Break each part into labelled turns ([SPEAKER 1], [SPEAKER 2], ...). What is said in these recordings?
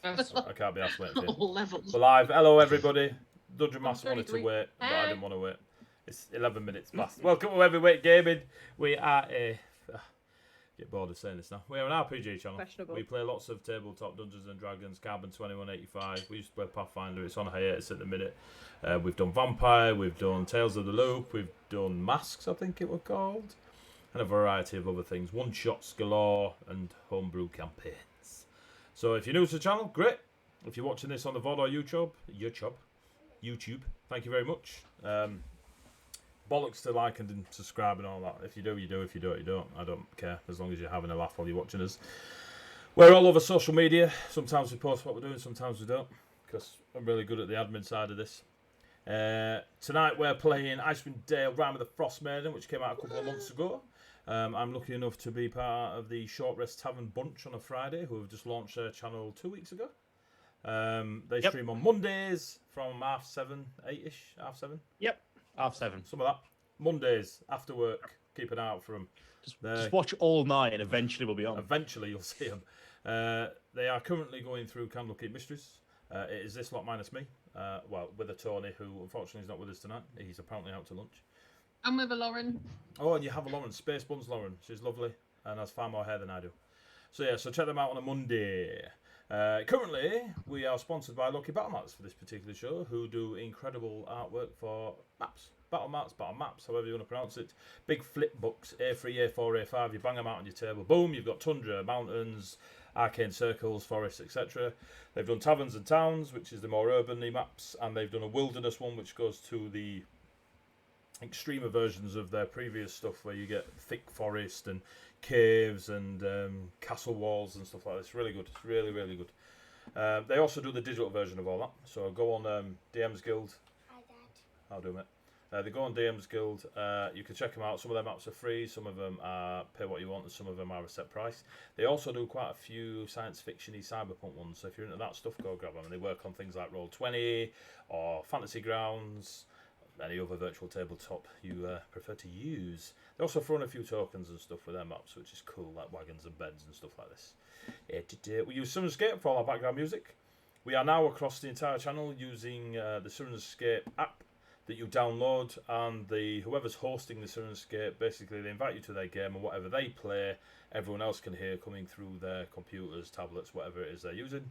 [SPEAKER 1] I can't be asked waiting for you.
[SPEAKER 2] All levels.
[SPEAKER 1] We're live. Hello, everybody. Dungeon Master wanted to wait, but I didn't want to wait. It's 11 minutes past. Welcome to Heavyweight Gaming. We are a... get bored of saying this now. We are an RPG channel. We play lots of tabletop Dungeons and Dragons, Carbon 2185. We used to play Pathfinder. It's on hiatus at the minute. We've done Vampire. We've done Tales of the Loop. We've done Masks, I think it was called. And a variety of other things. One-shots galore and homebrew campaigns. So if you're new to the channel, great. If you're watching this on the VOD or YouTube, thank you very much. Bollocks to like and subscribe and all that. If you do, you do. If you don't, you don't. I don't care, as long as you're having a laugh while you're watching us. We're all over social media. Sometimes we post what we're doing, sometimes we don't, because I'm really good at the admin side of this. Tonight we're playing Icewind Dale, Rime of the Frostmaiden, which came out a couple of months ago. I'm lucky enough to be part of the Short Rest Tavern bunch on a Friday, who have just launched their channel 2 weeks ago. They stream on Mondays from 7:30, 8ish, 7:30.
[SPEAKER 3] Yep, 7:30.
[SPEAKER 1] Some of that. Mondays after work. Keep an eye out for them.
[SPEAKER 3] Just watch all night, and eventually we'll be on.
[SPEAKER 1] Eventually you'll see them. They are currently going through Candlekeep Mysteries. It is this lot minus me. Well, with a Tony, who unfortunately is not with us tonight. He's apparently out to lunch.
[SPEAKER 2] I'm with a Lauren.
[SPEAKER 1] Oh, and you have a Lauren. Space Buns Lauren. She's lovely and has far more hair than I do. So yeah, so check them out on a Monday. Currently, we are sponsored by Loke Battle Mats for this particular show, who do incredible artwork for maps. Battle maps, however you want to pronounce it. Big flip books, A3, A4, A5. You bang them out on your table. Boom, you've got tundra, mountains, arcane circles, forests, etc. They've done taverns and towns, which is the more urban maps, and they've done a wilderness one, which goes to the extremer versions of their previous stuff, where you get thick forest and caves and castle walls and stuff like this. Really good. It's really, really good. They also do the digital version of all that. So go on DM's Guild.
[SPEAKER 4] Hi, Dad.
[SPEAKER 1] I'll do it. They go on DM's Guild. You can check them out. Some of their maps are free. Some of them are pay what you want, and some of them are a set price. They also do quite a few science fiction-y cyberpunk ones. So if you're into that stuff, go grab them. And they work on things like Roll20 or Fantasy Grounds, any other virtual tabletop you prefer to use. They also throw in a few tokens and stuff with their maps, which is cool, like wagons and beds and stuff like this. We use Syrinscape for all our background music. We are now across the entire channel using the Syrinscape app that you download, and whoever's hosting the Syrinscape, basically they invite you to their game, and whatever they play, everyone else can hear coming through their computers, tablets, whatever it is they're using.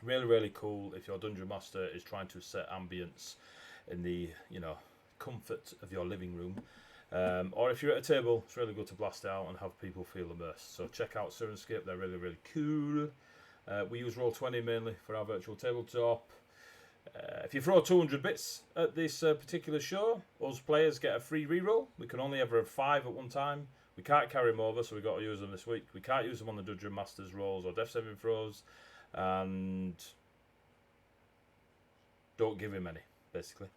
[SPEAKER 1] Really, really cool if your Dungeon Master is trying to set ambience in the comfort of your living room, or if you're at a table, it's really good to blast out and have people feel immersed. So check out Syrinscape, they're really, really cool. We use Roll20 mainly for our virtual tabletop. If you throw 200 bits at this particular show, us players get a free reroll. We can only ever have 5 at one time. We can't carry them over, so we've got to use them this week. We can't use them on the Dungeon Master's rolls or Death Saving throws, and don't give him any, basically.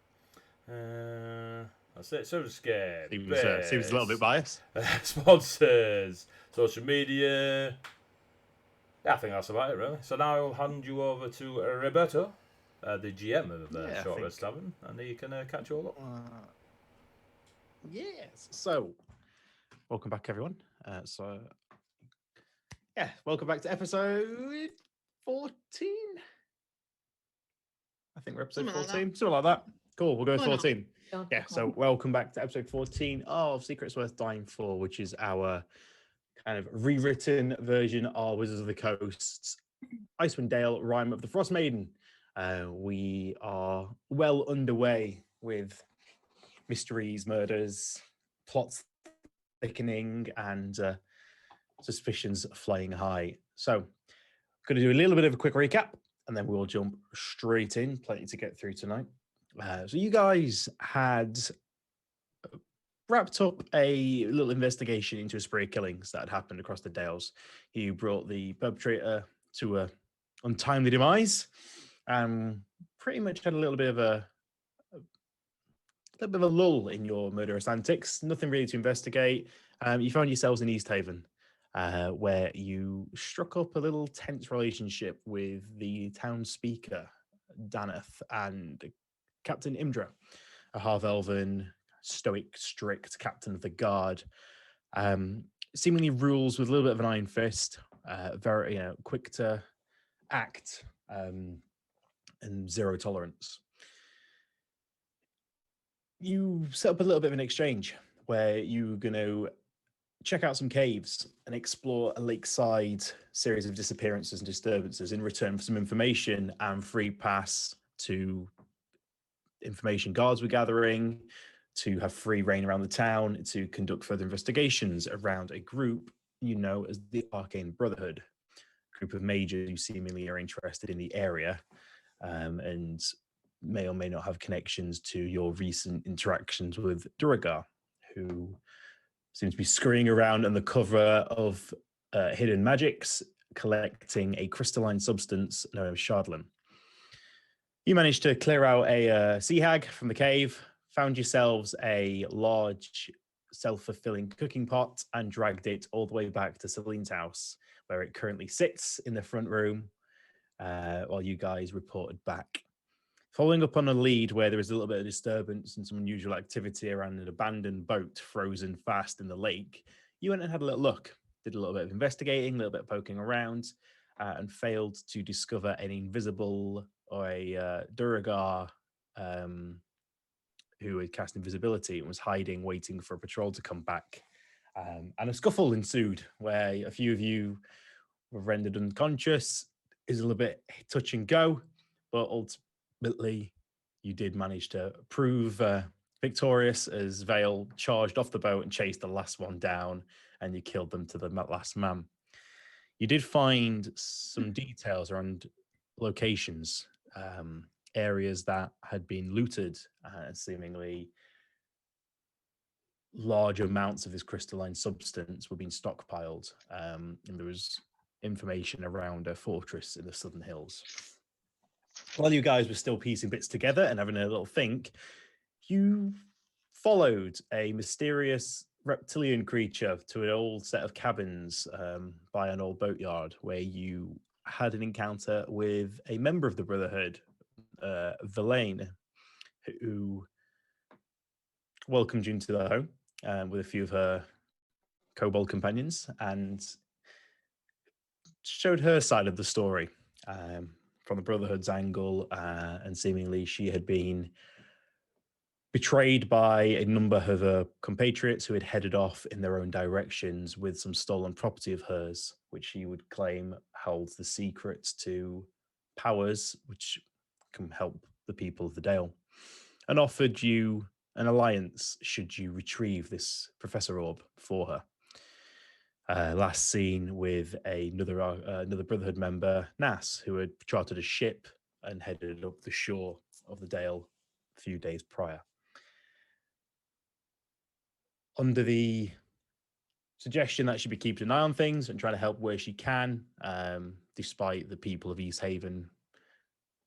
[SPEAKER 1] That's it. Syrinscape.
[SPEAKER 3] Seems a little bit biased.
[SPEAKER 1] Sponsors, social media. Yeah, I think that's about it, really. So now I'll hand you over to Roberto, the GM of the Short Rest Tavern, and he can catch you all up.
[SPEAKER 3] Yes. So, welcome back, everyone. Welcome back to episode 14. I think we're episode 14, something like that. Cool, we'll go with 14. Yeah, so welcome back to episode 14 of Secrets Worth Dying For, which is our kind of rewritten version of Wizards of the Coast's Icewind Dale, Rime of the Frostmaiden. We are well underway with mysteries, murders, plots thickening, and suspicions flying high. So, I'm going to do a little bit of a quick recap, and then we'll jump straight in. Plenty to get through tonight. So you guys had wrapped up a little investigation into a spree of killings that had happened across the Dales. You brought the perpetrator to a untimely demise, and pretty much had a little bit of a lull in your murderous antics. Nothing really to investigate. You found yourselves in East Haven, where you struck up a little tense relationship with the town speaker, Daneth, and Captain Imdra, a half-elven, stoic, strict captain of the guard. Seemingly rules with a little bit of an iron fist, very quick to act and zero tolerance. You set up a little bit of an exchange where you're going to check out some caves and explore a lakeside series of disappearances and disturbances in return for some information and free pass to information guards were gathering, to have free reign around the town, to conduct further investigations around a group you know as the Arcane Brotherhood, a group of mages who seemingly are interested in the area and may or may not have connections to your recent interactions with Duragar, who seems to be scurrying around on the cover of Hidden Magics, collecting a crystalline substance known as Shardlin. You managed to clear out a sea hag from the cave, found yourselves a large self-fulfilling cooking pot, and dragged it all the way back to Celine's house, where it currently sits in the front room while you guys reported back. Following up on a lead where there was a little bit of disturbance and some unusual activity around an abandoned boat frozen fast in the lake, you went and had a little look, did a little bit of investigating, a little bit of poking around, and failed to discover an invisible or a Duragar who had cast invisibility and was hiding, waiting for a patrol to come back. And a scuffle ensued where a few of you were rendered unconscious. Is a little bit touch and go, but ultimately you did manage to prove victorious as Vale charged off the boat and chased the last one down, and you killed them to the last man. You did find some details around locations, areas that had been looted, and seemingly large amounts of this crystalline substance were being stockpiled, and there was information around a fortress in the Southern Hills. While you guys were still piecing bits together and having a little think, you followed a mysterious reptilian creature to an old set of cabins by an old boatyard, where you had an encounter with a member of the Brotherhood, Verlaine, who welcomed you into their home with a few of her kobold companions and showed her side of the story from the Brotherhood's angle, and seemingly she had been betrayed by a number of her compatriots who had headed off in their own directions with some stolen property of hers, which she would claim holds the secrets to powers which can help the people of the Dale, and offered you an alliance should you retrieve this Professor Orb for her. Last seen with another Brotherhood member, Nas, who had chartered a ship and headed up the shore of the Dale a few days prior. Under the suggestion that she'd be keeping an eye on things and trying to help where she can, despite the people of East Haven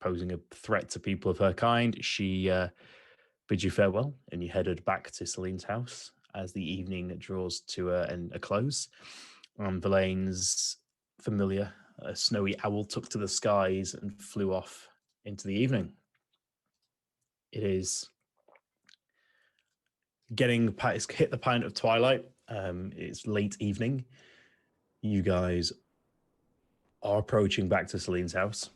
[SPEAKER 3] posing a threat to people of her kind, she bids you farewell, and you headed back to Celine's house as the evening draws to a close. Verlaine's familiar snowy owl took to the skies and flew off into the evening. It is it's hit the pint of twilight. It's late evening. You guys are approaching back to Celine's house.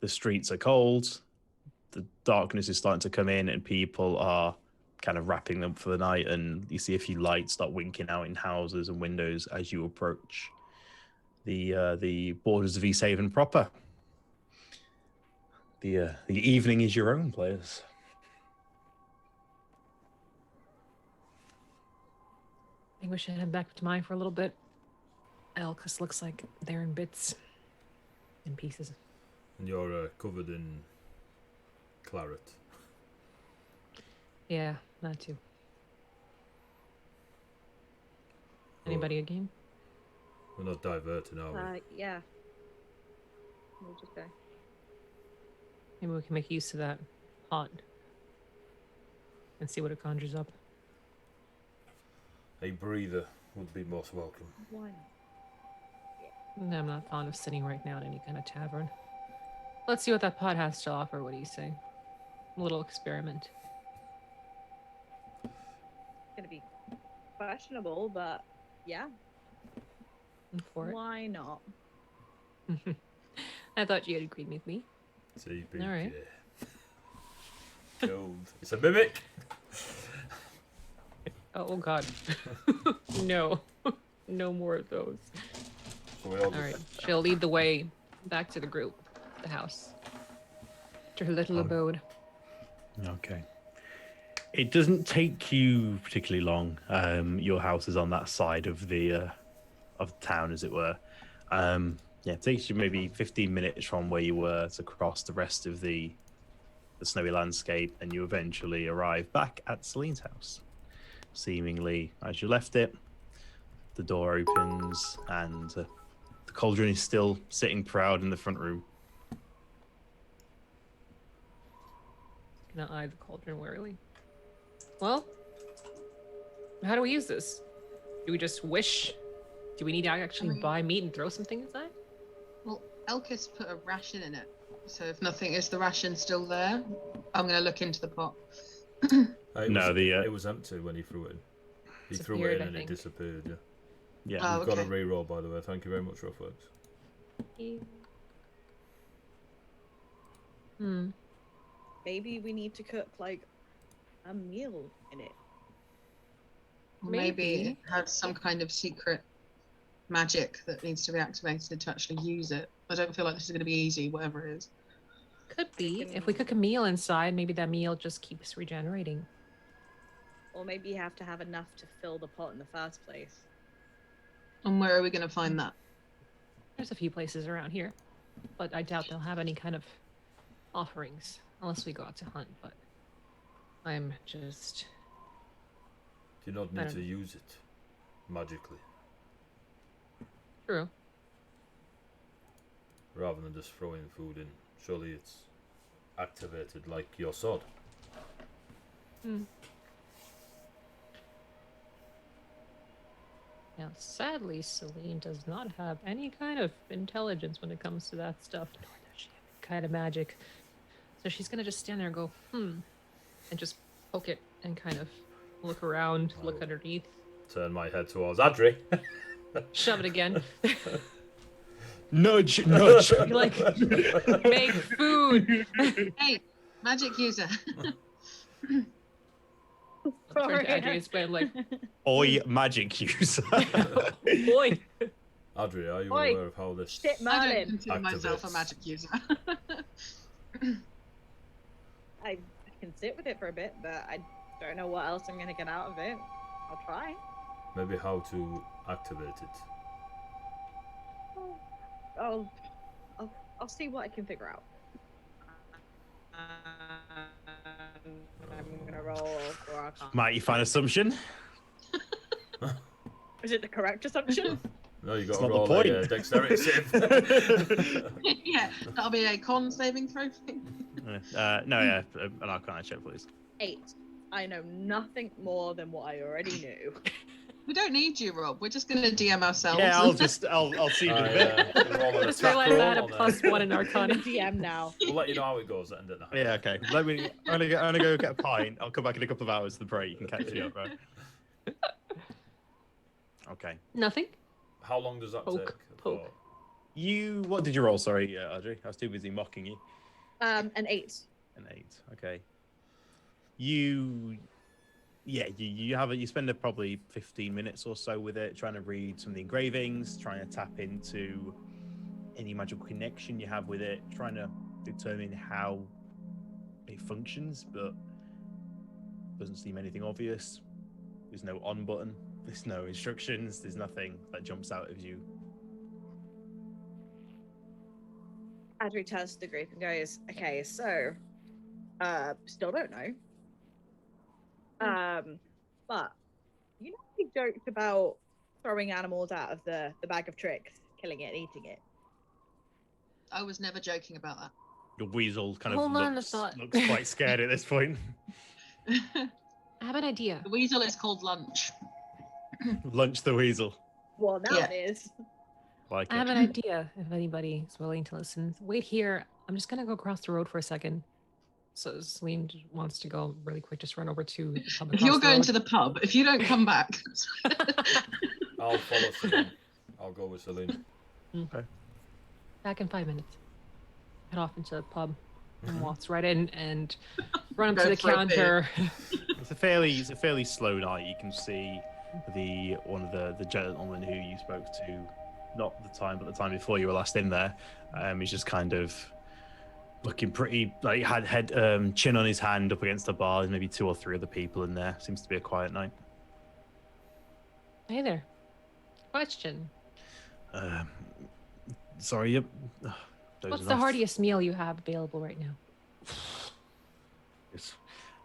[SPEAKER 3] The streets are cold. The darkness is starting to come in, and people are kind of wrapping them for the night, and you see a few lights start winking out in houses and windows as you approach the borders of East Haven proper. The evening is your own, players.
[SPEAKER 2] I think we should head back to mine for a little bit. Elkus looks like they're in bits and pieces.
[SPEAKER 1] And you're covered in claret.
[SPEAKER 2] Yeah, that too. Anybody a game?
[SPEAKER 1] We're not diverting, are we?
[SPEAKER 4] Yeah. We'll just go.
[SPEAKER 2] Maybe we can make use of that pot and see what it conjures up.
[SPEAKER 1] A breather would be most welcome.
[SPEAKER 4] Why not?
[SPEAKER 2] I'm not fond of sitting right now at any kind of tavern. Let's see what that pot has to offer. What do you say? A little experiment.
[SPEAKER 4] It's gonna be questionable, but yeah.
[SPEAKER 2] I'm for it.
[SPEAKER 4] Why not?
[SPEAKER 2] I thought you had agreed with me.
[SPEAKER 1] TPK.
[SPEAKER 2] All right.
[SPEAKER 1] Killed. It's a mimic.
[SPEAKER 2] Oh God. No. No more of those.
[SPEAKER 1] So we all
[SPEAKER 2] All right. She'll lead the way back to the group, the house, to her little abode.
[SPEAKER 3] Okay. It doesn't take you particularly long. Your house is on that side of the town, as it were. Yeah, it takes you maybe 15 minutes from where you were to cross the rest of the snowy landscape, and you eventually arrive back at Celine's house. Seemingly, as you left it, the door opens, and the cauldron is still sitting proud in the front room.
[SPEAKER 2] Gonna eye the cauldron warily. Well, how do we use this? Do we just wish? Do we need to actually buy meat and throw something inside?
[SPEAKER 5] Well, Elkis put a ration in it, so if nothing, is the ration still there? I'm going to look into the pot.
[SPEAKER 1] It was empty when he threw it in. He threw it in and it disappeared, yeah.
[SPEAKER 3] Yeah.
[SPEAKER 5] Oh,
[SPEAKER 1] You've got a reroll, by the way. Thank you very much, Ruffworx.
[SPEAKER 4] Maybe we need to cook like a meal in it.
[SPEAKER 5] Maybe it has some kind of secret magic that needs to be activated to actually use it. I don't feel like this is going to be easy, whatever it is.
[SPEAKER 2] Could be. If we cook a meal inside, maybe that meal just keeps regenerating.
[SPEAKER 4] Or maybe you have to have enough to fill the pot in the first place.
[SPEAKER 5] And where are we going to find that?
[SPEAKER 2] There's a few places around here, but I doubt they'll have any kind of offerings unless we go out to hunt. But I'm just...
[SPEAKER 1] Do you not need to use it magically?
[SPEAKER 2] True.
[SPEAKER 1] Rather than just throwing food in. Surely it's activated like your sword.
[SPEAKER 2] Now, sadly, Celine does not have any kind of intelligence when it comes to that stuff, nor does she have any kind of magic. So she's gonna just stand there and go, and just poke it and kind of look around, look underneath.
[SPEAKER 1] Turn my head towards Adri.
[SPEAKER 2] Shove it again.
[SPEAKER 3] Nudge, nudge.
[SPEAKER 2] You're like, make food.
[SPEAKER 5] Hey, magic user.
[SPEAKER 2] Turn to Adrian's bed like,
[SPEAKER 3] Oi, magic user.
[SPEAKER 2] boy.
[SPEAKER 1] Adri, are you
[SPEAKER 4] Oi.
[SPEAKER 1] aware of how this...
[SPEAKER 4] Shit,
[SPEAKER 5] I
[SPEAKER 4] Merlin.
[SPEAKER 5] don't consider myself a
[SPEAKER 1] activates?
[SPEAKER 5] magic user.
[SPEAKER 4] I can sit with it for a bit, but I don't know what else I'm gonna get out of it. I'll try.
[SPEAKER 1] Maybe how to activate it.
[SPEAKER 4] I'll see what I can figure out. I'm gonna roll for Arcana.
[SPEAKER 3] Mighty fine assumption.
[SPEAKER 4] Is it the correct assumption?
[SPEAKER 1] No, you got
[SPEAKER 3] It's
[SPEAKER 1] to
[SPEAKER 3] not the
[SPEAKER 1] roll
[SPEAKER 3] point.
[SPEAKER 1] a dexterity save.
[SPEAKER 5] Yeah, that'll be a con saving throw thing.
[SPEAKER 3] An Arcana check, please.
[SPEAKER 4] 8. I know nothing more than what I already knew.
[SPEAKER 5] We don't need you, Rob. We're just going to DM ourselves.
[SPEAKER 3] Yeah, I'll see you in a bit.
[SPEAKER 1] Roll
[SPEAKER 2] I
[SPEAKER 1] an
[SPEAKER 2] just
[SPEAKER 1] attack
[SPEAKER 2] realized I had a
[SPEAKER 1] roll on
[SPEAKER 2] +1 in
[SPEAKER 4] I'm
[SPEAKER 2] Arcana.
[SPEAKER 4] a DM now.
[SPEAKER 1] We'll let you know how it goes at the end of the night.
[SPEAKER 3] Yeah, okay. I'm gonna go get a pint. I'll come back in a couple of hours to the break. You can catch me up, right? Okay.
[SPEAKER 2] Nothing?
[SPEAKER 1] How long does that
[SPEAKER 2] Poke,
[SPEAKER 1] take?
[SPEAKER 2] poke.
[SPEAKER 3] What did you roll? Sorry, Audrey. I was too busy mocking you.
[SPEAKER 4] An 8.
[SPEAKER 3] An 8. Okay. You spend probably 15 minutes or so with it, trying to read some of the engravings, trying to tap into any magical connection you have with it, trying to determine how it functions, but doesn't seem anything obvious. There's no on button, there's no instructions, there's nothing that jumps out at you.
[SPEAKER 4] Adri turns to the group and goes, okay, so, still don't know. But, you know, we joked about throwing animals out of the bag of tricks, killing it and eating it.
[SPEAKER 5] I was never joking about that.
[SPEAKER 3] The weasel kind
[SPEAKER 2] Hold
[SPEAKER 3] of
[SPEAKER 2] on a
[SPEAKER 3] looks
[SPEAKER 2] thought.
[SPEAKER 3] quite scared at this point.
[SPEAKER 2] I have an idea.
[SPEAKER 5] The weasel is called lunch.
[SPEAKER 3] Lunch the weasel.
[SPEAKER 4] Well, now
[SPEAKER 5] Yeah.
[SPEAKER 4] it is.
[SPEAKER 3] Like
[SPEAKER 2] I have an idea if anybody is willing to listen. Wait here. I'm just going to go across the road for a second. So Celine wants to go really quick, just run over to the pub.
[SPEAKER 5] If you're going to the pub, if you don't come back.
[SPEAKER 1] I'll follow Celine. I'll go with Celine.
[SPEAKER 2] Back in 5 minutes. head off into the pub and walks right in and run up
[SPEAKER 5] Go
[SPEAKER 2] to the
[SPEAKER 5] for a
[SPEAKER 2] counter.
[SPEAKER 3] It's a fairly slow night. You can see one of the gentlemen who you spoke to, not the time, but the time before you were last in there. He's just kind of looking pretty, like, had chin on his hand up against the bar. There's maybe 2 or 3 other people in there. Seems to be a quiet night.
[SPEAKER 2] Hey there. Question.
[SPEAKER 3] Sorry, yep.
[SPEAKER 2] What's the heartiest meal you have available right now?
[SPEAKER 3] It's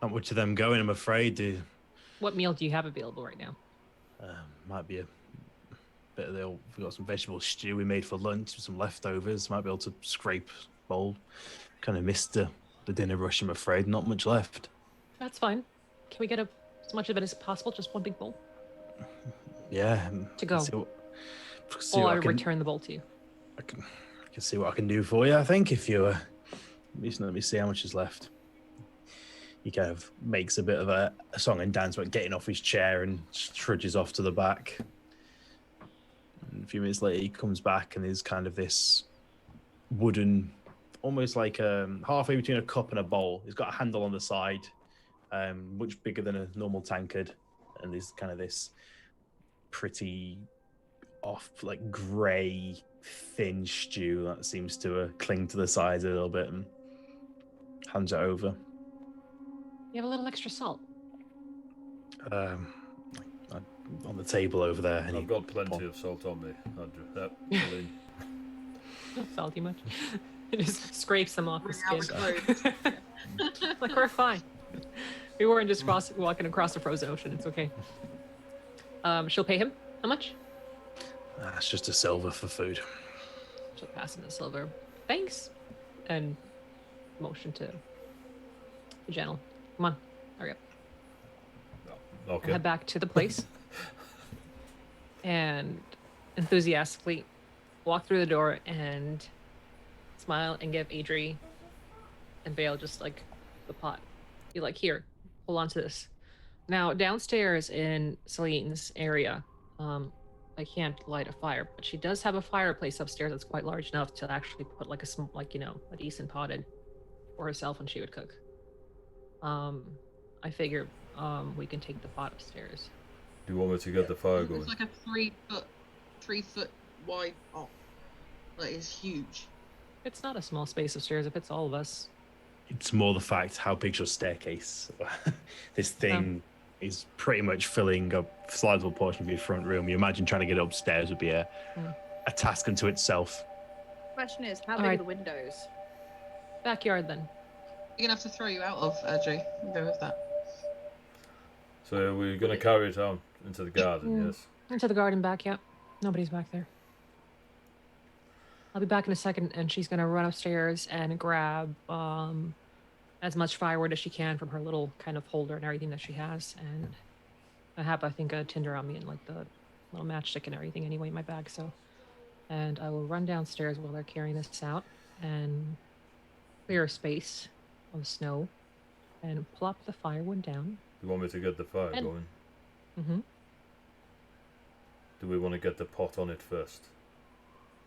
[SPEAKER 3] not much of them going, I'm afraid.
[SPEAKER 2] What meal do you have available right now?
[SPEAKER 3] Might be a bit of we've got some vegetable stew we made for lunch with some leftovers. Might be able to scrape a bowl. Kind of missed the dinner rush, I'm afraid. Not much left.
[SPEAKER 2] That's fine. Can we get as much of it as possible? Just one big bowl?
[SPEAKER 3] Yeah.
[SPEAKER 2] To go.
[SPEAKER 3] Or
[SPEAKER 2] I'll return the bowl to you.
[SPEAKER 3] I can see what I can do for you, I think, if you... at least let me see how much is left. He kind of makes a bit of a song and dance about getting off his chair and trudges off to the back. And a few minutes later, he comes back and there's kind of this wooden, almost like halfway between a cup and a bowl. He's got a handle on the side, much bigger than a normal tankard. And there's kind of this pretty off, like, grey, thin stew that seems to cling to the sides a little bit, and hands it over.
[SPEAKER 2] You have a little extra salt.
[SPEAKER 3] On the table over there.
[SPEAKER 1] I've got plenty of salt on me, Andrew. Yep, Celine.
[SPEAKER 2] Not salty much. It just scrapes them off the
[SPEAKER 5] Bring out
[SPEAKER 2] skin.
[SPEAKER 5] the clothes.
[SPEAKER 2] Like, we're fine. We weren't just walking across the frozen ocean. It's okay. She'll pay him. How much?
[SPEAKER 3] It's just a silver for food.
[SPEAKER 2] She'll pass him the silver. Thanks. And motion to the gentle. Come on, hurry up.
[SPEAKER 1] Okay.
[SPEAKER 2] Head back to the place. And enthusiastically walk through the door and smile and give Adri and Vale just like the pot. You're like, here, hold on to this. Now, downstairs in Celine's area, I can't light a fire, but she does have a fireplace upstairs that's quite large enough to actually put like a decent pot in for herself when she would cook. I figure we can take the pot upstairs.
[SPEAKER 1] Do you want me to get the fire going?
[SPEAKER 5] It's like a 3 foot wide pot. Like, it's huge.
[SPEAKER 2] It's not a small space upstairs if it's all of us.
[SPEAKER 3] It's more the fact how big's your staircase. This thing is pretty much filling a sizable portion of your front room. You imagine trying to get upstairs would be a task unto itself.
[SPEAKER 4] Question is, how big are the windows?
[SPEAKER 2] Backyard then.
[SPEAKER 5] You're gonna have to throw you out of, Adri. I'll go with that.
[SPEAKER 1] So we're going to carry it on into the garden, yes?
[SPEAKER 2] Into the garden back, yeah. Nobody's back there. I'll be back in a second, and she's going to run upstairs and grab as much firewood as she can from her little kind of holder and everything that she has. And I have, I think, a tinder on me and like the little matchstick and everything anyway in my bag. And I will run downstairs while they're carrying this out and clear a space of snow and plop the firewood down.
[SPEAKER 1] You want me to get the fire going?
[SPEAKER 2] Mm-hmm.
[SPEAKER 1] Do we want to get the pot on it first?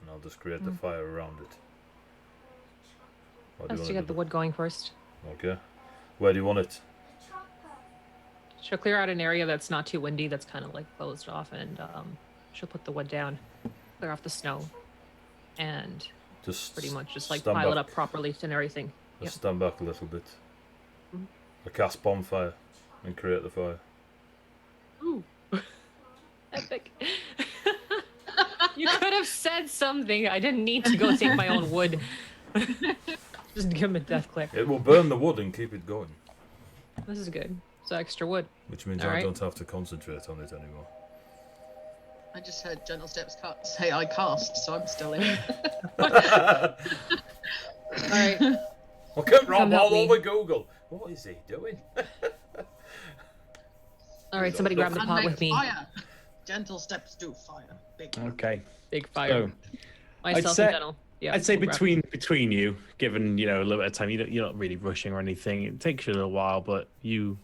[SPEAKER 1] And I'll just create the fire around it. Or do you
[SPEAKER 2] Let's
[SPEAKER 1] wanna
[SPEAKER 2] get
[SPEAKER 1] do
[SPEAKER 2] the wood going first.
[SPEAKER 1] Okay. Where do you want it?
[SPEAKER 2] She'll clear out an area that's not too windy, that's kind of like closed off, and she'll put the wood down, clear off the snow, and
[SPEAKER 1] Just
[SPEAKER 2] pretty much just like
[SPEAKER 1] stand
[SPEAKER 2] pile it
[SPEAKER 1] back.
[SPEAKER 2] up properly and everything.
[SPEAKER 1] Let's stand back a little bit. I cast bonfire and create the fire.
[SPEAKER 2] Ooh. Epic. You could have said something. I didn't need to go take my own wood. Just give him a death click.
[SPEAKER 1] It will burn the wood and keep it going.
[SPEAKER 2] This is good. So extra wood.
[SPEAKER 1] Which means
[SPEAKER 2] All
[SPEAKER 1] I
[SPEAKER 2] right.
[SPEAKER 1] don't have to concentrate on it anymore.
[SPEAKER 5] I just heard Gentle Steps say I cast, so I'm still in.
[SPEAKER 2] All right.
[SPEAKER 1] Look at Rob
[SPEAKER 2] Come help
[SPEAKER 1] all
[SPEAKER 2] me.
[SPEAKER 1] over Google. What is he doing?
[SPEAKER 2] All right. Somebody grab the
[SPEAKER 5] And
[SPEAKER 2] pot
[SPEAKER 5] make
[SPEAKER 2] with me.
[SPEAKER 5] fire. Gentle Steps do fire. Big.
[SPEAKER 3] Okay.
[SPEAKER 2] Big fire.
[SPEAKER 3] So,
[SPEAKER 2] Myself
[SPEAKER 3] say-
[SPEAKER 2] and Gentle. Yeah.
[SPEAKER 3] I'd say
[SPEAKER 2] we'll grab-
[SPEAKER 3] between you, given a little bit of time, you're not really rushing or anything. It takes you a little while, but you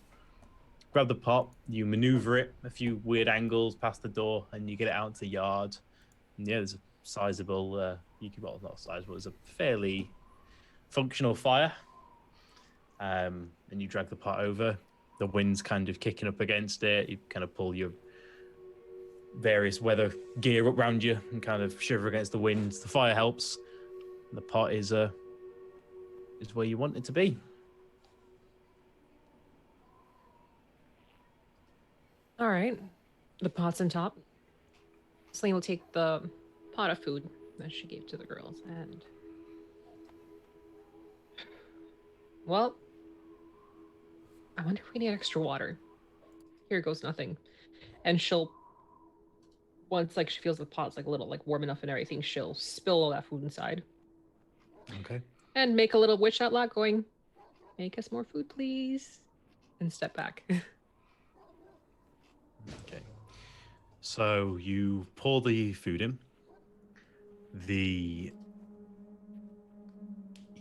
[SPEAKER 3] grab the pot, you maneuver it a few weird angles past the door, and you get it out into the yard. And yeah, there's a sizable, well, not sizable, there's a fairly functional fire. And you drag the pot over. The wind's kind of kicking up against it. You kind of pull your various weather gear up around you and kind of shiver against the wind. The fire helps. And the pot is where you want it to be.
[SPEAKER 2] All right. The pot's on top. Celine will take the pot of food that she gave to the girls and... Well, I wonder if we need extra water. Here goes nothing. And she'll... Once like she feels the pot's like a little like warm enough and everything, she'll spill all that food inside.
[SPEAKER 3] Okay.
[SPEAKER 2] And make a little wish out loud going, make us more food, please. And step back.
[SPEAKER 3] Okay. So you pour the food in.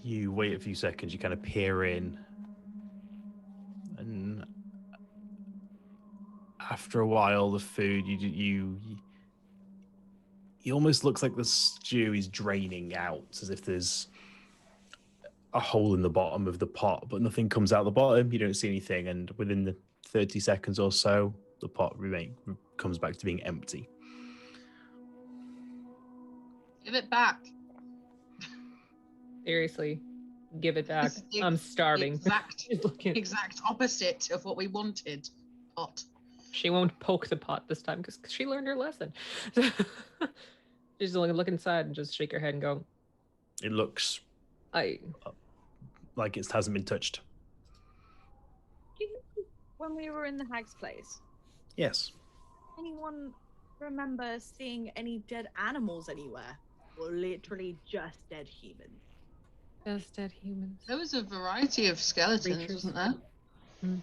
[SPEAKER 3] You wait a few seconds, you kind of peer in. And after a while, the food, you it almost looks like the stew is draining out, as if there's a hole in the bottom of the pot, but nothing comes out the bottom. You don't see anything, and within the 30 seconds or so, the pot comes back to being empty.
[SPEAKER 5] Give it back.
[SPEAKER 2] Seriously, give it back.
[SPEAKER 5] It's the
[SPEAKER 2] I'm starving.
[SPEAKER 5] Exact opposite of what we wanted. Pot.
[SPEAKER 2] She won't poke the pot this time because she learned her lesson. She's only look inside and just shake her head and go.
[SPEAKER 3] It looks like it hasn't been touched.
[SPEAKER 4] Do you know when we were in the hag's place,
[SPEAKER 3] Yes.
[SPEAKER 4] anyone remember seeing any dead animals anywhere? Or literally just dead humans?
[SPEAKER 2] Just dead humans.
[SPEAKER 5] There was a variety of skeletons,
[SPEAKER 2] Creatures.
[SPEAKER 5] wasn't there?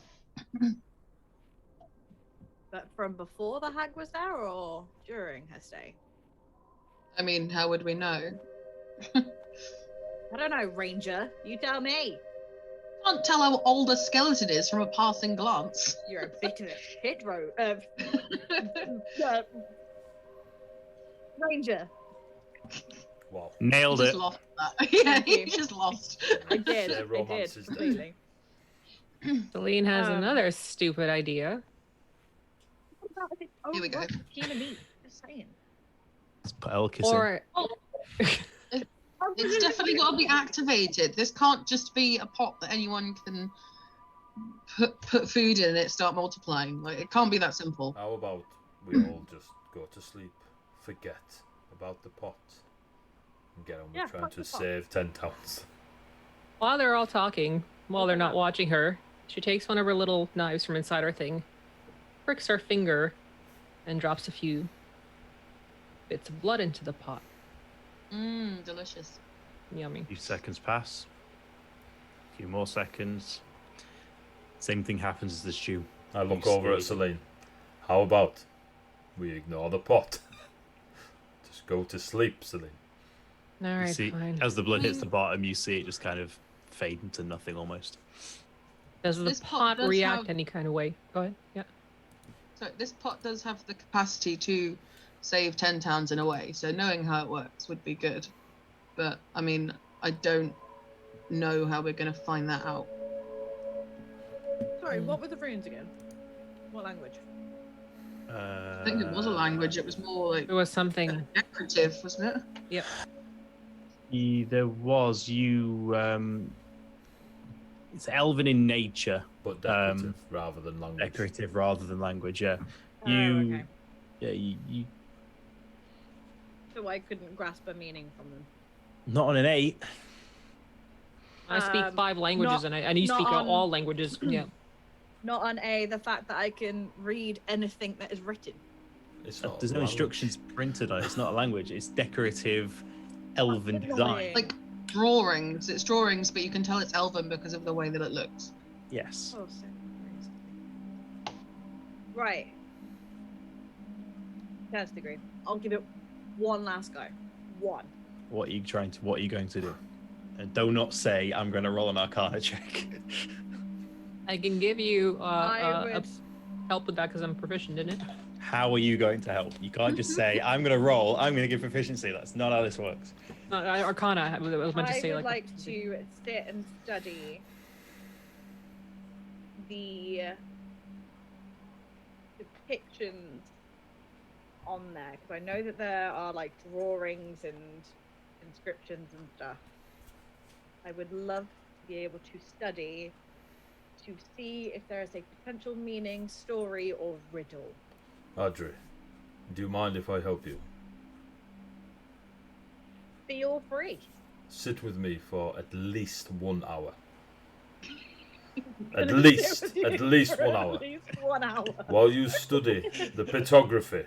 [SPEAKER 4] But from before the hag was there or during her stay?
[SPEAKER 5] I mean, how would we know?
[SPEAKER 4] I don't know, Ranger. You tell me.
[SPEAKER 5] Can't tell how old a skeleton is from a passing glance.
[SPEAKER 4] You're a bit of a shit Ranger.
[SPEAKER 1] Wow.
[SPEAKER 3] Nailed
[SPEAKER 5] Just
[SPEAKER 3] it.
[SPEAKER 5] lost that. Yeah,
[SPEAKER 4] Thank you.
[SPEAKER 5] he just lost.
[SPEAKER 4] I did.
[SPEAKER 1] Their
[SPEAKER 4] I
[SPEAKER 1] romance
[SPEAKER 4] did
[SPEAKER 1] is dead.
[SPEAKER 4] completely.
[SPEAKER 2] Celine has another stupid idea.
[SPEAKER 4] What about if it's
[SPEAKER 5] Here we go.
[SPEAKER 4] human meat? Just saying.
[SPEAKER 3] Let's put Elkis in.
[SPEAKER 2] Or
[SPEAKER 5] It's definitely got to be activated. This can't just be a pot that anyone can put food in and it start multiplying. Like, it can't be that simple.
[SPEAKER 1] How about we all just go to sleep, forget about the pot, and get on with
[SPEAKER 4] Yeah,
[SPEAKER 1] trying
[SPEAKER 4] fuck
[SPEAKER 1] to
[SPEAKER 4] the pot.
[SPEAKER 1] save 10 towns?
[SPEAKER 2] while they're all talking, while they're not watching her, she takes one of her little knives from inside her thing, pricks her finger, and drops a few bits of blood into the pot.
[SPEAKER 5] Mmm, delicious.
[SPEAKER 2] Yummy.
[SPEAKER 3] A few seconds pass. A few more seconds. Same thing happens as the stew.
[SPEAKER 1] I look
[SPEAKER 3] You
[SPEAKER 1] over at
[SPEAKER 3] see-
[SPEAKER 1] Celine. How about we ignore the pot? Just go to sleep, Celine.
[SPEAKER 2] All
[SPEAKER 3] You
[SPEAKER 2] right,
[SPEAKER 3] see,
[SPEAKER 2] fine.
[SPEAKER 3] as the blood hits the bottom, you see it just kind of fade into nothing almost.
[SPEAKER 2] Does the
[SPEAKER 5] This pot
[SPEAKER 2] pot
[SPEAKER 5] does
[SPEAKER 2] react
[SPEAKER 5] have-
[SPEAKER 2] any kind of way? Go ahead. Yeah.
[SPEAKER 5] So this pot does have the capacity to save 10 towns in a way, so knowing how it works would be good. But, I mean, I don't know how we're going to find that out.
[SPEAKER 4] Sorry, what were the runes again? What language?
[SPEAKER 5] I think it was a language, it was more like
[SPEAKER 2] It was something.
[SPEAKER 5] decorative, wasn't it?
[SPEAKER 2] Yep.
[SPEAKER 3] There was it's elven in nature,
[SPEAKER 1] But decorative rather than language.
[SPEAKER 3] decorative rather than language. Yeah,
[SPEAKER 4] Oh,
[SPEAKER 3] you,
[SPEAKER 4] okay.
[SPEAKER 3] yeah, you
[SPEAKER 4] So I couldn't grasp a meaning from them.
[SPEAKER 3] not on an 8.
[SPEAKER 2] I speak 5 languages,
[SPEAKER 4] not-
[SPEAKER 2] and you
[SPEAKER 4] not
[SPEAKER 2] speak
[SPEAKER 4] on-
[SPEAKER 2] all languages. Yeah.
[SPEAKER 4] Not on the fact that I can read anything that is written.
[SPEAKER 1] It's not
[SPEAKER 3] There's no
[SPEAKER 1] language.
[SPEAKER 3] instructions printed on it. It's not a language. It's decorative, elven
[SPEAKER 4] Fucking
[SPEAKER 3] design.
[SPEAKER 4] annoying.
[SPEAKER 5] Like drawings. It's drawings, but you can tell it's elven because of the way that it looks.
[SPEAKER 3] Yes.
[SPEAKER 4] Oh, so right. That's degree. I'll give it one last go. One.
[SPEAKER 3] What are you going to do? And do not say I'm going to roll an Arcana check.
[SPEAKER 2] I can give you
[SPEAKER 4] I
[SPEAKER 2] a
[SPEAKER 4] would.
[SPEAKER 2] help with that because I'm proficient in it.
[SPEAKER 3] How are you going to help? You can't just say, I'm going to roll, I'm going to give proficiency. That's not how this works.
[SPEAKER 2] Arcana, I was meant to say.
[SPEAKER 4] I would like
[SPEAKER 2] a-
[SPEAKER 4] to sit and study the depictions on there, because I know that there are like drawings and inscriptions and stuff. I would love to be able to study to see if there is a potential meaning, story, or riddle.
[SPEAKER 1] Audrey, do you mind if I help you?
[SPEAKER 4] Feel free.
[SPEAKER 1] Sit with me for at least 1 hour. At least 1 hour.
[SPEAKER 4] At least 1 hour.
[SPEAKER 1] While you study the pictography,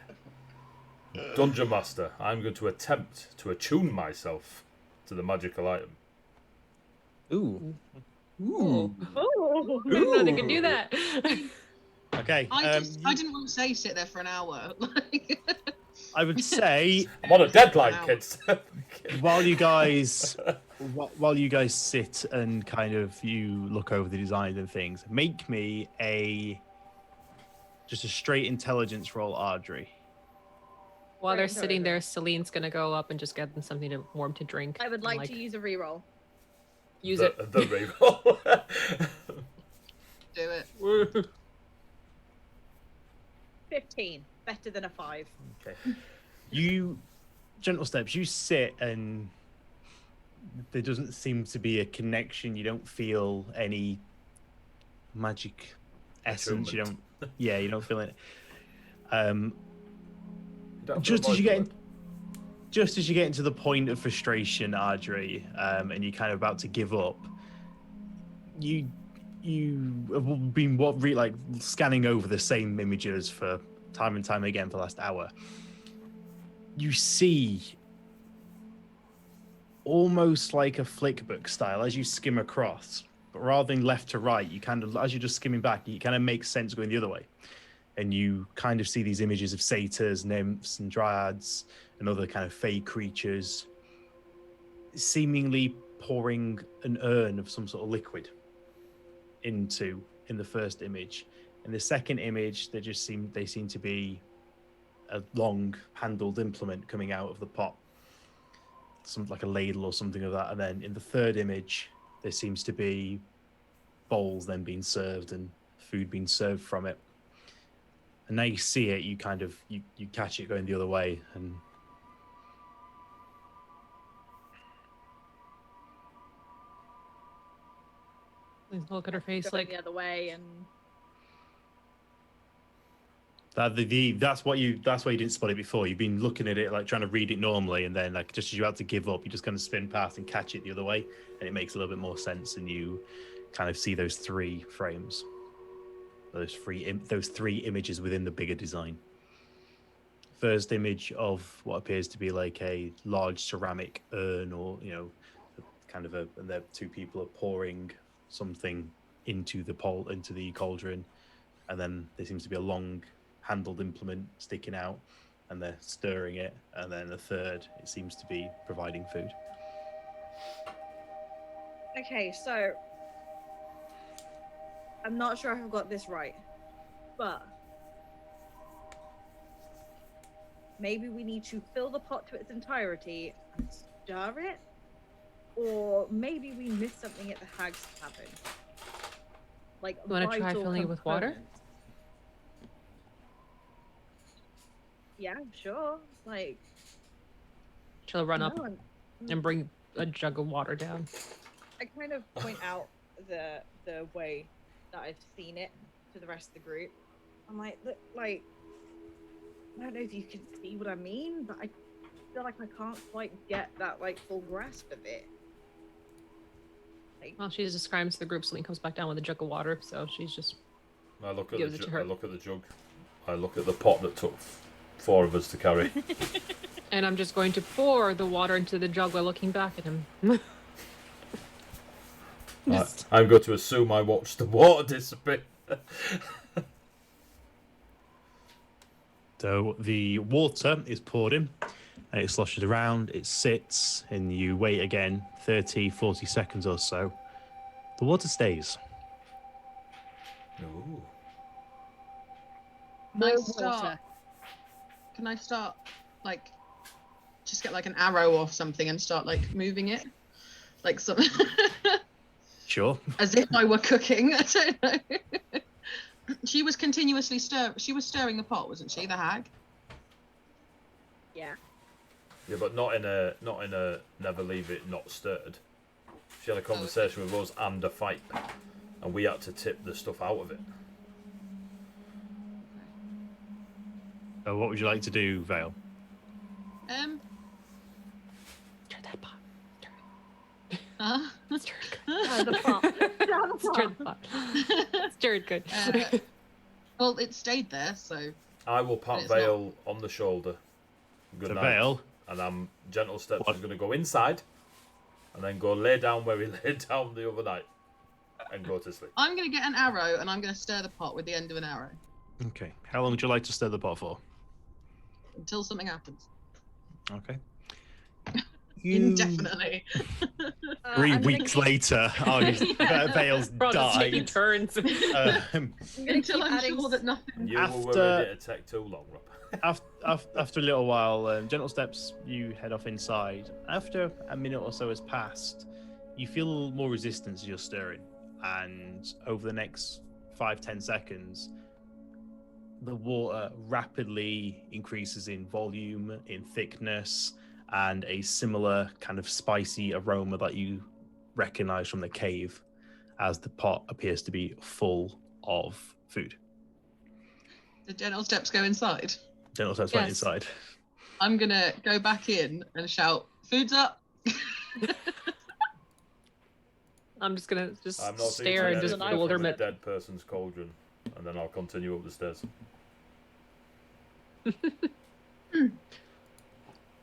[SPEAKER 1] Dungeon Master, I'm going to attempt to attune myself to the magical item.
[SPEAKER 3] Ooh.
[SPEAKER 2] Ooh.
[SPEAKER 4] Oh.
[SPEAKER 2] I didn't know they could do that.
[SPEAKER 3] Okay.
[SPEAKER 5] I didn't want to say sit there for an hour. Like,
[SPEAKER 3] I would say
[SPEAKER 1] I'm on a deadline, kids.
[SPEAKER 3] while you guys sit and kind of you look over the designs and things, make me just a straight intelligence roll, Audrey.
[SPEAKER 2] While they're
[SPEAKER 4] Right,
[SPEAKER 2] sitting
[SPEAKER 4] right.
[SPEAKER 2] there, Celine's gonna go up and just get them something to warm to drink.
[SPEAKER 4] I would
[SPEAKER 2] and,
[SPEAKER 4] like to use a reroll.
[SPEAKER 2] use it.
[SPEAKER 1] The reroll.
[SPEAKER 5] do it.
[SPEAKER 4] 15. Better than a 5.
[SPEAKER 1] Okay.
[SPEAKER 3] You, Gentle Steps, you sit and there doesn't seem to be a connection. You don't feel any magic essence. You don't feel it. Just as you get into the point of frustration, Audrey, and you're kind of about to give up, you have been scanning over the same images for time and time again for the last hour. You see almost like a flickbook style as you skim across, but rather than left to right, you kind of, as you're just skimming back, it kind of makes sense going the other way. And you kind of see these images of satyrs, nymphs, and dryads, and other kind of fey creatures, seemingly pouring an urn of some sort of liquid in the first image. In the second image, they seem to be a long handled implement coming out of the pot, something like a ladle or something of that. And then in the third image, there seems to be bowls then being served and food being served from it. And now you see it, you kind of you catch it going the other way, and
[SPEAKER 2] Look at her face,
[SPEAKER 4] Going
[SPEAKER 2] like
[SPEAKER 4] the other way, and
[SPEAKER 3] that's why you didn't spot it before. You've been looking at it like trying to read it normally, and then like just as you're about to give up, you just kind of spin past and catch it the other way, and it makes a little bit more sense, and you kind of see those three frames, those three images within the bigger design. First image of what appears to be like a large ceramic urn, or kind of and the two people are pouring something into the cauldron, and then there seems to be a long handled implement sticking out, and they're stirring it, and then the third, it seems to be providing food.
[SPEAKER 4] okay, so I'm not sure if I've got this right, but maybe we need to fill the pot to its entirety and stir it, or maybe we missed something at the Hag's Tavern. Like,
[SPEAKER 2] you want to try
[SPEAKER 4] vital
[SPEAKER 2] filling it with water?
[SPEAKER 4] components. Yeah, sure. Like,
[SPEAKER 2] She'll run up
[SPEAKER 4] no,
[SPEAKER 2] and bring a jug of water down.
[SPEAKER 4] I kind of point out the way that I've seen it to the rest of the group. I'm like, look, like, I don't know if you can see what I mean, but I feel like I can't quite get that like full grasp of it. Like,
[SPEAKER 2] Well, she just describes to the group. Celine comes back down with a jug of water, so she's just
[SPEAKER 1] I look at
[SPEAKER 2] gives it to her.
[SPEAKER 1] I look at the jug. I look at the pot that took 4 of us to carry.
[SPEAKER 2] And I'm just going to pour the water into the jug while looking back at him.
[SPEAKER 1] I'm going to assume I watched the water dissipate.
[SPEAKER 3] So the water is poured in, and it sloshes around, it sits, and you wait again 30, 40 seconds or so. The water stays.
[SPEAKER 1] Ooh.
[SPEAKER 5] Nice
[SPEAKER 4] more
[SPEAKER 5] start.
[SPEAKER 4] water.
[SPEAKER 5] can I start like just get like an arrow or something and start like moving it, like some
[SPEAKER 3] Sure.
[SPEAKER 5] as if I were cooking. I don't know. She was continuously stirring the pot, wasn't she, the hag?
[SPEAKER 4] Yeah.
[SPEAKER 1] Yeah, but not in a never leave it not stirred. She had a conversation with us and a fight, and we had to tip the stuff out of it.
[SPEAKER 3] So what would you like to do, Vale?
[SPEAKER 2] Stir that pot. Stir it good.
[SPEAKER 4] The pot.
[SPEAKER 2] Stir the pot. Stir it good.
[SPEAKER 5] Well, it stayed there, so.
[SPEAKER 1] I will pat
[SPEAKER 5] It's
[SPEAKER 1] Vale on the shoulder. Good
[SPEAKER 3] So
[SPEAKER 1] night.
[SPEAKER 3] Vale,
[SPEAKER 1] And Gentle Steps
[SPEAKER 3] What?
[SPEAKER 1] is going to go inside, and then go lay down where he laid down the other night, and go to sleep.
[SPEAKER 5] I'm going to get an arrow and I'm going to stir the pot with the end of an arrow
[SPEAKER 3] okay. How long would you like to stir the pot for?
[SPEAKER 5] until something happens.
[SPEAKER 3] Okay.
[SPEAKER 5] Indefinitely.
[SPEAKER 3] 3
[SPEAKER 4] I'm
[SPEAKER 3] weeks later, Vale's
[SPEAKER 2] We're all just taking
[SPEAKER 3] died.
[SPEAKER 2] turns.
[SPEAKER 3] Um,
[SPEAKER 4] gonna
[SPEAKER 5] Until
[SPEAKER 4] keep
[SPEAKER 5] I'm
[SPEAKER 4] adding
[SPEAKER 5] sure that nothing.
[SPEAKER 1] You
[SPEAKER 3] After-
[SPEAKER 1] were worried it'd take too long, Rob.
[SPEAKER 3] after a little while, Gentle Steps, you head off inside. After a minute or so has passed, you feel more resistance as you're stirring. And over the next 5-10 seconds, the water rapidly increases in volume, in thickness, and a similar kind of spicy aroma that you recognize from the cave as the pot appears to be full of food.
[SPEAKER 5] The Gentle Steps go inside.
[SPEAKER 3] Gentle Steps went
[SPEAKER 2] Yes.
[SPEAKER 3] inside.
[SPEAKER 5] I'm going to go back in and shout, "Food's up!"
[SPEAKER 2] I'm just gonna
[SPEAKER 1] I'm not
[SPEAKER 2] stare and just
[SPEAKER 1] from a
[SPEAKER 2] bewilderment.
[SPEAKER 1] dead person's cauldron, and then I'll continue up the stairs.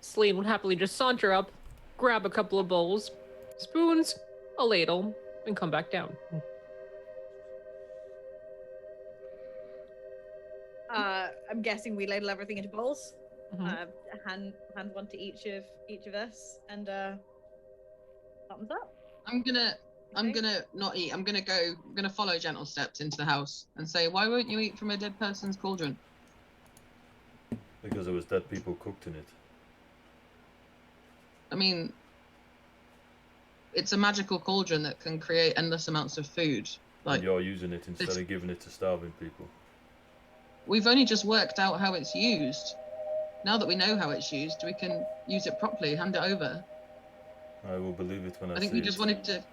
[SPEAKER 2] Celine would happily just saunter up, grab a couple of bowls, spoons, a ladle, and come back down.
[SPEAKER 4] I'm guessing we ladle everything into bowls.
[SPEAKER 2] Mhm.
[SPEAKER 4] Hand one to each of us, and thumbs up.
[SPEAKER 5] I'm gonna not eat. I'm gonna follow Gentle Steps into the house and say, "Why won't you eat from a dead person's cauldron?"
[SPEAKER 1] Because there was dead people cooked in it.
[SPEAKER 5] I mean, it's a magical cauldron that can create endless amounts of food. Like,
[SPEAKER 1] And you're using it instead
[SPEAKER 5] It's-
[SPEAKER 1] of giving it to starving people.
[SPEAKER 5] we've only just worked out how it's used. Now that we know how it's used, we can use it properly, hand it over.
[SPEAKER 1] I will believe it when I
[SPEAKER 5] I think
[SPEAKER 1] see
[SPEAKER 5] we just
[SPEAKER 1] it.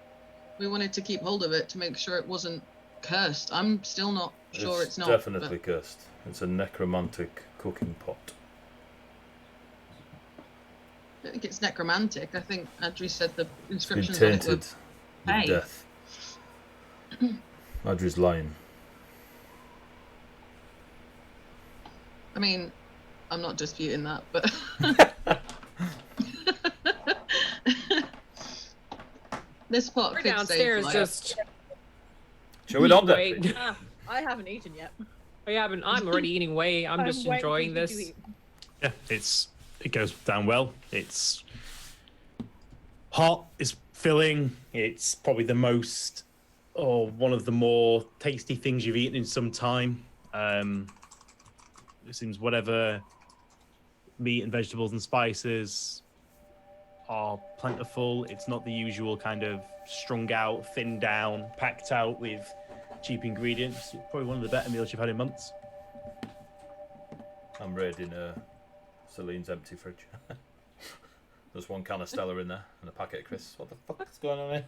[SPEAKER 5] wanted to keep hold of it to make sure it wasn't cursed. I'm still not sure it's not.
[SPEAKER 1] Definitely cursed. It's a necromantic cooking pot.
[SPEAKER 5] I don't think it's necromantic. I think Adri said the
[SPEAKER 1] It's been
[SPEAKER 5] inscriptions on it
[SPEAKER 1] tainted
[SPEAKER 5] were
[SPEAKER 1] with
[SPEAKER 5] Hey.
[SPEAKER 1] death. Adri's lying.
[SPEAKER 5] I mean, I'm not disputing that, but this pot
[SPEAKER 2] We're
[SPEAKER 5] could save
[SPEAKER 2] downstairs
[SPEAKER 5] life.
[SPEAKER 2] just
[SPEAKER 1] Shall we not,
[SPEAKER 2] wait.
[SPEAKER 1] Debbie?
[SPEAKER 4] I haven't eaten yet.
[SPEAKER 2] I'm already eating way. I'm just
[SPEAKER 4] waiting
[SPEAKER 2] enjoying
[SPEAKER 4] for you to
[SPEAKER 2] this.
[SPEAKER 4] eat.
[SPEAKER 3] Yeah, it goes down well. It's hot, it's filling, it's probably the most or one of the more tasty things you've eaten in some time. It seems whatever meat and vegetables and spices are plentiful. It's not the usual kind of strung out, thinned down, packed out with cheap ingredients. It's probably one of the better meals you've had in months.
[SPEAKER 1] I'm raiding Celine's empty fridge. There's one can of Stella in there and a packet of crisps. What the fuck is going on here?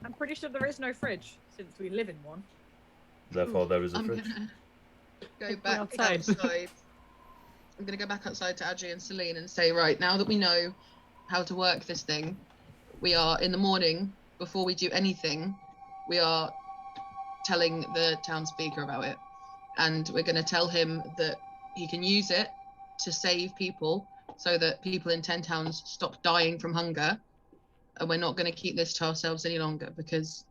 [SPEAKER 4] I'm pretty sure there is no fridge since we live in one.
[SPEAKER 1] Therefore, there is a
[SPEAKER 5] I'm
[SPEAKER 1] fridge.
[SPEAKER 5] gonna go
[SPEAKER 2] We're
[SPEAKER 5] back
[SPEAKER 2] outside.
[SPEAKER 5] outside. I'm gonna go back outside to Adri and Celine and say, right, now that we know how to work this thing, we are in the morning, before we do anything, we are telling the town speaker about it. And we're gonna tell him that he can use it to save people so that people in 10 towns stop dying from hunger. And we're not gonna keep this to ourselves any longer, because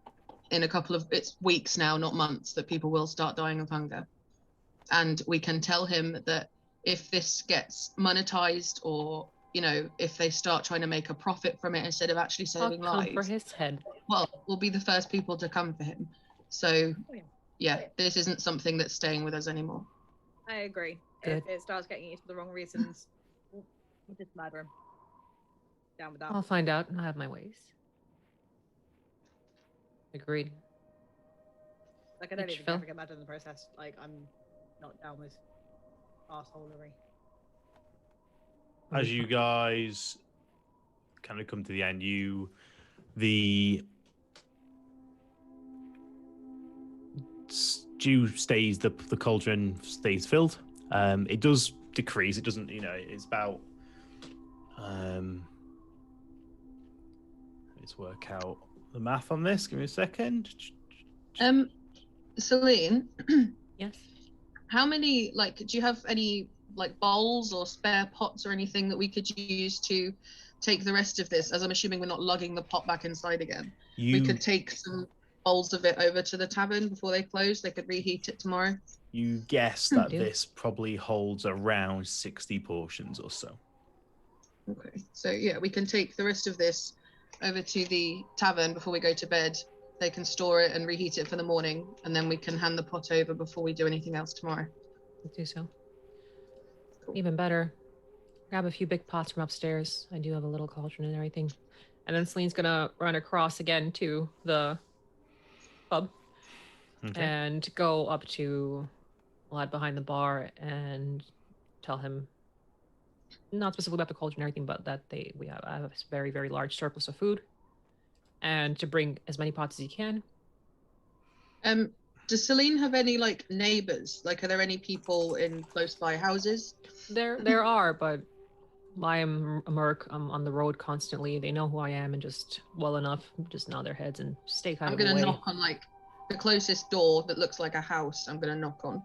[SPEAKER 5] in a couple of, it's weeks now, not months, that people will start dying of hunger. And we can tell him that if this gets monetized, or if they start trying to make a profit from it instead of actually
[SPEAKER 2] I'll
[SPEAKER 5] saving
[SPEAKER 2] come for
[SPEAKER 5] lives,
[SPEAKER 2] his head.
[SPEAKER 5] well, we'll be the first people to come for him. So
[SPEAKER 4] Oh, yeah.
[SPEAKER 5] yeah, this isn't something that's staying with us anymore.
[SPEAKER 4] I agree.
[SPEAKER 2] Good.
[SPEAKER 4] If it starts getting used for the wrong reasons, we'll just murder him. Down with that.
[SPEAKER 2] I'll find out. I have my ways. Agreed.
[SPEAKER 4] Like, I don't
[SPEAKER 2] Thanks,
[SPEAKER 4] even
[SPEAKER 2] Phil.
[SPEAKER 4] ever get mad in the process. Like, I'm not down with arseholery.
[SPEAKER 3] As you guys kind of come to the end, the stew stays, the cauldron stays filled. It does decrease. It doesn't, it's about. Let's work out the math on this. Give me a second.
[SPEAKER 5] Celine,
[SPEAKER 2] Yes.
[SPEAKER 5] how many, do you have any, bowls or spare pots or anything that we could use to take the rest of this? As I'm assuming we're not lugging the pot back inside again. We could take some bowls of it over to the tavern before they close. They could reheat it tomorrow.
[SPEAKER 3] You guess that
[SPEAKER 2] Do.
[SPEAKER 3] this probably holds around 60 portions or so.
[SPEAKER 5] Okay, so yeah, we can take the rest of this over to the tavern before we go to bed. They can store it and reheat it for the morning, and then we can hand the pot over before we do anything else tomorrow.
[SPEAKER 2] Let's do so.
[SPEAKER 5] Cool.
[SPEAKER 2] Even better. Grab a few big pots from upstairs. I do have a little cauldron and everything. And then Celine's gonna run across again to the pub and go up to the lad behind the bar and tell him, not specifically about the cauldron and everything, but that I have a very, very large surplus of food, and to bring as many pots as he can.
[SPEAKER 5] Does Celine have any neighbors? Are there any people in close by houses?
[SPEAKER 2] There are, but I am a merc. I'm on the road constantly. They know who I am and just well enough just nod their heads and stay kind of away.
[SPEAKER 5] I'm gonna knock on the closest door that looks like a house. I'm gonna knock on.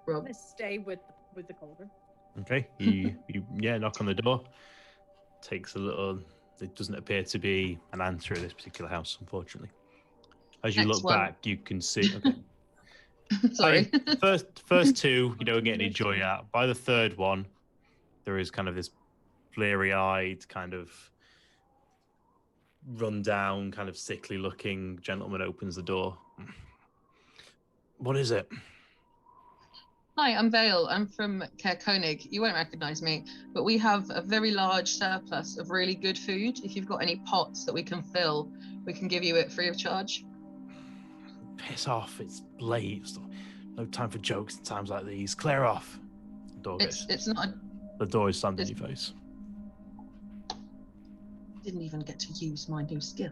[SPEAKER 5] Rob.
[SPEAKER 4] Let's stay with the cauldron.
[SPEAKER 3] Okay, you knock on the door. Takes a little. It doesn't appear to be an answer at this particular house, unfortunately. As you
[SPEAKER 5] Next
[SPEAKER 3] look
[SPEAKER 5] one.
[SPEAKER 3] back, you can see. Okay.
[SPEAKER 5] Sorry.
[SPEAKER 3] First two, you don't get any joy out. By the third one, there is kind of this bleary-eyed, kind of run-down, kind of sickly-looking gentleman opens the door. What is it?
[SPEAKER 5] Hi, I'm Vale. I'm from Caer Konig. You won't recognize me, but we have a very large surplus of really good food. If you've got any pots that we can fill, we can give you it free of charge.
[SPEAKER 3] Piss off, it's late. No time for jokes at times like these. Clear off. The door goes.
[SPEAKER 5] It's not.
[SPEAKER 3] The door is slammed in your face.
[SPEAKER 5] Didn't even get to use my new skill.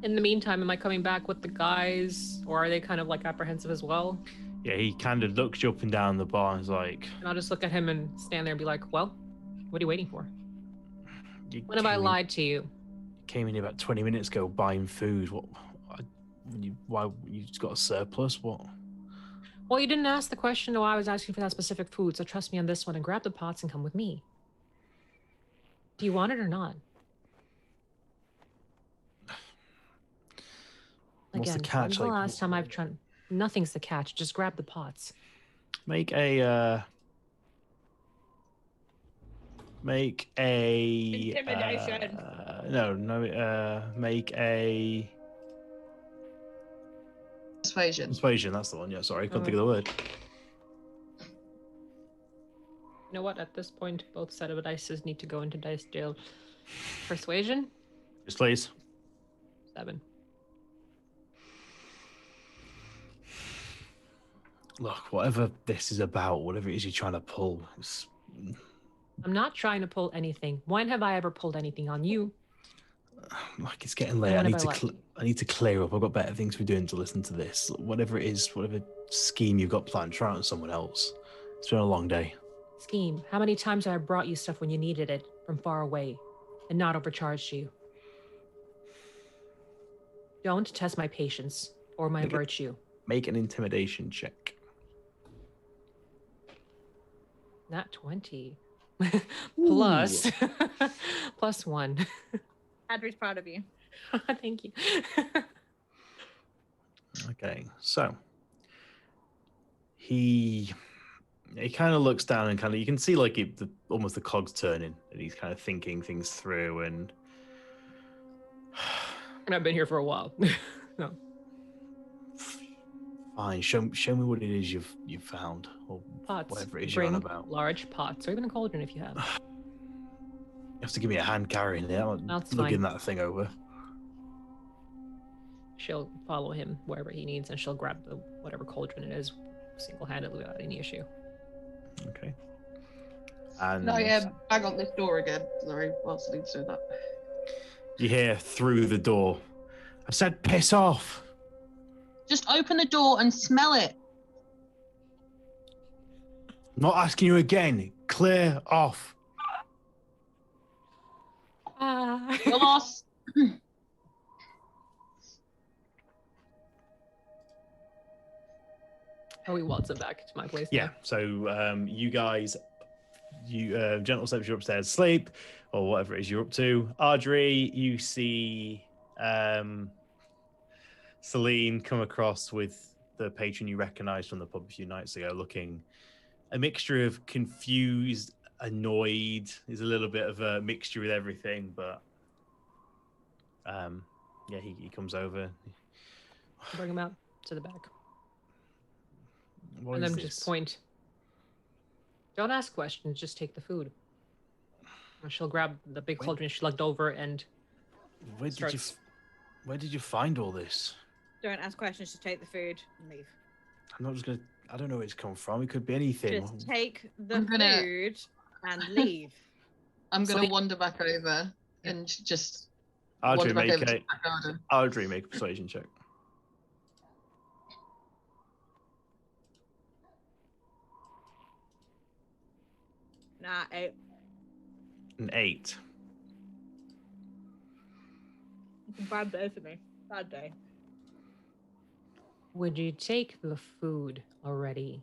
[SPEAKER 2] In the meantime, am I coming back with the guys, or are they kind of apprehensive as well?
[SPEAKER 3] Yeah, he kind of looks you up and down the bar and is like...
[SPEAKER 2] And I'll just look at him and stand there and be like, well, what are you waiting for? When have I
[SPEAKER 3] came
[SPEAKER 2] lied to you?
[SPEAKER 3] in- Came in here about 20 minutes ago buying food. Why you just got a surplus? What?
[SPEAKER 2] Well, you didn't ask the question why I was asking for that specific food, so trust me on this one and grab the pots and come with me. Do you want it or not?
[SPEAKER 3] What's the
[SPEAKER 2] Again,
[SPEAKER 3] catch?
[SPEAKER 2] when's the last time I've tried... Nothing's the catch. Just grab the pots.
[SPEAKER 3] Make a
[SPEAKER 4] Intimidation.
[SPEAKER 3] Make a
[SPEAKER 5] Persuasion.
[SPEAKER 3] That's the one. Yeah, sorry, I couldn't think of the word.
[SPEAKER 2] You know what? At this point, both set of dices need to go into dice jail. Persuasion?
[SPEAKER 3] Just please.
[SPEAKER 2] 7.
[SPEAKER 3] Look, whatever this is about, whatever it is you're trying to pull,
[SPEAKER 2] I'm not trying to pull anything. When have I ever pulled anything on you?
[SPEAKER 3] like it's getting late. I need to clear up. I've got better things to be doing to listen to this. Whatever it is, whatever scheme you've got planned, try it on someone else. It's been a long day.
[SPEAKER 2] Scheme. How many times have I brought you stuff when you needed it from far away and not overcharged you? Don't test my patience or my virtue.
[SPEAKER 3] Make an intimidation check.
[SPEAKER 2] Not 20. Plus. Plus 1.
[SPEAKER 4] Adri's proud of you.
[SPEAKER 2] Thank you.
[SPEAKER 3] Okay, so he kind of looks down and kind of, you can see almost the cogs turning, and he's kind of thinking things through. And
[SPEAKER 2] And I've been here for a while. No.
[SPEAKER 3] Fine, show me what it is you've found, or
[SPEAKER 2] Pots.
[SPEAKER 3] whatever it is you're
[SPEAKER 2] Bring
[SPEAKER 3] on about.
[SPEAKER 2] large pots, or even a cauldron if you have.
[SPEAKER 3] You have to give me a hand carrying it. I'm not
[SPEAKER 2] That's
[SPEAKER 3] lugging
[SPEAKER 2] fine.
[SPEAKER 3] that thing over.
[SPEAKER 2] She'll follow him wherever he needs, and she'll grab the whatever cauldron it is single-handedly without any issue.
[SPEAKER 3] Okay. And
[SPEAKER 5] No, yeah, bang on this door again. Sorry, whilst I need to do that.
[SPEAKER 3] you hear through the door, I said piss off.
[SPEAKER 5] Just open the door and smell it.
[SPEAKER 3] I'm not asking you again. Clear off.
[SPEAKER 5] You're lost.
[SPEAKER 2] Oh, we waltz it back to my place.
[SPEAKER 3] Yeah, so you guys, gentle steps, you're upstairs sleep, or whatever it is you're up to. Audrey, you see Celine come across with the patron you recognized from the pub a few nights ago, looking a mixture of confused, annoyed. There's a little bit of a mixture with everything, but yeah, he comes over.
[SPEAKER 2] Bring him out to the back.
[SPEAKER 3] What
[SPEAKER 2] And
[SPEAKER 3] is
[SPEAKER 2] then
[SPEAKER 3] this?
[SPEAKER 2] just point. Don't ask questions, just take the food. And she'll grab the big cauldron she lugged over and
[SPEAKER 3] Where did you find all this?
[SPEAKER 4] Don't ask questions, just take the food and leave.
[SPEAKER 3] I'm not just gonna. I don't know where it's come from. It could be anything.
[SPEAKER 4] Just take the
[SPEAKER 5] I'm gonna-
[SPEAKER 4] food and leave.
[SPEAKER 5] I'm
[SPEAKER 2] So
[SPEAKER 5] gonna
[SPEAKER 2] the-
[SPEAKER 5] wander back over and just
[SPEAKER 3] Audrey,
[SPEAKER 5] wander back
[SPEAKER 3] make
[SPEAKER 5] over to
[SPEAKER 3] a
[SPEAKER 5] the back garden.
[SPEAKER 3] Audrey, make a persuasion check.
[SPEAKER 4] Nah,
[SPEAKER 3] An 8.
[SPEAKER 4] it's a bad day for me. Bad day.
[SPEAKER 2] would you take the food already?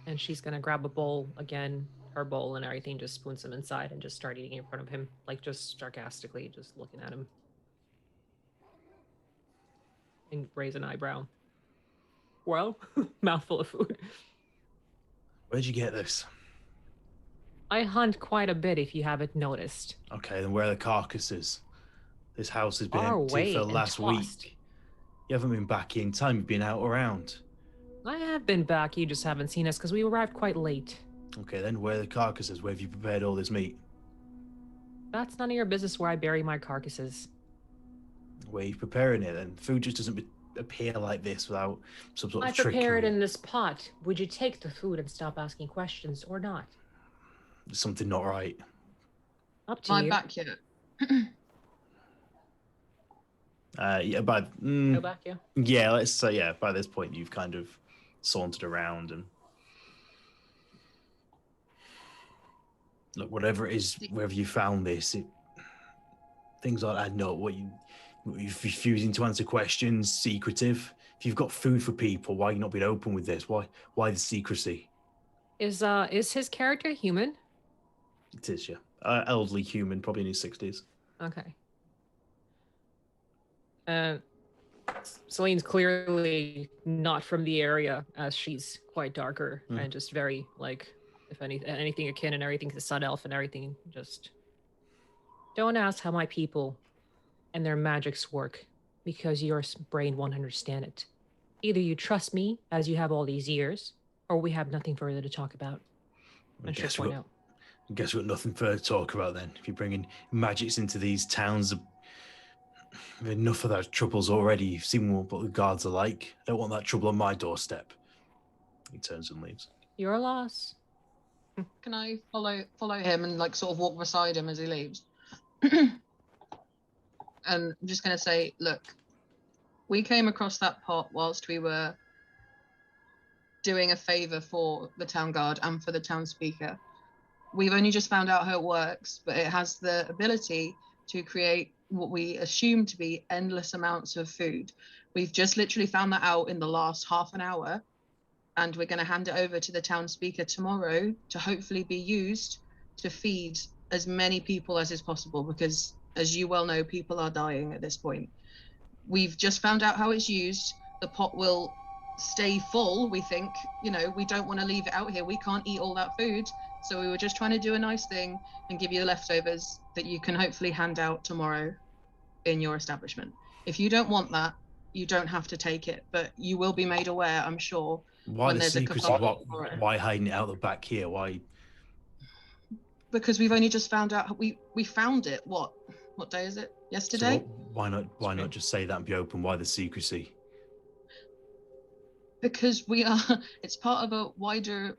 [SPEAKER 2] And she's gonna grab a bowl again, her bowl and everything, just spoons them inside and just start eating in front of him, like just sarcastically, just looking at him. And raise an eyebrow. Well, mouthful of food.
[SPEAKER 3] Where'd you get this?
[SPEAKER 2] I hunt quite a bit if you haven't noticed.
[SPEAKER 3] Okay, then where are the carcasses? This house has been
[SPEAKER 2] Far
[SPEAKER 3] empty
[SPEAKER 2] away
[SPEAKER 3] for the
[SPEAKER 2] and
[SPEAKER 3] last
[SPEAKER 2] tossed.
[SPEAKER 3] week. You haven't been back in time. You've been out around.
[SPEAKER 2] I have been back, you just haven't seen us because we arrived quite late.
[SPEAKER 3] Okay, then where are the carcasses? Where have you prepared all this meat?
[SPEAKER 2] That's none of your business where I bury my carcasses.
[SPEAKER 3] Where are you preparing it? Then food just doesn't appear like this without some sort
[SPEAKER 2] I
[SPEAKER 3] of trickery.
[SPEAKER 2] prepare it in this pot. Would you take the food and stop asking questions or not?
[SPEAKER 3] There's something not right.
[SPEAKER 2] Up to
[SPEAKER 5] Am I
[SPEAKER 2] you.
[SPEAKER 5] back yet?
[SPEAKER 3] Yeah, but
[SPEAKER 2] Go back, yeah.
[SPEAKER 3] yeah, let's say yeah. By this point, you've kind of sauntered around and look, whatever it is, wherever you found this, things like that. No, you're refusing to answer questions, secretive. If you've got food for people, why are you not being open with this? Why the secrecy?
[SPEAKER 2] Is his character human?
[SPEAKER 3] It is, yeah. Elderly human, probably in his 60s.
[SPEAKER 2] Okay. Celine's clearly not from the area, as she's quite darker and just very like, if anything akin and everything to Sun Elf and everything. Just don't ask how my people and their magics work, because your brain won't understand it. Either you trust me, as you have all these years, or we have nothing further to talk about. And she'll point out.
[SPEAKER 3] I guess we've got nothing further to talk about then. If you're bringing magics into these towns, enough of those troubles already. You've seen what the guards are like. I don't want that trouble on my doorstep. He turns and leaves.
[SPEAKER 2] Your loss.
[SPEAKER 5] Can I follow him and like sort of walk beside him as he leaves? And I'm just going to say, look, we came across that pot whilst we were doing a favor for the town guard and for the town speaker. We've only just found out how it works, but it has the ability to create what we assume to be endless amounts of food. We've just literally found that out in the last half an hour, and we're going to hand it over to the town speaker tomorrow to hopefully be used to feed as many people as is possible, because as you well know, people are dying at this point. We've just found out how it's used. The pot will stay full, we think. You know, we don't want to leave it out here. We can't eat all that food. So we were just trying to do a nice thing and give you the leftovers that you can hopefully hand out tomorrow in your establishment. If you don't want that, you don't have to take it, but you will be made aware, I'm sure.
[SPEAKER 3] Why
[SPEAKER 5] when
[SPEAKER 3] the
[SPEAKER 5] there's a
[SPEAKER 3] secrecy?
[SPEAKER 5] kerfuffle for it.
[SPEAKER 3] Why hiding it out the back here? Why?
[SPEAKER 5] Because we've only just found out. We found it. What day is it? Yesterday.
[SPEAKER 3] So why not just say that and be open? Why the secrecy?
[SPEAKER 5] Because it's part of a wider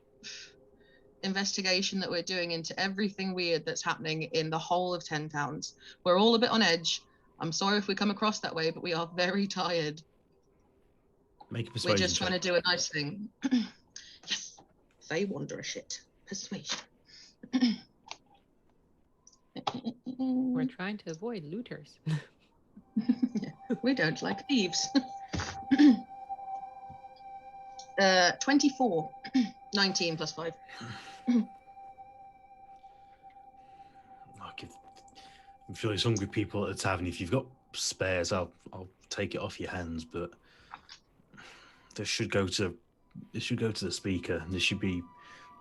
[SPEAKER 5] investigation that we're doing into everything weird that's happening in the whole of 10 towns. We're all a bit on edge. I'm sorry if we come across that way, but we are very tired.
[SPEAKER 3] Make a persuasion
[SPEAKER 5] We're just
[SPEAKER 3] check.
[SPEAKER 5] trying to do a nice thing. Yes. They wander a shit. Persuasion.
[SPEAKER 2] We're trying to avoid looters.
[SPEAKER 5] We don't like thieves. 24. 19 plus 5.
[SPEAKER 3] I'm sure there's hungry people at the tavern. If you've got spares, I'll take it off your hands. But this should go to the speaker. This should be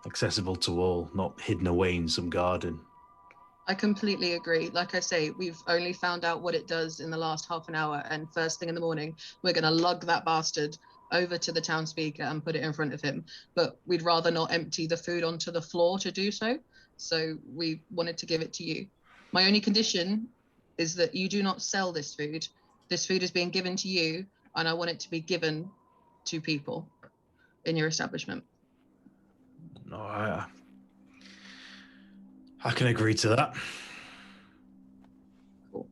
[SPEAKER 3] accessible to all, not hidden away in some garden.
[SPEAKER 5] I completely agree. Like I say, we've only found out what it does in the last half an hour, and first thing in the morning, we're going to lug that bastard over to the town speaker and put it in front of him. But we'd rather not empty the food onto the floor to do so. So we wanted to give it to you. My only condition is that you do not sell this food. This food is being given to you, and I want it to be given to people in your establishment.
[SPEAKER 3] No, I can agree to that.
[SPEAKER 5] Cool.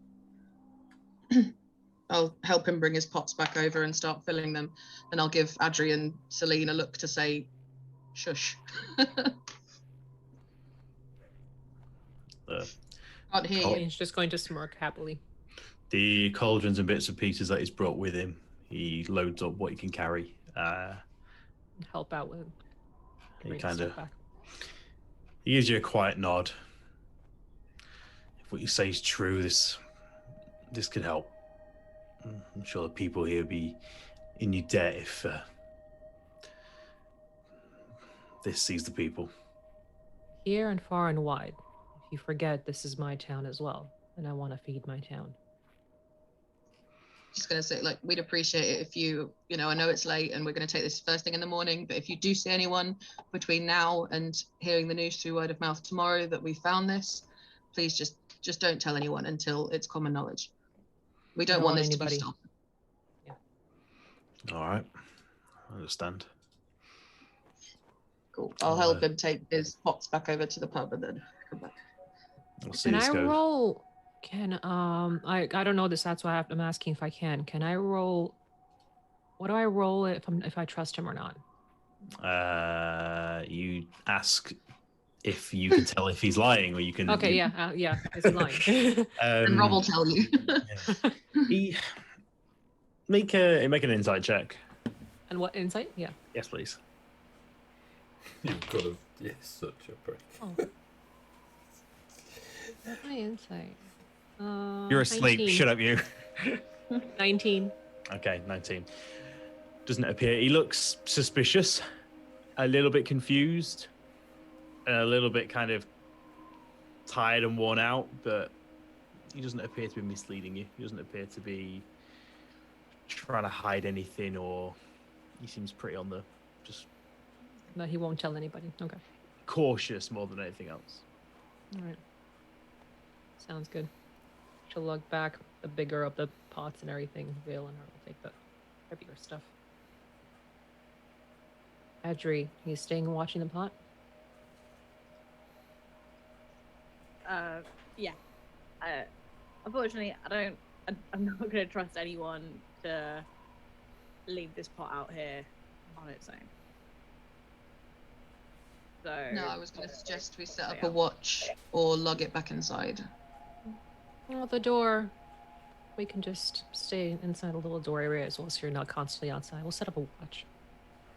[SPEAKER 5] I'll help him bring his pots back over and start filling them, and I'll give Adri and Celine a look to say, shush. Can't hear you.
[SPEAKER 2] He's just going to smirk happily.
[SPEAKER 3] The cauldrons and bits and pieces that he's brought with him, he loads up what he can carry.
[SPEAKER 2] Help out with.
[SPEAKER 3] He gives you a quiet nod. If what you say is true, this could help. I'm sure the people here will be in your debt if this sees the people.
[SPEAKER 2] Here and far and wide. If you forget, this is my town as well, and I want to feed my town.
[SPEAKER 5] Just going to say, like, we'd appreciate it if you know, I know it's late and we're going to take this first thing in the morning, but if you do see anyone between now and hearing the news through word of mouth tomorrow that we found this, please just don't tell anyone until it's common knowledge. We don't want this to be stopped.
[SPEAKER 2] Yeah.
[SPEAKER 3] All right. I understand.
[SPEAKER 5] Cool. I'll help him take his pots back over to the pub and then come back.
[SPEAKER 3] We'll see
[SPEAKER 2] Can
[SPEAKER 3] this
[SPEAKER 2] I
[SPEAKER 3] go.
[SPEAKER 2] roll? I don't know this. That's why I'm asking if I can. Can I roll? What do I roll if I trust him or not?
[SPEAKER 3] You ask if you can tell if he's lying, or you can.
[SPEAKER 2] Okay, yeah. Is he lying?
[SPEAKER 5] And Rob will tell you.
[SPEAKER 3] Yeah. Make an insight check.
[SPEAKER 2] And what insight? Yeah.
[SPEAKER 3] Yes, please.
[SPEAKER 1] You could have. Yes, such a prick.
[SPEAKER 2] Oh. My insight.
[SPEAKER 3] You're asleep.
[SPEAKER 2] 19.
[SPEAKER 3] Shut up, you.
[SPEAKER 2] 19.
[SPEAKER 3] Okay, 19. Doesn't appear. He looks suspicious, a little bit confused, and a little bit kind of tired and worn out, but he doesn't appear to be misleading you. He doesn't appear to be trying to hide anything, or he seems pretty on the just
[SPEAKER 2] No, he won't tell anybody. Okay.
[SPEAKER 3] cautious more than anything else.
[SPEAKER 2] All right. Sounds good. She'll lug back the bigger of the pots and everything. Vale and her will take the heavier stuff. Adri, you staying and watching the pot?
[SPEAKER 4] Yeah. Unfortunately, I'm not going to trust anyone to leave this pot out here on its own. So.
[SPEAKER 5] No, I was going to suggest we set up a watch or lug it back inside.
[SPEAKER 2] Well, the door. We can just stay inside a little door area as well, so you're not constantly outside. We'll set up a watch,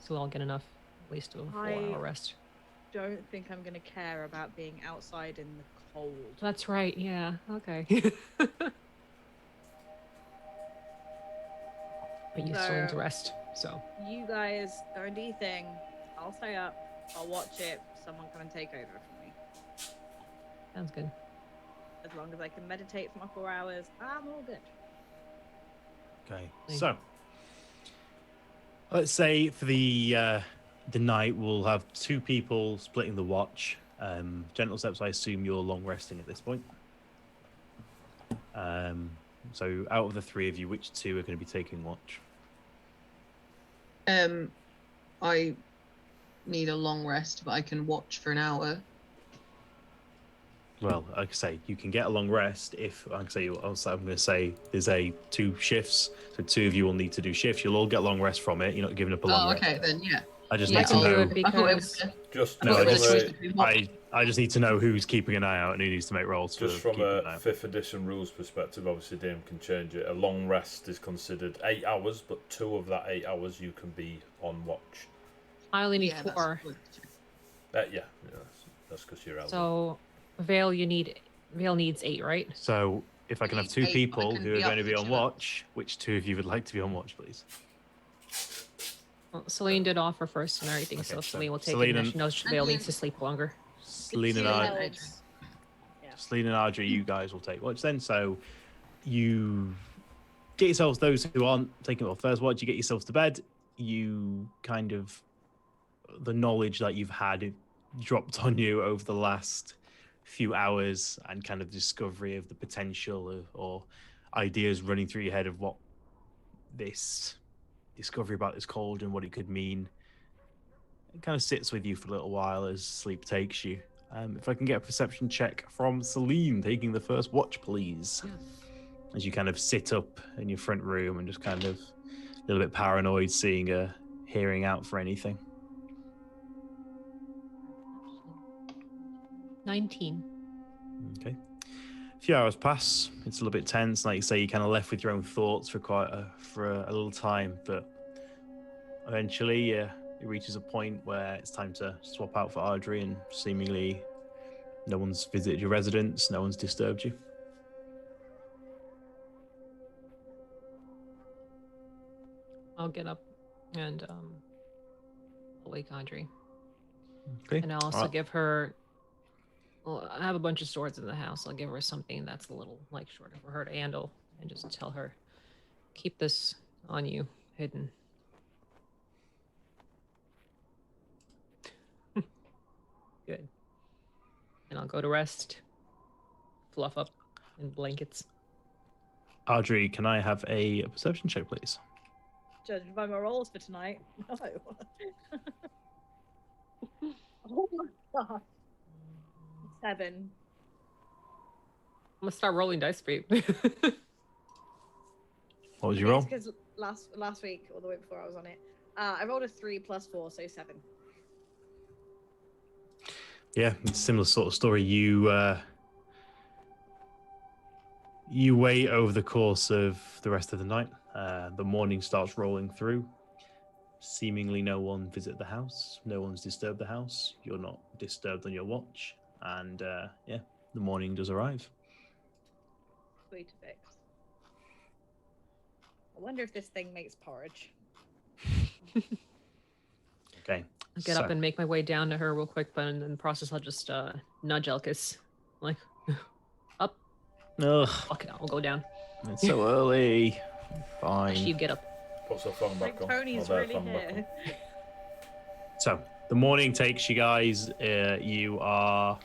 [SPEAKER 2] so we'll all get enough, at least a 4-hour rest.
[SPEAKER 4] Don't think I'm going to care about being outside in the cold.
[SPEAKER 2] That's right. Yeah. Okay. But you still need to rest, so.
[SPEAKER 4] You guys go and do your thing. I'll stay up. I'll watch it. Someone come and take over from me.
[SPEAKER 2] Sounds good.
[SPEAKER 4] As long as I can meditate for my 4 hours, I'm all good.
[SPEAKER 3] Okay,
[SPEAKER 2] Thank
[SPEAKER 3] so Let's say for the night, we'll have 2 people splitting the watch. Gentle Steps, I assume you're long resting at this point. So out of the 3 of you, which 2 are going to be taking watch?
[SPEAKER 5] I need a long rest, but I can watch for an hour.
[SPEAKER 3] Well, like I say, you can get a long rest if, like I say, I'm going to say there's 2 shifts, so 2 of you will need to do shifts. You'll all get long rest from it. You're not giving up a long rest.
[SPEAKER 5] Okay, then yeah.
[SPEAKER 3] I just
[SPEAKER 2] Yeah,
[SPEAKER 3] need to
[SPEAKER 2] I'll do
[SPEAKER 3] know.
[SPEAKER 2] it because
[SPEAKER 3] I just need to know who's keeping an eye out and who needs to make rolls.
[SPEAKER 1] Just from a 5th edition rules perspective, obviously DM can change it. A long rest is considered 8 hours, but 2 of that 8 hours you can be on watch.
[SPEAKER 2] I only need 4.
[SPEAKER 1] That's because you're out.
[SPEAKER 2] So Vale needs 8, right?
[SPEAKER 3] So if I can have 2 people who are going to be on watch, which 2 of you would like to be on watch, please?
[SPEAKER 2] Well, Celine did offer first and everything, so Celine will take
[SPEAKER 3] Celine
[SPEAKER 2] it. And she knows Vale needs to sleep longer.
[SPEAKER 3] Celine and Audrey, you guys will take watch then. So you get yourselves, those who aren't taking first watch, you get yourselves to bed. You kind of, the knowledge that you've had dropped on you over the last few hours and kind of discovery of the potential or ideas running through your head of what this discovery about this cauldron, what it could mean. It kind of sits with you for a little while as sleep takes you. If I can get a perception check from Celine, taking the first watch, please.
[SPEAKER 2] Yeah.
[SPEAKER 3] As you kind of sit up in your front room and just kind of a little bit paranoid, hearing out for anything.
[SPEAKER 2] 19.
[SPEAKER 3] Okay. A few hours pass. It's a little bit tense. Like you say, you're kind of left with your own thoughts for a little time, but eventually, it reaches a point where it's time to swap out for Audrey, and seemingly no one's visited your residence, no one's disturbed you.
[SPEAKER 2] I'll get up and wake Audrey.
[SPEAKER 3] Okay.
[SPEAKER 2] And I'll also give her. Well, I have a bunch of swords in the house. I'll give her something that's a little shorter for her to handle, and just tell her, keep this on you, hidden. Good. And I'll go to rest. Fluff up in blankets.
[SPEAKER 3] Audrey, can I have a perception check, please?
[SPEAKER 4] Judged by my rolls for tonight. No. Oh my god. 7.
[SPEAKER 2] I'm gonna start rolling dice for you.
[SPEAKER 3] What was your roll?
[SPEAKER 4] Because last week or the week before I was on it, I rolled a 3 plus 4, so 7.
[SPEAKER 3] Yeah, it's a similar sort of story. You wait over the course of the rest of the night. The morning starts rolling through. Seemingly no one visited the house. No one's disturbed the house. You're not disturbed on your watch. And the morning does arrive.
[SPEAKER 4] Sweet fix. I wonder if this thing makes porridge.
[SPEAKER 3] Okay.
[SPEAKER 2] I'll get up and make my way down to her real quick, but in the process, I'll just nudge Elkis. Like, up.
[SPEAKER 3] Ugh,
[SPEAKER 2] Fuck it, I'll go down.
[SPEAKER 3] it's so early. Fine.
[SPEAKER 2] You get up.
[SPEAKER 1] Puts her phone back on.
[SPEAKER 4] Tony's
[SPEAKER 1] Or their
[SPEAKER 4] really
[SPEAKER 1] phone back on.
[SPEAKER 4] here.
[SPEAKER 3] So the morning takes you guys. You are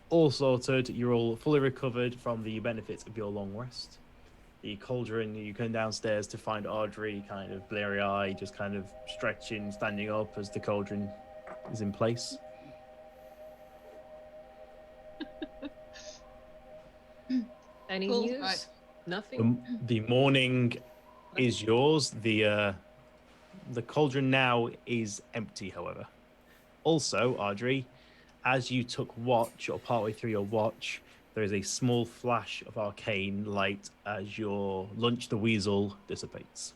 [SPEAKER 3] all sorted. You're all fully recovered from the benefits of your long rest. The cauldron, you come downstairs to find Audrey kind of bleary-eyed, just kind of stretching, standing up as the cauldron is in place.
[SPEAKER 2] Any
[SPEAKER 5] Cool.
[SPEAKER 2] news?
[SPEAKER 5] Right.
[SPEAKER 2] Nothing?
[SPEAKER 3] The morning is yours. The cauldron now is empty, however. Also, Audrey, as you took watch, or partway through your watch, there is a small flash of arcane light as your Lunch the Weasel dissipates.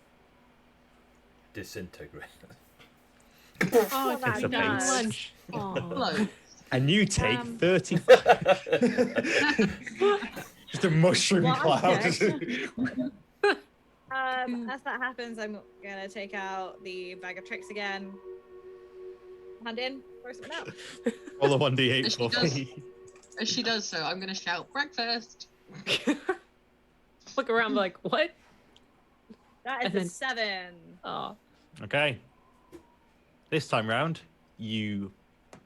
[SPEAKER 1] Disintegrate.
[SPEAKER 2] Oh,
[SPEAKER 4] that's
[SPEAKER 3] Dissipates.
[SPEAKER 4] nice.
[SPEAKER 2] lunch.
[SPEAKER 5] Hello.
[SPEAKER 3] And you take
[SPEAKER 4] Um,
[SPEAKER 3] 30. Just a mushroom
[SPEAKER 4] Well,
[SPEAKER 3] cloud.
[SPEAKER 4] As that happens, I'm gonna take out the bag of tricks again. Hand in, throw something out.
[SPEAKER 3] Roll a 1d8
[SPEAKER 5] She
[SPEAKER 3] for
[SPEAKER 5] does.
[SPEAKER 3] me.
[SPEAKER 5] As she does so, I'm going to shout, breakfast!
[SPEAKER 2] Look around like, what?
[SPEAKER 4] That is
[SPEAKER 2] And
[SPEAKER 4] a
[SPEAKER 2] then-
[SPEAKER 4] 7.
[SPEAKER 2] Oh,
[SPEAKER 3] Okay. This time round, you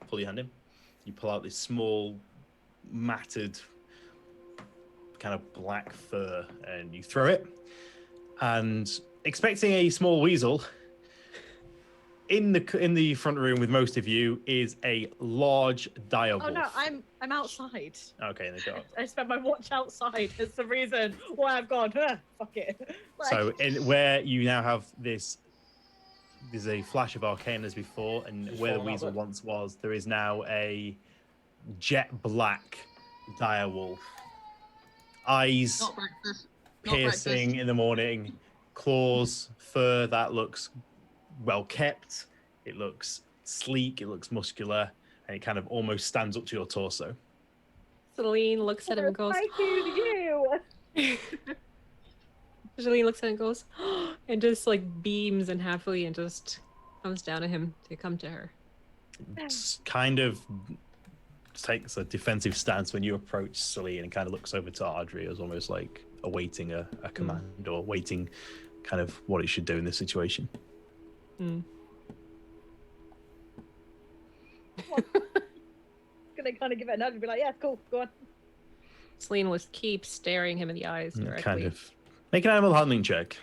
[SPEAKER 3] pull your hand in. You pull out this small, matted, kind of black fur, and you throw it. And expecting a small weasel, in the front room with most of you is a large dire wolf.
[SPEAKER 4] Oh no, I'm outside.
[SPEAKER 3] Okay, they go.
[SPEAKER 4] I spent my watch outside. It's the reason why I've gone. Fuck it. Like,
[SPEAKER 3] So, where you now have this, there's a flash of arcane as before, and
[SPEAKER 1] Just
[SPEAKER 3] where the
[SPEAKER 1] falling out
[SPEAKER 3] weasel
[SPEAKER 1] there.
[SPEAKER 3] once was, there is now a jet black dire wolf. Eyes
[SPEAKER 5] Not breakfast. Not
[SPEAKER 3] piercing
[SPEAKER 5] breakfast.
[SPEAKER 3] in the morning, claws, fur that looks well kept. It looks sleek. It looks muscular, and it kind of almost stands up to your torso.
[SPEAKER 2] Celine looks at him and goes,
[SPEAKER 4] Thank you.
[SPEAKER 2] Celine looks at him and goes, and just like beams and happily and just comes down to him to come to her.
[SPEAKER 3] It's kind of takes a defensive stance when you approach Celine and kind of looks over to Ardry as almost like awaiting a command or waiting kind of what it should do in this situation.
[SPEAKER 2] Hmm.
[SPEAKER 4] Gonna kind of give it a nudge and be like, yeah, cool, go on.
[SPEAKER 2] Celine will keep staring him in the eyes
[SPEAKER 3] And
[SPEAKER 2] directly.
[SPEAKER 3] kind of make an animal handling check.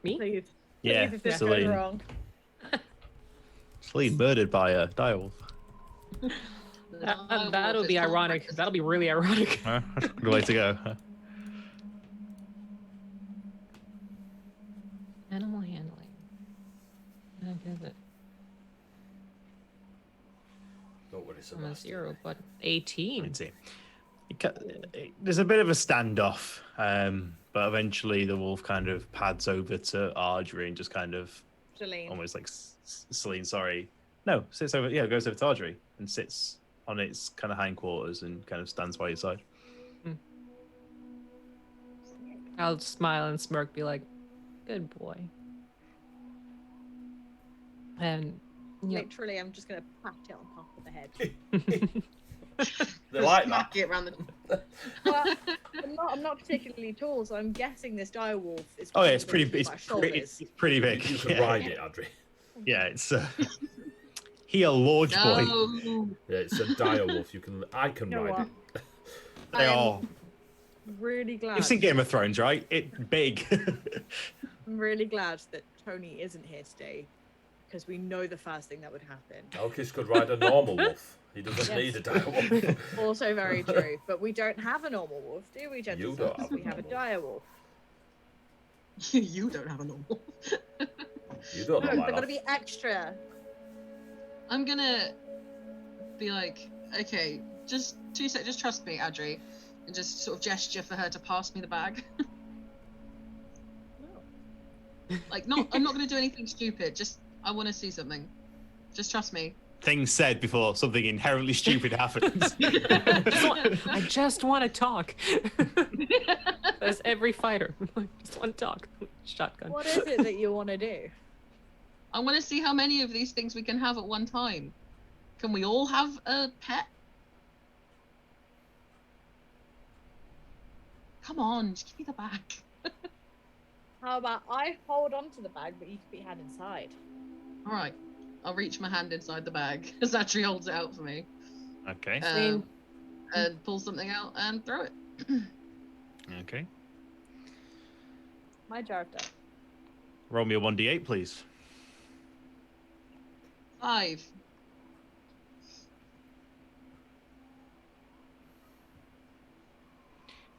[SPEAKER 2] Me?
[SPEAKER 4] Please.
[SPEAKER 3] Yeah,
[SPEAKER 4] Please, if this
[SPEAKER 3] Celine.
[SPEAKER 4] goes wrong.
[SPEAKER 3] Celine murdered by a direwolf.
[SPEAKER 2] That'll be ironic. That'll be really ironic.
[SPEAKER 3] Good way to go.
[SPEAKER 2] Animal handling. How is it?
[SPEAKER 1] Don't worry,
[SPEAKER 2] I'm a
[SPEAKER 1] Sebastian.
[SPEAKER 2] 0, but 18.
[SPEAKER 3] There's a bit of a standoff, but eventually the wolf kind of pads over to Ardry and just kind of
[SPEAKER 4] Celine.
[SPEAKER 3] almost like Celine, sorry. No, sits over, yeah, goes over to Ardry and sits on its kind of hindquarters and kind of stands by your side.
[SPEAKER 2] I'll smile and smirk, be like, good boy. And yep.
[SPEAKER 4] Literally, I'm just gonna pat it on top of the head.
[SPEAKER 1] They like that.
[SPEAKER 5] Smack it around the.
[SPEAKER 4] Well, I'm not particularly tall, so I'm guessing this dire wolf is.
[SPEAKER 3] Oh yeah, it's
[SPEAKER 4] probably
[SPEAKER 3] pretty,
[SPEAKER 4] my shoulders.
[SPEAKER 3] it's pretty big.
[SPEAKER 1] You can
[SPEAKER 3] Yeah,
[SPEAKER 1] ride it, Adri.
[SPEAKER 3] yeah, it's he a large boy.
[SPEAKER 5] No.
[SPEAKER 1] Yeah, it's a dire wolf. I can
[SPEAKER 4] You know
[SPEAKER 1] ride
[SPEAKER 4] what?
[SPEAKER 1] it.
[SPEAKER 3] They
[SPEAKER 4] I'm
[SPEAKER 3] are.
[SPEAKER 4] really glad.
[SPEAKER 3] You've seen Game of Thrones, right? It's big.
[SPEAKER 4] I'm really glad that Tony isn't here today, because we know the first thing that would happen.
[SPEAKER 1] Elkis could ride a normal wolf. He doesn't
[SPEAKER 4] Yes.
[SPEAKER 1] need a dire wolf.
[SPEAKER 4] Also very true, but we don't have a normal wolf, do we,
[SPEAKER 1] You
[SPEAKER 4] gentlemen?
[SPEAKER 1] don't have a
[SPEAKER 4] We have a
[SPEAKER 1] normal.
[SPEAKER 4] dire wolf.
[SPEAKER 5] You don't have a normal.
[SPEAKER 1] You don't know
[SPEAKER 4] No,
[SPEAKER 1] like
[SPEAKER 4] they're gonna
[SPEAKER 1] that.
[SPEAKER 4] be extra.
[SPEAKER 5] I'm gonna be like, okay, just 2 seconds, just trust me, Adri, and just sort of gesture for her to pass me the bag. Like, I'm not gonna do anything stupid. Just, I want to see something. Just trust me.
[SPEAKER 3] Things said before something inherently stupid happens.
[SPEAKER 2] I just want to talk. That's every fighter. I just want to talk. Shotgun.
[SPEAKER 4] What is it that you want to do?
[SPEAKER 5] I want to see how many of these things we can have at one time. Can we all have a pet? Come on, just give me the bag.
[SPEAKER 4] How about I hold on to the bag, but you can be hand inside?
[SPEAKER 5] All right, I'll reach my hand inside the bag as Adri holds it out for me,
[SPEAKER 3] Okay.
[SPEAKER 5] and pull something out and throw it.
[SPEAKER 3] Okay.
[SPEAKER 4] My jar of dust.
[SPEAKER 3] Roll me a 1d8, please.
[SPEAKER 5] 5.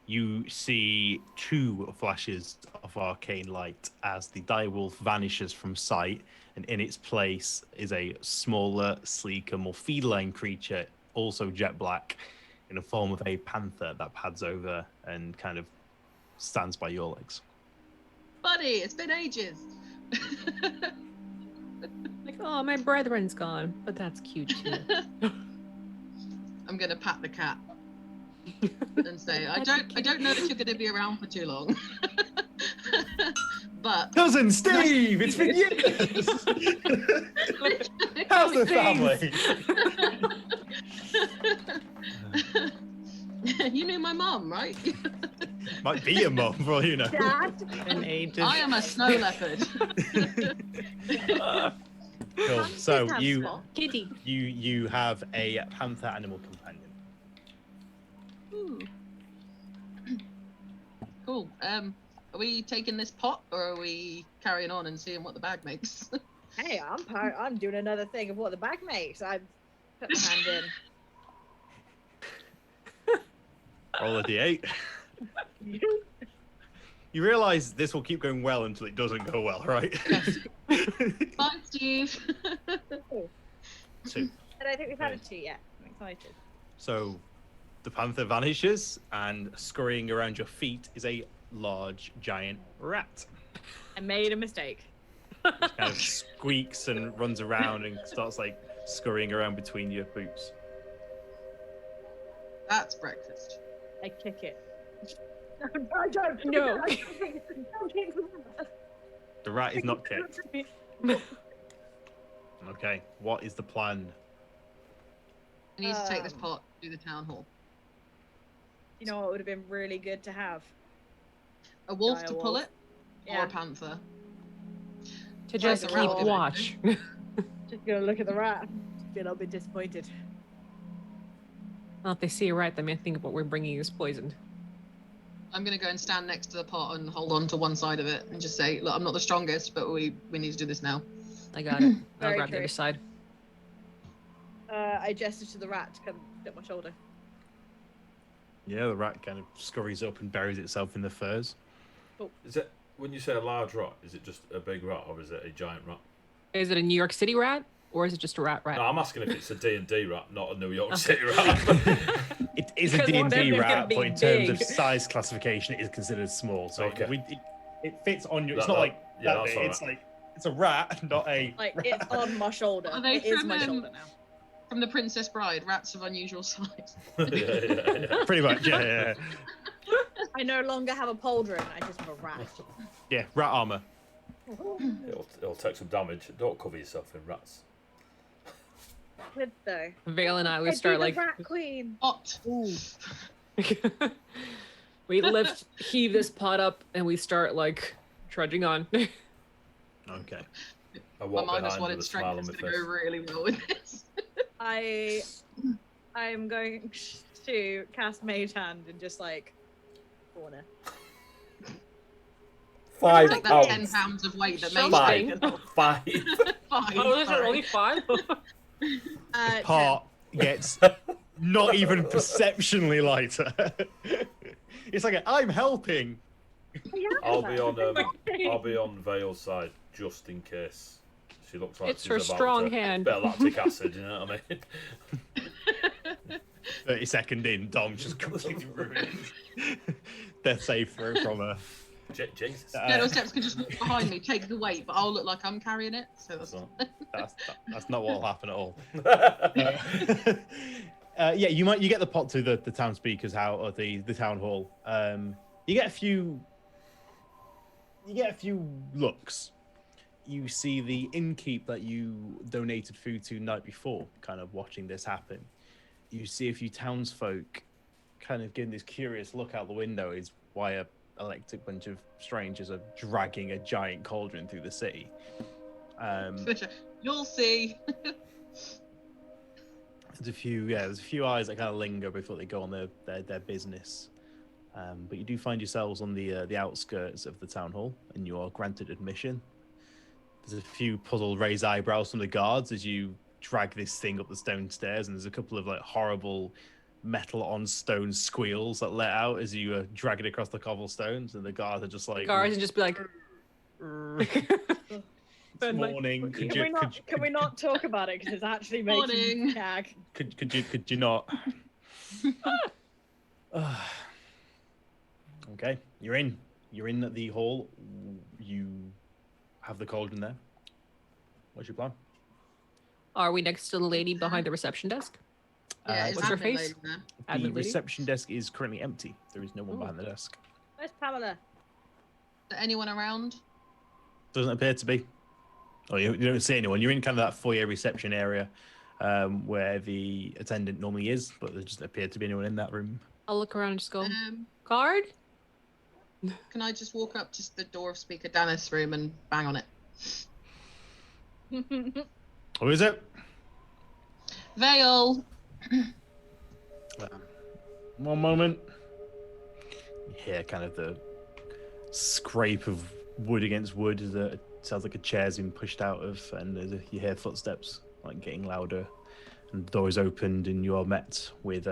[SPEAKER 3] You see 2 flashes of arcane light as the direwolf vanishes from sight, and in its place is a smaller, sleeker, more feline creature, also jet black, in the form of a panther that pads over and kind of stands by your legs.
[SPEAKER 5] Buddy, it's been ages.
[SPEAKER 2] Like, oh, my brethren's gone, but that's cute too.
[SPEAKER 5] I'm gonna pat the cat and say, I don't know if you're gonna be around for too long. But
[SPEAKER 3] Cousin Steve, it's been years. How's the family?
[SPEAKER 5] You knew my mum, right?
[SPEAKER 3] Might be your mum, for all you know.
[SPEAKER 4] Dad.
[SPEAKER 2] An ages.
[SPEAKER 5] I am a snow leopard.
[SPEAKER 3] Cool. So
[SPEAKER 4] have
[SPEAKER 3] you
[SPEAKER 4] spot.
[SPEAKER 2] Kitty.
[SPEAKER 3] you have a panther animal companion.
[SPEAKER 5] Ooh. Cool. Are we taking this pot, or are we carrying on and seeing what the bag makes?
[SPEAKER 4] Hey, I'm doing another thing of what the bag makes. I put my hand in.
[SPEAKER 3] Roll a d8. You realise this will keep going well until it doesn't go well, right?
[SPEAKER 5] Bye, Steve.
[SPEAKER 3] 2.
[SPEAKER 4] I don't think we've had a 2 yet. I'm excited.
[SPEAKER 3] So the panther vanishes, and scurrying around your feet is a large, giant rat.
[SPEAKER 4] I made a mistake.
[SPEAKER 3] Which kind of squeaks and runs around and starts like scurrying around between your boots.
[SPEAKER 5] That's breakfast.
[SPEAKER 4] I kick it. I don't.
[SPEAKER 2] No.
[SPEAKER 3] The rat is not kicked. Okay, what is the plan?
[SPEAKER 5] I need to take this pot to the town hall.
[SPEAKER 4] You know what would have been really good to have?
[SPEAKER 5] A wolf
[SPEAKER 4] Dire
[SPEAKER 5] to pull
[SPEAKER 4] wolf.
[SPEAKER 5] it, or
[SPEAKER 4] Yeah.
[SPEAKER 5] a panther.
[SPEAKER 2] To just
[SPEAKER 5] Like
[SPEAKER 2] keep
[SPEAKER 5] a rat.
[SPEAKER 2] watch.
[SPEAKER 4] Just gonna look at the rat. Be a little bit disappointed.
[SPEAKER 2] Well, if they see a rat, they may think what we're bringing is poisoned.
[SPEAKER 5] I'm gonna go and stand next to the pot and hold on to one side of it and just say, "Look, I'm not the strongest, but we need to do this now."
[SPEAKER 2] I got it. I'll
[SPEAKER 4] Very
[SPEAKER 2] grab the
[SPEAKER 4] true.
[SPEAKER 2] other side.
[SPEAKER 4] I gesture to the rat to come at my shoulder.
[SPEAKER 3] Yeah, the rat kind of scurries up and buries itself in the furs.
[SPEAKER 1] Is it when you say a large rat? Is it just a big rat or is it a giant rat?
[SPEAKER 2] Is it a New York City rat or is it just a rat?
[SPEAKER 1] No, I'm asking if it's a D&D rat, not a New York
[SPEAKER 2] Okay.
[SPEAKER 1] City rat.
[SPEAKER 3] It is a
[SPEAKER 2] Because one of them
[SPEAKER 3] D&D
[SPEAKER 2] is gonna
[SPEAKER 3] rat,
[SPEAKER 2] be
[SPEAKER 3] but in terms of
[SPEAKER 2] big.
[SPEAKER 3] size classification, it is considered small. So
[SPEAKER 1] Okay.
[SPEAKER 3] it fits on your. It's
[SPEAKER 1] That-
[SPEAKER 3] not
[SPEAKER 1] that-
[SPEAKER 3] like
[SPEAKER 1] yeah,
[SPEAKER 3] that
[SPEAKER 1] that's
[SPEAKER 3] big. It's
[SPEAKER 1] alright.
[SPEAKER 3] like it's a rat, not a.
[SPEAKER 4] Like
[SPEAKER 3] rat.
[SPEAKER 4] it's on my shoulder.
[SPEAKER 5] Are they
[SPEAKER 4] It is
[SPEAKER 5] from,
[SPEAKER 4] my shoulder now.
[SPEAKER 5] From the Princess Bride, rats of unusual size.
[SPEAKER 1] yeah.
[SPEAKER 3] Pretty much, yeah.
[SPEAKER 4] I no longer have a pauldron. I just have a rat.
[SPEAKER 3] Yeah, rat armor.
[SPEAKER 1] It'll take some damage. Don't cover yourself in rats.
[SPEAKER 4] Good though.
[SPEAKER 2] Vale and I, we
[SPEAKER 4] I'd
[SPEAKER 2] start
[SPEAKER 4] be
[SPEAKER 2] like
[SPEAKER 4] the rat queen.
[SPEAKER 5] Pot.
[SPEAKER 2] we heave this pot up, and we start like trudging on.
[SPEAKER 3] Okay.
[SPEAKER 1] I
[SPEAKER 5] My
[SPEAKER 1] walk
[SPEAKER 5] minus
[SPEAKER 1] behind
[SPEAKER 5] one
[SPEAKER 1] with
[SPEAKER 5] in
[SPEAKER 1] a smile on
[SPEAKER 5] strength is
[SPEAKER 1] my
[SPEAKER 5] gonna
[SPEAKER 1] face.
[SPEAKER 5] go really well with this.
[SPEAKER 4] I'm going to cast Mage Hand and just like corner.
[SPEAKER 1] 5
[SPEAKER 5] Take that 10
[SPEAKER 1] pounds.
[SPEAKER 5] pounds of weight that
[SPEAKER 2] Something.
[SPEAKER 5] Mage
[SPEAKER 1] Five. 5.
[SPEAKER 5] Fine.
[SPEAKER 2] Oh, those are
[SPEAKER 5] sorry.
[SPEAKER 2] only 5.
[SPEAKER 3] Part gets not even perceptionally lighter. It's like I'm helping.
[SPEAKER 1] I'll be on Vale's side just in case she looks like
[SPEAKER 2] It's
[SPEAKER 1] she's
[SPEAKER 2] her
[SPEAKER 1] about
[SPEAKER 2] strong
[SPEAKER 1] to,
[SPEAKER 2] hand.
[SPEAKER 1] Bit of lactic acid, you know what I mean?
[SPEAKER 3] 30 second in, Dom's just completely ruined. Death save throw from her.
[SPEAKER 1] Jesus.
[SPEAKER 5] General Steps can just walk behind me, take the weight, but I'll look like I'm carrying it. So that's
[SPEAKER 3] That's not what'll happen at all. Yeah, you get the pot to the town speakers house or the town hall. You get a few looks. You see the innkeep that you donated food to night before, kind of watching this happen. You see a few townsfolk kind of giving this curious look out the window is why a electric bunch of strangers are dragging a giant cauldron through the city.
[SPEAKER 5] You'll see.
[SPEAKER 3] There's a few eyes that kind of linger before they go on their business. But you do find yourselves on the outskirts of the town hall, and you are granted admission. There's a few puzzled raised eyebrows from the guards as you drag this thing up the stone stairs, and there's a couple of like horrible metal on stone squeals that let out as you drag it across the cobblestones, and the guards are just like,
[SPEAKER 2] Guards and just be like,
[SPEAKER 3] "It's morning.
[SPEAKER 4] Can we not talk about it because it's actually making
[SPEAKER 5] Morning.
[SPEAKER 4] me gag.
[SPEAKER 3] Could you not? Okay, you're in at the hall. You have the cauldron there. What's your plan?
[SPEAKER 2] are we next to the lady behind the reception desk?
[SPEAKER 5] Yeah, it's
[SPEAKER 2] what's her
[SPEAKER 5] admin
[SPEAKER 2] face?
[SPEAKER 5] lady there.
[SPEAKER 3] The
[SPEAKER 2] Admin lady?
[SPEAKER 3] reception desk is currently empty. There is no one
[SPEAKER 2] Ooh.
[SPEAKER 3] behind the desk.
[SPEAKER 4] Where's Pamela?
[SPEAKER 5] Is there anyone around?
[SPEAKER 3] Doesn't appear to be. Oh, you don't see anyone. You're in kind of that foyer reception area where the attendant normally is, but there doesn't appear to be anyone in that room.
[SPEAKER 2] I'll look around and just go,
[SPEAKER 5] Um,
[SPEAKER 2] card?
[SPEAKER 5] Can I just walk up to the door of Speaker Daneth's room and bang on it?
[SPEAKER 3] Who is it?
[SPEAKER 5] Vale.
[SPEAKER 3] One moment. You hear kind of the scrape of wood against wood as it sounds like a chair's been pushed out of, and you hear footsteps like getting louder, and the door is opened, and you are met with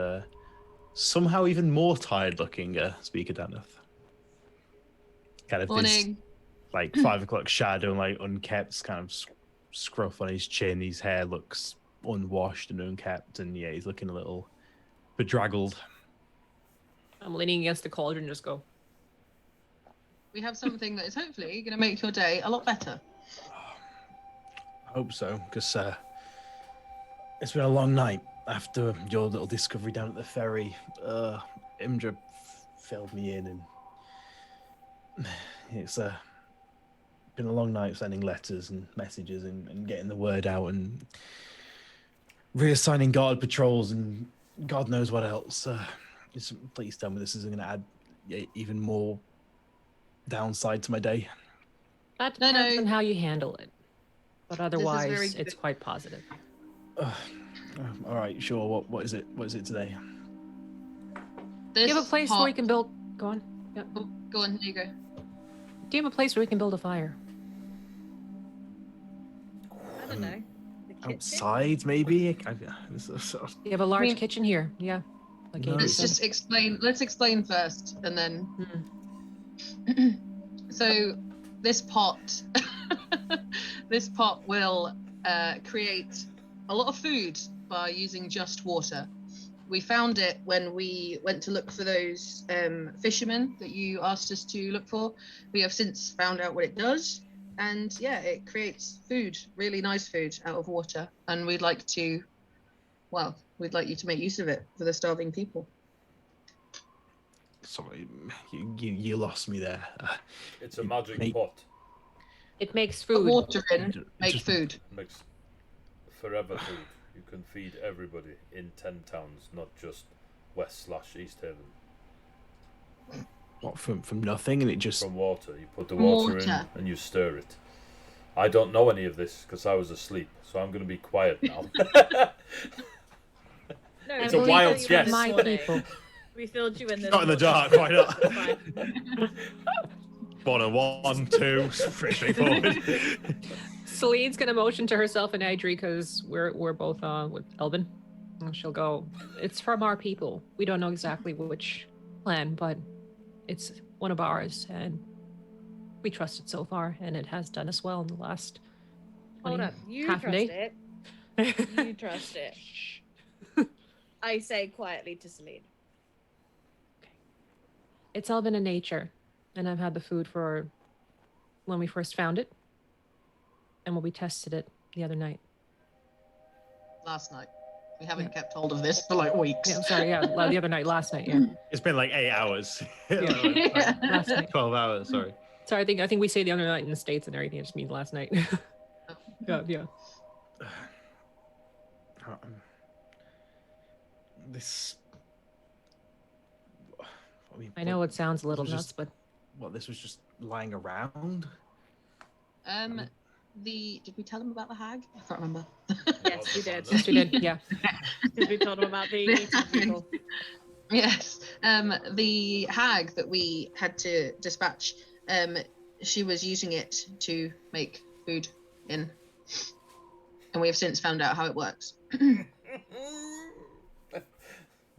[SPEAKER 3] somehow even more tired looking Speaker Daneth. Kind of
[SPEAKER 5] Morning.
[SPEAKER 3] this like 5 o'clock shadow and like unkept kind of scruff on his chin. His hair looks unwashed and unkept, and yeah, he's looking a little bedraggled.
[SPEAKER 2] I'm leaning against the cauldron and just go,
[SPEAKER 5] We have something that is hopefully going to make your day a lot better.
[SPEAKER 3] I hope so, because it's been a long night after your little discovery down at the ferry. Imdra filled me in, and it's been a long night sending letters and messages and getting the word out and reassigning guard patrols and God knows what else. Please tell me this isn't going to add even more downside to my day.
[SPEAKER 2] that
[SPEAKER 5] No,
[SPEAKER 2] depends
[SPEAKER 5] no.
[SPEAKER 2] on how you handle it. But otherwise,
[SPEAKER 5] very
[SPEAKER 2] it's
[SPEAKER 5] good.
[SPEAKER 2] quite positive.
[SPEAKER 3] All right, sure. What is it? What is it today?
[SPEAKER 2] Do you have a place where we can build... Go on. Yep.
[SPEAKER 5] Oh, go on, here you go.
[SPEAKER 2] Do you have a place where we can build a fire?
[SPEAKER 4] I don't know. The kitchen?
[SPEAKER 3] Outside, maybe?
[SPEAKER 2] Do you have a large
[SPEAKER 5] mean-
[SPEAKER 2] kitchen here? Yeah. Like
[SPEAKER 3] No.
[SPEAKER 2] Amy
[SPEAKER 5] Let's
[SPEAKER 2] said.
[SPEAKER 5] just explain. Let's explain first, and then.
[SPEAKER 2] Mm.
[SPEAKER 5] So, this pot, this pot will create a lot of food by using just water. We found it when we went to look for those fishermen that you asked us to look for. We have since found out what it does, and yeah, it creates food, really nice food out of water. And we'd like to, well, we'd like you to make use of it for the starving people.
[SPEAKER 3] Sorry, you lost me there.
[SPEAKER 1] It's a magic
[SPEAKER 3] Mate.
[SPEAKER 1] pot.
[SPEAKER 2] It makes
[SPEAKER 5] Put
[SPEAKER 2] food.
[SPEAKER 5] water in,
[SPEAKER 3] It
[SPEAKER 5] make
[SPEAKER 3] just-
[SPEAKER 5] food.
[SPEAKER 1] It makes forever food. You can feed everybody in 10 towns, not just West/East Haven.
[SPEAKER 3] What, from nothing, and it just...
[SPEAKER 1] From water. You put the
[SPEAKER 5] From
[SPEAKER 1] water in
[SPEAKER 5] water.
[SPEAKER 1] and you stir it. I don't know any of this because I was asleep, so I'm going to be quiet now.
[SPEAKER 4] No,
[SPEAKER 1] It's
[SPEAKER 2] I
[SPEAKER 1] a
[SPEAKER 4] we
[SPEAKER 1] wild
[SPEAKER 4] filled you in
[SPEAKER 1] guess.
[SPEAKER 4] this
[SPEAKER 2] My
[SPEAKER 4] morning.
[SPEAKER 2] people.
[SPEAKER 4] We filled you in this
[SPEAKER 3] Not in the
[SPEAKER 4] morning.
[SPEAKER 3] dark, why not?
[SPEAKER 4] It's fine.
[SPEAKER 3] One and 1, 2, pretty straightforward.
[SPEAKER 2] Celine's gonna motion to herself and Adri because we're both with Elvin. And she'll go, it's from our people. We don't know exactly which clan, but it's one of ours, and we trust it so far, and it has done us well in the last
[SPEAKER 4] Hold
[SPEAKER 2] 20
[SPEAKER 4] up. You
[SPEAKER 2] half a
[SPEAKER 4] trust
[SPEAKER 2] day.
[SPEAKER 4] it. You trust it. I say quietly to Celine.
[SPEAKER 2] It's Elvin in nature, and I've had the food for when we first found it, and when we tested it the other night.
[SPEAKER 5] Last night. We haven't kept hold of this for like weeks.
[SPEAKER 2] Yeah, I'm sorry, yeah, the other night, last night, yeah.
[SPEAKER 3] It's been like 8 hours.
[SPEAKER 2] Last night.
[SPEAKER 3] 12 hours, sorry.
[SPEAKER 2] Sorry, I think we say the other night in the States and everything, it just means last night. yeah.
[SPEAKER 3] This...
[SPEAKER 2] I know it sounds a little
[SPEAKER 3] was
[SPEAKER 2] nuts,
[SPEAKER 3] just-
[SPEAKER 2] but
[SPEAKER 3] What, this was just lying around?
[SPEAKER 5] Did we tell them about the hag? I can't remember.
[SPEAKER 4] Yes, we did.
[SPEAKER 2] yes, we did, yeah.
[SPEAKER 4] Because we told them about the eating people.
[SPEAKER 5] Yes. The hag that we had to dispatch, she was using it to make food in. And we have since found out how it works.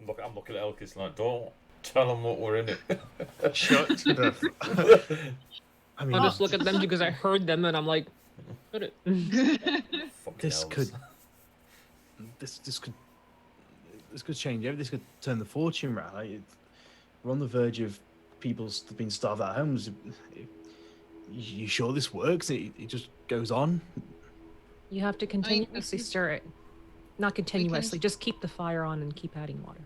[SPEAKER 1] Look, I'm looking at Elkis like, don't tell them what we're in it.
[SPEAKER 3] Shut the... I mean,
[SPEAKER 2] I'll just look at them because I heard them and I'm like, put it.
[SPEAKER 1] Fucking
[SPEAKER 3] this
[SPEAKER 1] elves.
[SPEAKER 3] could... This could change everything. This could turn the fortune round. Like, we're on the verge of people being starved at homes. You sure this works? It just goes on.
[SPEAKER 2] You have to continuously stir it. Not continuously, just keep the fire on and keep adding water.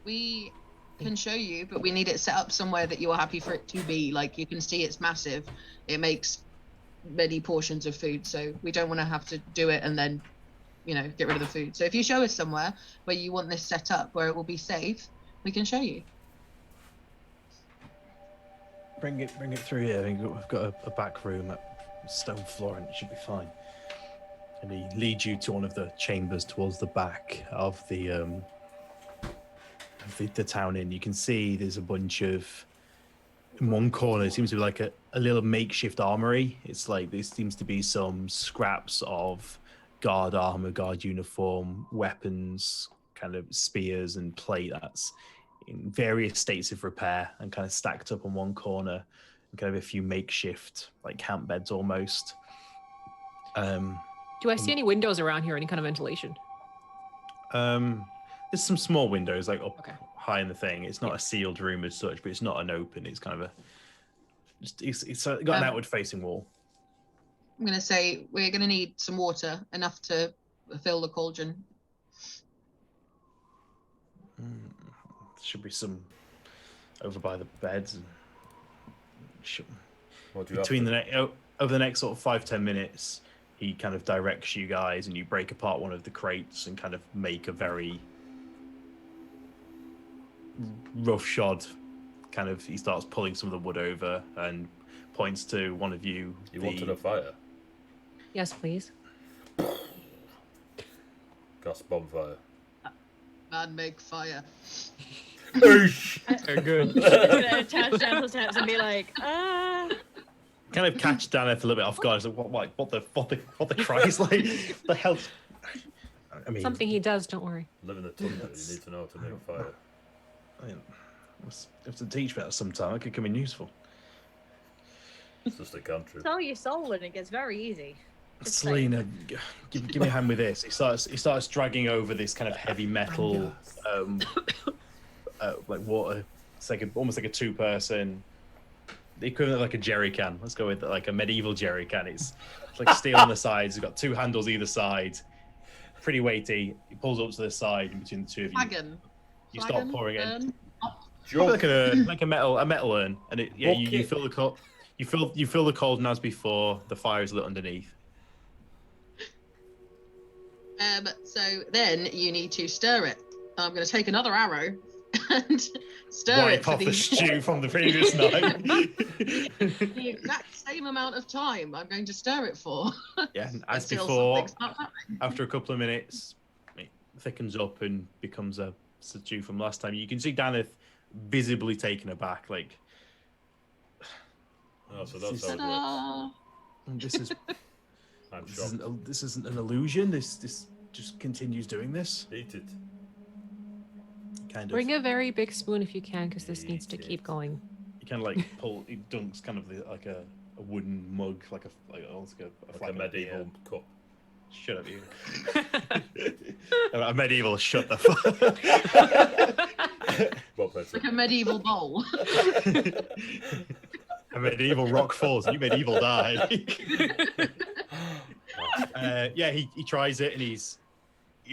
[SPEAKER 5] We can show you, but we need it set up somewhere that you are happy for it to be. Like, you can see it's massive. It makes many portions of food, so we don't want to have to do it and then, you know, get rid of the food. So if you show us somewhere where you want this set up, where it will be safe, we can show you.
[SPEAKER 3] bring it through here. We've got a back room, a stone floor, and it should be fine. And he leads you to one of the chambers towards the back of the town inn. You can see there's a bunch of, in one corner, it seems to be like a little makeshift armory. It's like there seems to be some scraps of guard armor, guard uniform, weapons, kind of spears and plate that's in various states of repair and kind of stacked up on one corner, and kind of a few makeshift like camp beds almost.
[SPEAKER 2] Do I see any windows around here? Any kind of ventilation?
[SPEAKER 3] There's some small windows like up
[SPEAKER 2] Okay.
[SPEAKER 3] high in the thing. It's not a sealed room as such, but it's not an open. It's kind of it's got an outward facing wall.
[SPEAKER 5] I'm going to say we're going to need some water, enough to fill the cauldron.
[SPEAKER 3] Should be some over by the beds. And between over the next sort of 5-10 minutes, he kind of directs you guys, and you break apart one of the crates and kind of make a very roughshod kind of. He starts pulling some of the wood over and points to one of you.
[SPEAKER 1] You wanted a fire?
[SPEAKER 2] Yes, please.
[SPEAKER 1] Gas bonfire.
[SPEAKER 5] Man, make fire.
[SPEAKER 3] Very good.
[SPEAKER 4] I'm gonna attach gentle steps and be like,
[SPEAKER 3] Kind of catch Daneth a little bit off guard. Like, what the Christ? Like, the hell? I mean,
[SPEAKER 2] Something he does. Don't worry.
[SPEAKER 1] Live in the tundra. You need to know how to make fire.
[SPEAKER 3] I mean, you have to teach me that sometime. It could come in useful.
[SPEAKER 1] It's just a country.
[SPEAKER 4] sell your soul and it gets very easy. Just saying.
[SPEAKER 3] Selena, give me a hand with this. He starts dragging over this kind of heavy metal, like water. It's like almost like a two-person, the equivalent of like a jerry can. Let's go with like a medieval jerry can. It's like steel on the sides. It's got two handles either side. Pretty weighty. He pulls up to the side, and between the two of you,
[SPEAKER 5] Flagon.
[SPEAKER 3] you start pouring it in.
[SPEAKER 1] Jump.
[SPEAKER 3] Like a metal urn, and you fill the cup. You fill the cauldron as before. The fire is lit underneath.
[SPEAKER 5] So then you need to stir it. I'm going to take another arrow and stir it
[SPEAKER 3] Wipe off the stew from the previous night.
[SPEAKER 5] the exact same amount of time I'm going to stir it for.
[SPEAKER 3] Yeah, and as
[SPEAKER 5] Until
[SPEAKER 3] before,
[SPEAKER 5] something starts happening.
[SPEAKER 3] after a couple of minutes, it thickens up and becomes a stew from last time. You can see Daneth visibly taken aback, like.
[SPEAKER 1] Oh, so that's how it works.
[SPEAKER 5] Ta-da!
[SPEAKER 3] This is
[SPEAKER 1] I'm shocked.
[SPEAKER 3] this isn't an illusion. This just continues doing this.
[SPEAKER 1] Eat it.
[SPEAKER 3] Kind of.
[SPEAKER 2] Bring a very big spoon if you can, because this needs to
[SPEAKER 1] Eat
[SPEAKER 2] keep
[SPEAKER 1] it.
[SPEAKER 2] going.
[SPEAKER 3] He kind of like pull. He dunks kind of like a wooden mug, like a
[SPEAKER 1] Like a medieval cup.
[SPEAKER 3] Shut up, you. A medieval. Shut the fuck.
[SPEAKER 1] What person?
[SPEAKER 5] Like a medieval bowl.
[SPEAKER 3] A medieval rock falls. You medieval die. Yeah, he tries it, and he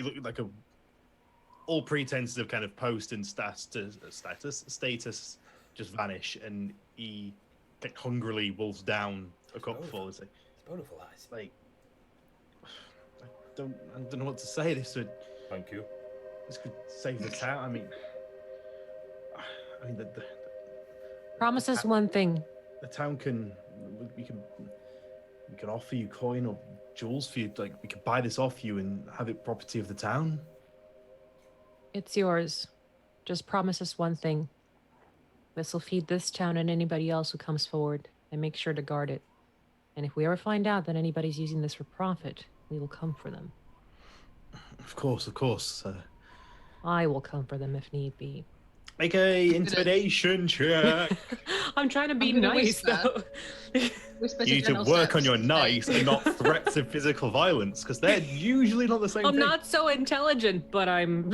[SPEAKER 3] looked like all pretenses of kind of post and status just vanish, and he like hungrily wolfs down a cupful. It's like,
[SPEAKER 1] It's beautiful eyes.
[SPEAKER 3] like I don't know what to say. This
[SPEAKER 1] Thank you.
[SPEAKER 3] could save the town. I mean the
[SPEAKER 2] Promise us one thing.
[SPEAKER 3] the town we can offer you coin or jewels for you. Like, we could buy this off you and have it property of the town.
[SPEAKER 2] It's yours. Just promise us one thing. This will feed this town and anybody else who comes forward, and make sure to guard it. And if we ever find out that anybody's using this for profit, we will come for them.
[SPEAKER 3] Of course.
[SPEAKER 2] I will come for them if need be.
[SPEAKER 3] Make a intimidation check.
[SPEAKER 2] I'm trying to be
[SPEAKER 5] I'm gonna
[SPEAKER 2] nice,
[SPEAKER 5] whisper.
[SPEAKER 2] though.
[SPEAKER 5] Whisper
[SPEAKER 3] You need to
[SPEAKER 5] gentle
[SPEAKER 3] work on
[SPEAKER 5] steps
[SPEAKER 3] your
[SPEAKER 5] and say-
[SPEAKER 3] nice and not threats of physical violence, because they're usually not the same
[SPEAKER 2] I'm
[SPEAKER 3] thing.
[SPEAKER 2] not so intelligent, but I'm...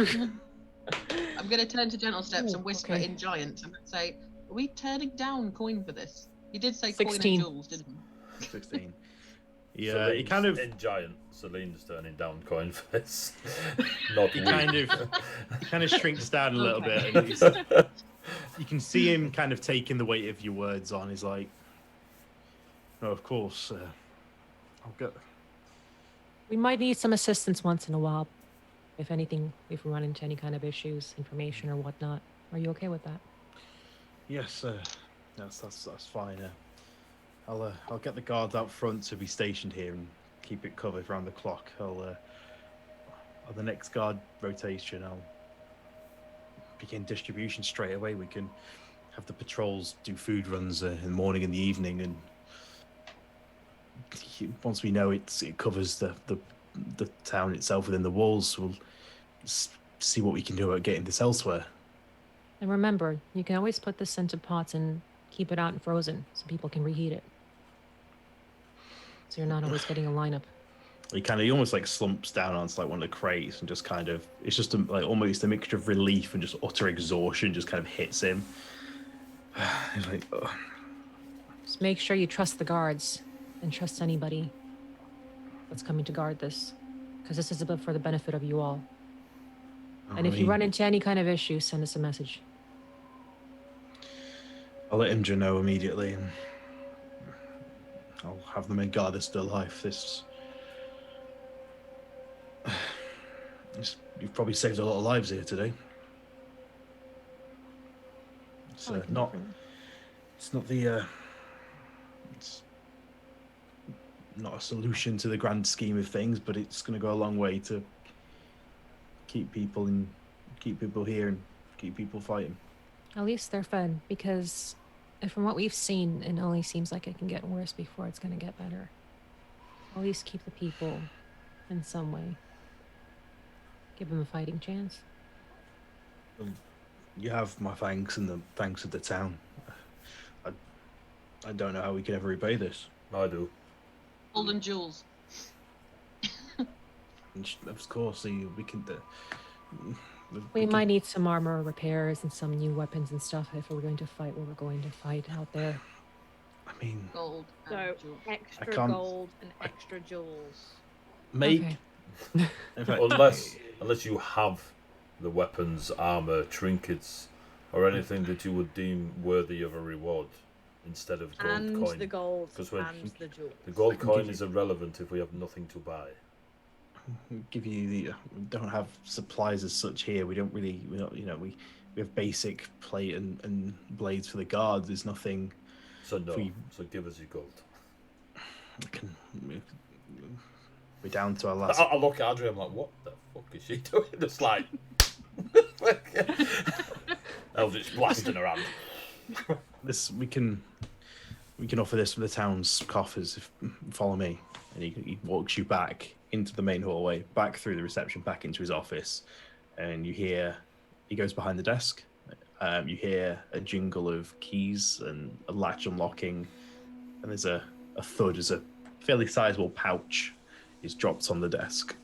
[SPEAKER 5] I'm going to turn to gentle steps
[SPEAKER 2] Ooh,
[SPEAKER 5] and whisper
[SPEAKER 2] okay.
[SPEAKER 5] in giant. I'm going to say, are we turning down coin for this? You did say
[SPEAKER 2] 16.
[SPEAKER 5] coin and jewels, didn't you?
[SPEAKER 3] 16. Yeah, he
[SPEAKER 1] Celine's
[SPEAKER 3] kind of
[SPEAKER 1] in giant. Celine's turning down coin for this. Not
[SPEAKER 3] he
[SPEAKER 1] we.
[SPEAKER 3] kind of shrinks down a little
[SPEAKER 5] Okay.
[SPEAKER 3] bit. And you can see him kind of taking the weight of your words on. He's like, no, of course, I'll go.
[SPEAKER 2] We might need some assistance once in a while. If anything, if we run into any kind of issues, information or whatnot. Are you okay with that?
[SPEAKER 3] Yes, That's fine. I'll get the guards out front to be stationed here and keep it covered around the clock. On the next guard rotation, I'll begin distribution straight away. We can have the patrols do food runs in the morning and the evening, and once we know it covers the town itself within the walls, we'll see what we can do about getting this elsewhere.
[SPEAKER 2] And remember, you can always put this into pots and keep it out and frozen so people can reheat it. So you're not always getting a lineup.
[SPEAKER 3] He almost like slumps down onto like one of the crates and just kind of, it's just like almost a mixture of relief and just utter exhaustion just kind of hits him. He's like, ugh.
[SPEAKER 2] Just make sure you trust the guards and trust anybody that's coming to guard this, because this is about for the benefit of you all. And if you run into any kind of issue, send us a message.
[SPEAKER 3] I'll let Imja know immediately, and I'll have them in guard us to life. You've probably saved a lot of lives here today. It's not a solution to the grand scheme of things, but it's going to go a long way to keep people here and keep people fighting.
[SPEAKER 2] At least they're fed, because from what we've seen, it only seems like it can get worse before it's going to get better. At least keep the people in some way. Give them a fighting chance.
[SPEAKER 3] You have my thanks and the thanks of the town. I don't know how we could ever repay this.
[SPEAKER 1] I do.
[SPEAKER 5] Golden jewels.
[SPEAKER 3] And of course, we can.
[SPEAKER 2] We might need some armor repairs and some new weapons and stuff if we're going to fight what we're going to fight out there.
[SPEAKER 3] I mean,
[SPEAKER 5] Gold.
[SPEAKER 4] So
[SPEAKER 5] And jewels.
[SPEAKER 4] extra gold and extra jewels.
[SPEAKER 3] make.
[SPEAKER 2] Okay.
[SPEAKER 3] In fact,
[SPEAKER 1] Unless you have the weapons, armor, trinkets, or anything that you would deem worthy of a reward instead of gold
[SPEAKER 4] And
[SPEAKER 1] coin.
[SPEAKER 4] the gold
[SPEAKER 1] Because
[SPEAKER 4] and the jewels.
[SPEAKER 1] the gold coin is irrelevant if we have nothing to buy.
[SPEAKER 3] give you we don't have supplies as such here. We don't really, we have basic plate and blades for the guards. There's nothing.
[SPEAKER 1] So no. So give us your gold.
[SPEAKER 3] We're down to our last.
[SPEAKER 1] I look at Adria, I'm like, what the fuck is she doing? Just like Eldritch blast in her hand.
[SPEAKER 3] We can offer this from the town's coffers. Follow me, and he walks you back into the main hallway, back through the reception, back into his office, and you hear he goes behind the desk. You hear a jingle of keys and a latch unlocking, and there's a thud as a fairly sizable pouch is dropped on the desk.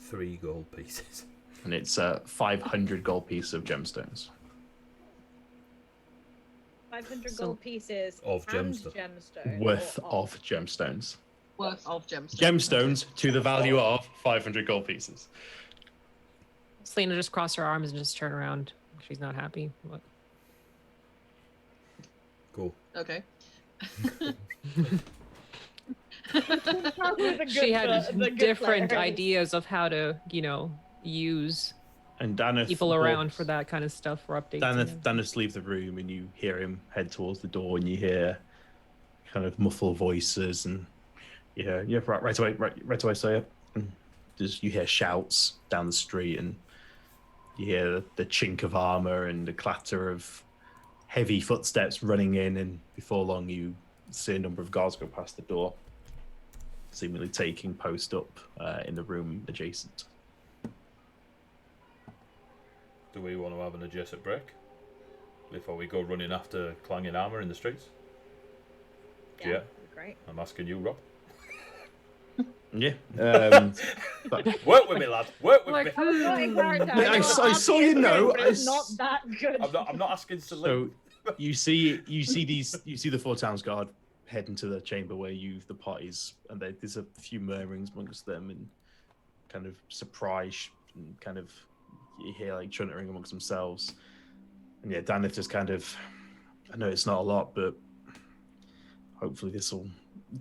[SPEAKER 1] 3 gold pieces.
[SPEAKER 3] And it's 500 gold pieces of gemstones.
[SPEAKER 4] 500 gold pieces
[SPEAKER 1] of
[SPEAKER 4] and
[SPEAKER 1] gemstone.
[SPEAKER 3] Worth of gemstones.
[SPEAKER 5] Worth of gemstones.
[SPEAKER 3] Gemstones to the value of 500 gold pieces.
[SPEAKER 2] Selena just cross her arms and just turn around. She's not happy. What?
[SPEAKER 1] Cool.
[SPEAKER 5] Okay.
[SPEAKER 2] She had different ideas of how to, use
[SPEAKER 3] And Daneth
[SPEAKER 2] people around for that kind of stuff for updates.
[SPEAKER 3] Daneth leaves the room, and you hear him head towards the door, and you hear kind of muffled voices, and right away, sir. And you hear shouts down the street, and you hear the chink of armor and the clatter of heavy footsteps running in, and before long you see a number of guards go past the door, seemingly taking post up in the room adjacent.
[SPEAKER 1] Do we want to have an adjacent break before we go running after clanging armor in the streets? Yeah.
[SPEAKER 4] Great.
[SPEAKER 1] I'm asking you, Rob.
[SPEAKER 3] Yeah.
[SPEAKER 1] Work with me, lad. Work with me.
[SPEAKER 3] I saw you know.
[SPEAKER 4] It's not that good.
[SPEAKER 1] I'm not asking to leave.
[SPEAKER 3] So you see the 4 towns guard head into the chamber where the parties, and there's a few murmurings amongst them and kind of surprise, and kind of you hear like chuntering amongst themselves. And yeah, Daneth just kind of, I know it's not a lot, but hopefully this will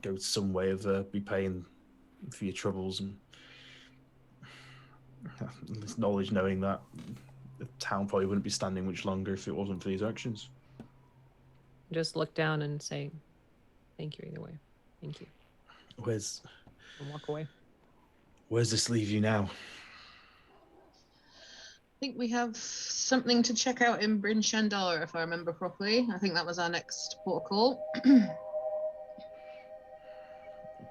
[SPEAKER 3] go some way of repaying for your troubles, and this knowledge, knowing that the town probably wouldn't be standing much longer if it wasn't for these actions.
[SPEAKER 2] Just look down and say, "Thank you either way. Thank you,"
[SPEAKER 3] Where's
[SPEAKER 2] and walk away.
[SPEAKER 3] Where's this leave you now?
[SPEAKER 5] I think we have something to check out in Bryn Shandar, if I remember properly. I think that was our next port of call.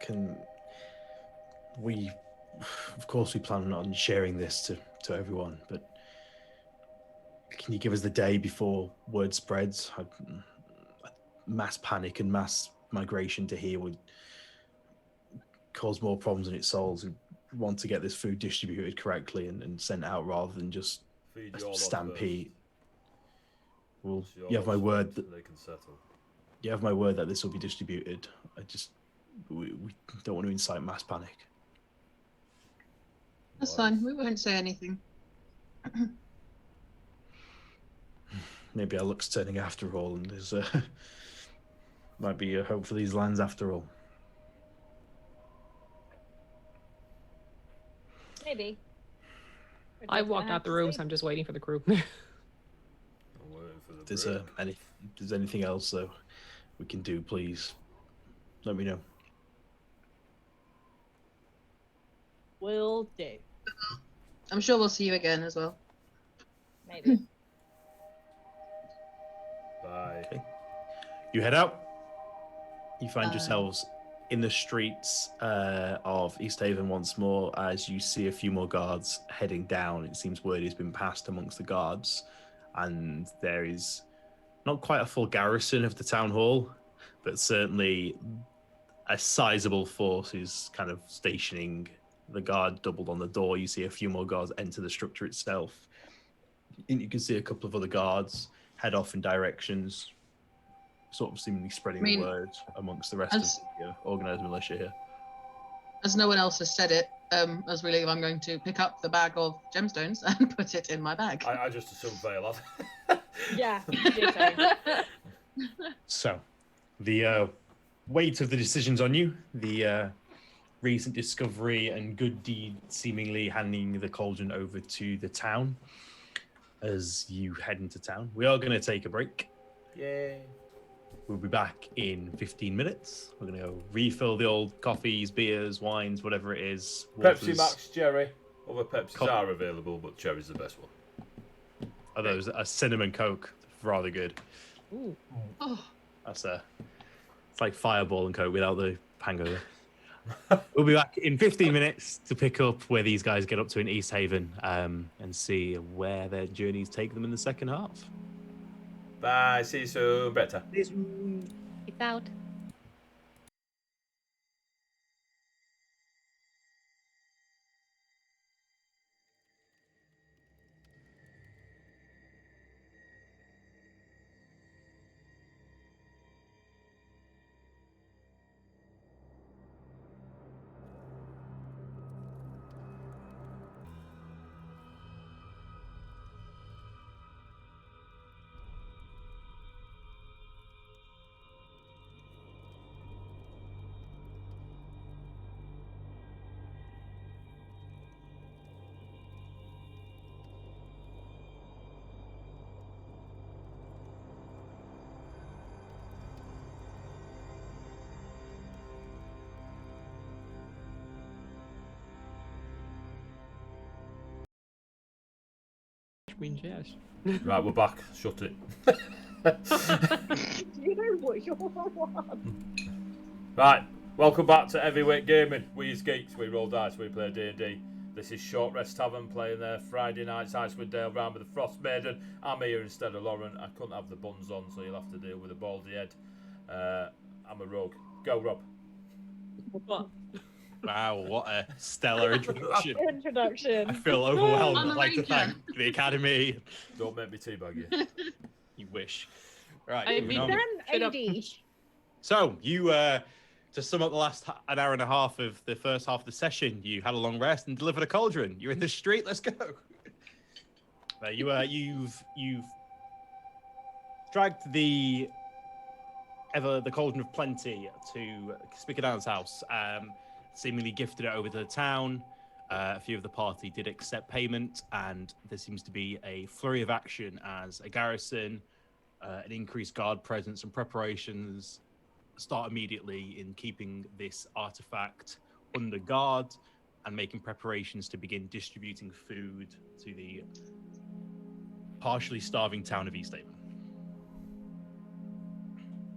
[SPEAKER 3] Can we, of course, we plan on sharing this to everyone, but can you give us the day before word spreads? Mass panic and mass migration to here would cause more problems than it solves. We want to get this food distributed correctly and sent out rather than just a stampede. Well, you have my word that
[SPEAKER 1] they can settle.
[SPEAKER 3] You have my word that this will be distributed. We don't want to incite mass panic.
[SPEAKER 5] That's fine. We won't say anything.
[SPEAKER 3] Maybe our luck's turning after all, and there's might be a hope for these lands after all.
[SPEAKER 4] Maybe.
[SPEAKER 2] I walked out the room, so I'm just waiting for the crew.
[SPEAKER 3] If there's anything else though we can do, please let me know.
[SPEAKER 4] Will do.
[SPEAKER 5] I'm sure we'll see you again as well.
[SPEAKER 4] Maybe.
[SPEAKER 1] Bye.
[SPEAKER 3] Okay. You head out. You find yourselves in the streets of East Haven once more as you see a few more guards heading down. It seems word has been passed amongst the guards, and there is not quite a full garrison of the town hall, but certainly a sizable force is kind of stationing. The guard doubled on the door. You see a few more guards enter the structure itself. And you can see a couple of other guards head off in directions, sort of seemingly spreading the word amongst the rest of the organised militia here.
[SPEAKER 5] As no one else has said it, as we leave, I'm going to pick up the bag of gemstones and put it in my bag.
[SPEAKER 1] I just assumed Vale had.
[SPEAKER 4] Yeah.
[SPEAKER 3] So, the weight of the decision's on you. The recent discovery and good deed seemingly handing the cauldron over to the town as you head into town. We are going to take a break.
[SPEAKER 1] Yay.
[SPEAKER 3] We'll be back in 15 minutes. We're going to go refill the old coffees, beers, wines, whatever it is.
[SPEAKER 1] Pepsi Max Cherry. Other Pepsis are available, but Cherry's the best one.
[SPEAKER 3] Are those a cinnamon Coke? Rather good.
[SPEAKER 2] Ooh.
[SPEAKER 5] Oh.
[SPEAKER 3] It's like Fireball and Coke without the hangover. We'll be back in 15 minutes to pick up where these guys get up to in East Haven and see where their journeys take them in the second half.
[SPEAKER 1] Bye. See you soon. Better.
[SPEAKER 2] Peace out.
[SPEAKER 1] Right, we're back. Shut it.
[SPEAKER 4] You know what you're on.
[SPEAKER 1] Right, welcome back to Heavyweight Gaming. We as geeks, we roll dice, we play D&D. This is Short Rest Tavern playing their Friday nights Icewind Dale round with the Frostmaiden. I'm here instead of Lauren. I couldn't have the buns on, so you'll have to deal with a baldy head. I'm a rogue. Go, Rob.
[SPEAKER 2] What?
[SPEAKER 3] Wow, what a stellar introduction.
[SPEAKER 4] Introduction.
[SPEAKER 3] I feel overwhelmed. I'd like to thank the Academy.
[SPEAKER 1] Don't make me teabag you.
[SPEAKER 3] You wish. Right.
[SPEAKER 2] I
[SPEAKER 3] moving
[SPEAKER 2] mean,
[SPEAKER 3] on.
[SPEAKER 4] AD.
[SPEAKER 3] So, you, to sum up the last an hour and a half of the first half of the session, you had a long rest and delivered a cauldron. You're in the street. Let's go. You've dragged the cauldron of plenty to Spicadown's house. Seemingly gifted it over to the town. A few of the party did accept payment, and there seems to be a flurry of action as a garrison, an increased guard presence and preparations start immediately in keeping this artifact under guard and making preparations to begin distributing food to the partially starving town of Easthaven.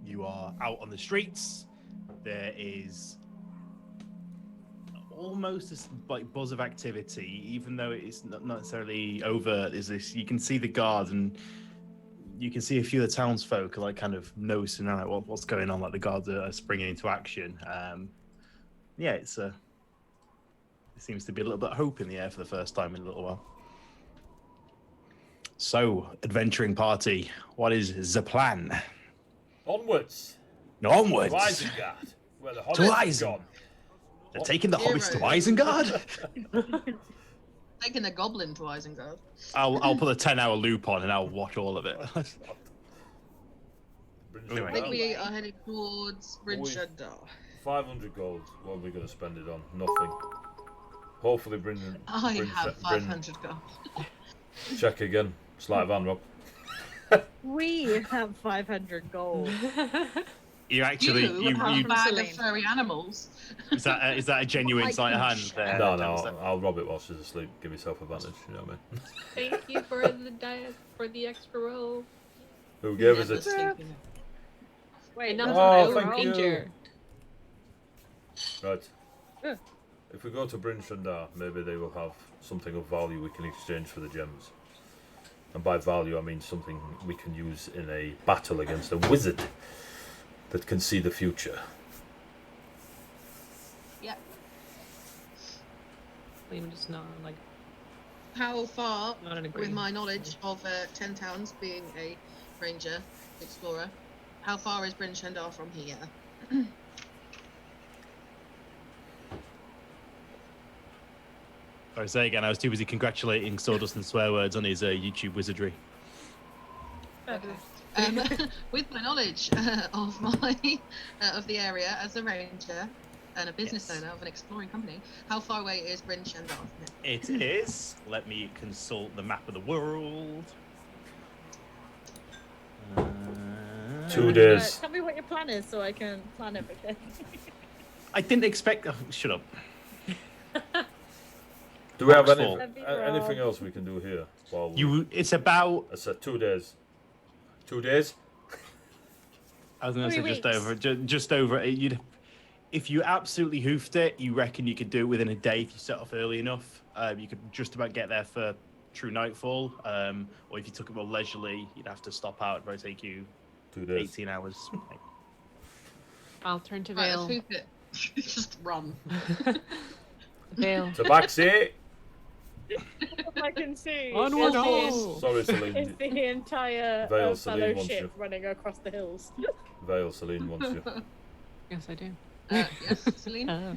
[SPEAKER 3] You are out on the streets. There is almost this like buzz of activity, even though it's not necessarily overt. Is this? You can see the guard, and you can see a few of the townsfolk are like kind of noticing like what's going on. Like the guards are springing into action. Yeah, it seems to be a little bit of hope in the air for the first time in a little while. So, adventuring party, what is the plan?
[SPEAKER 1] Onwards.
[SPEAKER 3] Onwards.
[SPEAKER 1] To Isengard, where the
[SPEAKER 3] To
[SPEAKER 1] hobbits
[SPEAKER 3] Isengard.
[SPEAKER 1] gone.
[SPEAKER 3] They're taking the hobbits to Isengard?
[SPEAKER 5] Taking the goblin to Isengard.
[SPEAKER 3] I'll put a 10-hour loop on and I'll watch all of it.
[SPEAKER 1] Anyway.
[SPEAKER 5] I think we are heading towards Bryn Shaddar.
[SPEAKER 1] 500 gold. What are we going to spend it on? Nothing. Hopefully,
[SPEAKER 5] I have 500 gold.
[SPEAKER 1] Check again. Sleight of hand, Rob.
[SPEAKER 4] We have 500 gold.
[SPEAKER 3] You actually,
[SPEAKER 5] you have a bag of furry animals.
[SPEAKER 3] Is that a genuine sleight of hand there?
[SPEAKER 1] No, I'll rob it while she's asleep. Give yourself advantage. You know what I mean?
[SPEAKER 2] Thank you for the extra roll.
[SPEAKER 1] Who gave us it?
[SPEAKER 4] Wait,
[SPEAKER 2] Enough
[SPEAKER 1] Oh,
[SPEAKER 2] for
[SPEAKER 1] thank you.
[SPEAKER 2] ranger.
[SPEAKER 1] Right. If we go to Bryn Shaddar, maybe they will have something of value we can exchange for the gems. And by value, I mean something we can use in a battle against a wizard that can see the future.
[SPEAKER 5] Yeah.
[SPEAKER 2] I'm just not like.
[SPEAKER 5] How far,
[SPEAKER 2] Not an
[SPEAKER 5] with
[SPEAKER 2] agreement.
[SPEAKER 5] my knowledge of 10 towns, being a ranger, explorer, how far is Bryn Shaddar from here?
[SPEAKER 3] Sorry, say again. I was too busy congratulating Sawdust and Swearwords on his YouTube wizardry.
[SPEAKER 5] With my knowledge of my of the area as a ranger and a business owner of an exploring company, how far away is Bryn Shaddar from here?
[SPEAKER 3] It is. Let me consult the map of the world.
[SPEAKER 1] 2 days.
[SPEAKER 4] Tell me what your plan is so I can plan everything.
[SPEAKER 3] I didn't expect. Oh, shut up.
[SPEAKER 1] Do we have
[SPEAKER 3] Foxfall.
[SPEAKER 1] anything else we can do here? While
[SPEAKER 3] It's about.
[SPEAKER 1] I said 2 days. 2 days?
[SPEAKER 3] I was going to
[SPEAKER 4] 3
[SPEAKER 3] say just over. If you absolutely hoofed it, you reckon you could do it within a day if you set off early enough. You could just about get there for true nightfall. Or if you took it more leisurely, you'd have to stop out. It'd probably take you
[SPEAKER 1] 2 days.
[SPEAKER 3] 18 hours.
[SPEAKER 2] I'll turn to
[SPEAKER 5] Right,
[SPEAKER 2] Vale.
[SPEAKER 5] let's hoop it. Just run.
[SPEAKER 2] Vale.
[SPEAKER 1] Tabaxi!
[SPEAKER 4] All I can see
[SPEAKER 2] Onward,
[SPEAKER 4] is
[SPEAKER 2] oh.
[SPEAKER 1] Sorry,
[SPEAKER 4] is
[SPEAKER 1] Celine.
[SPEAKER 4] the entire
[SPEAKER 1] Vale, Celine wants
[SPEAKER 4] fellowship
[SPEAKER 1] you.
[SPEAKER 4] running across the hills.
[SPEAKER 1] Vale, Celine wants you.
[SPEAKER 2] Yes, I do.
[SPEAKER 5] Yes, Celine.
[SPEAKER 2] Oh.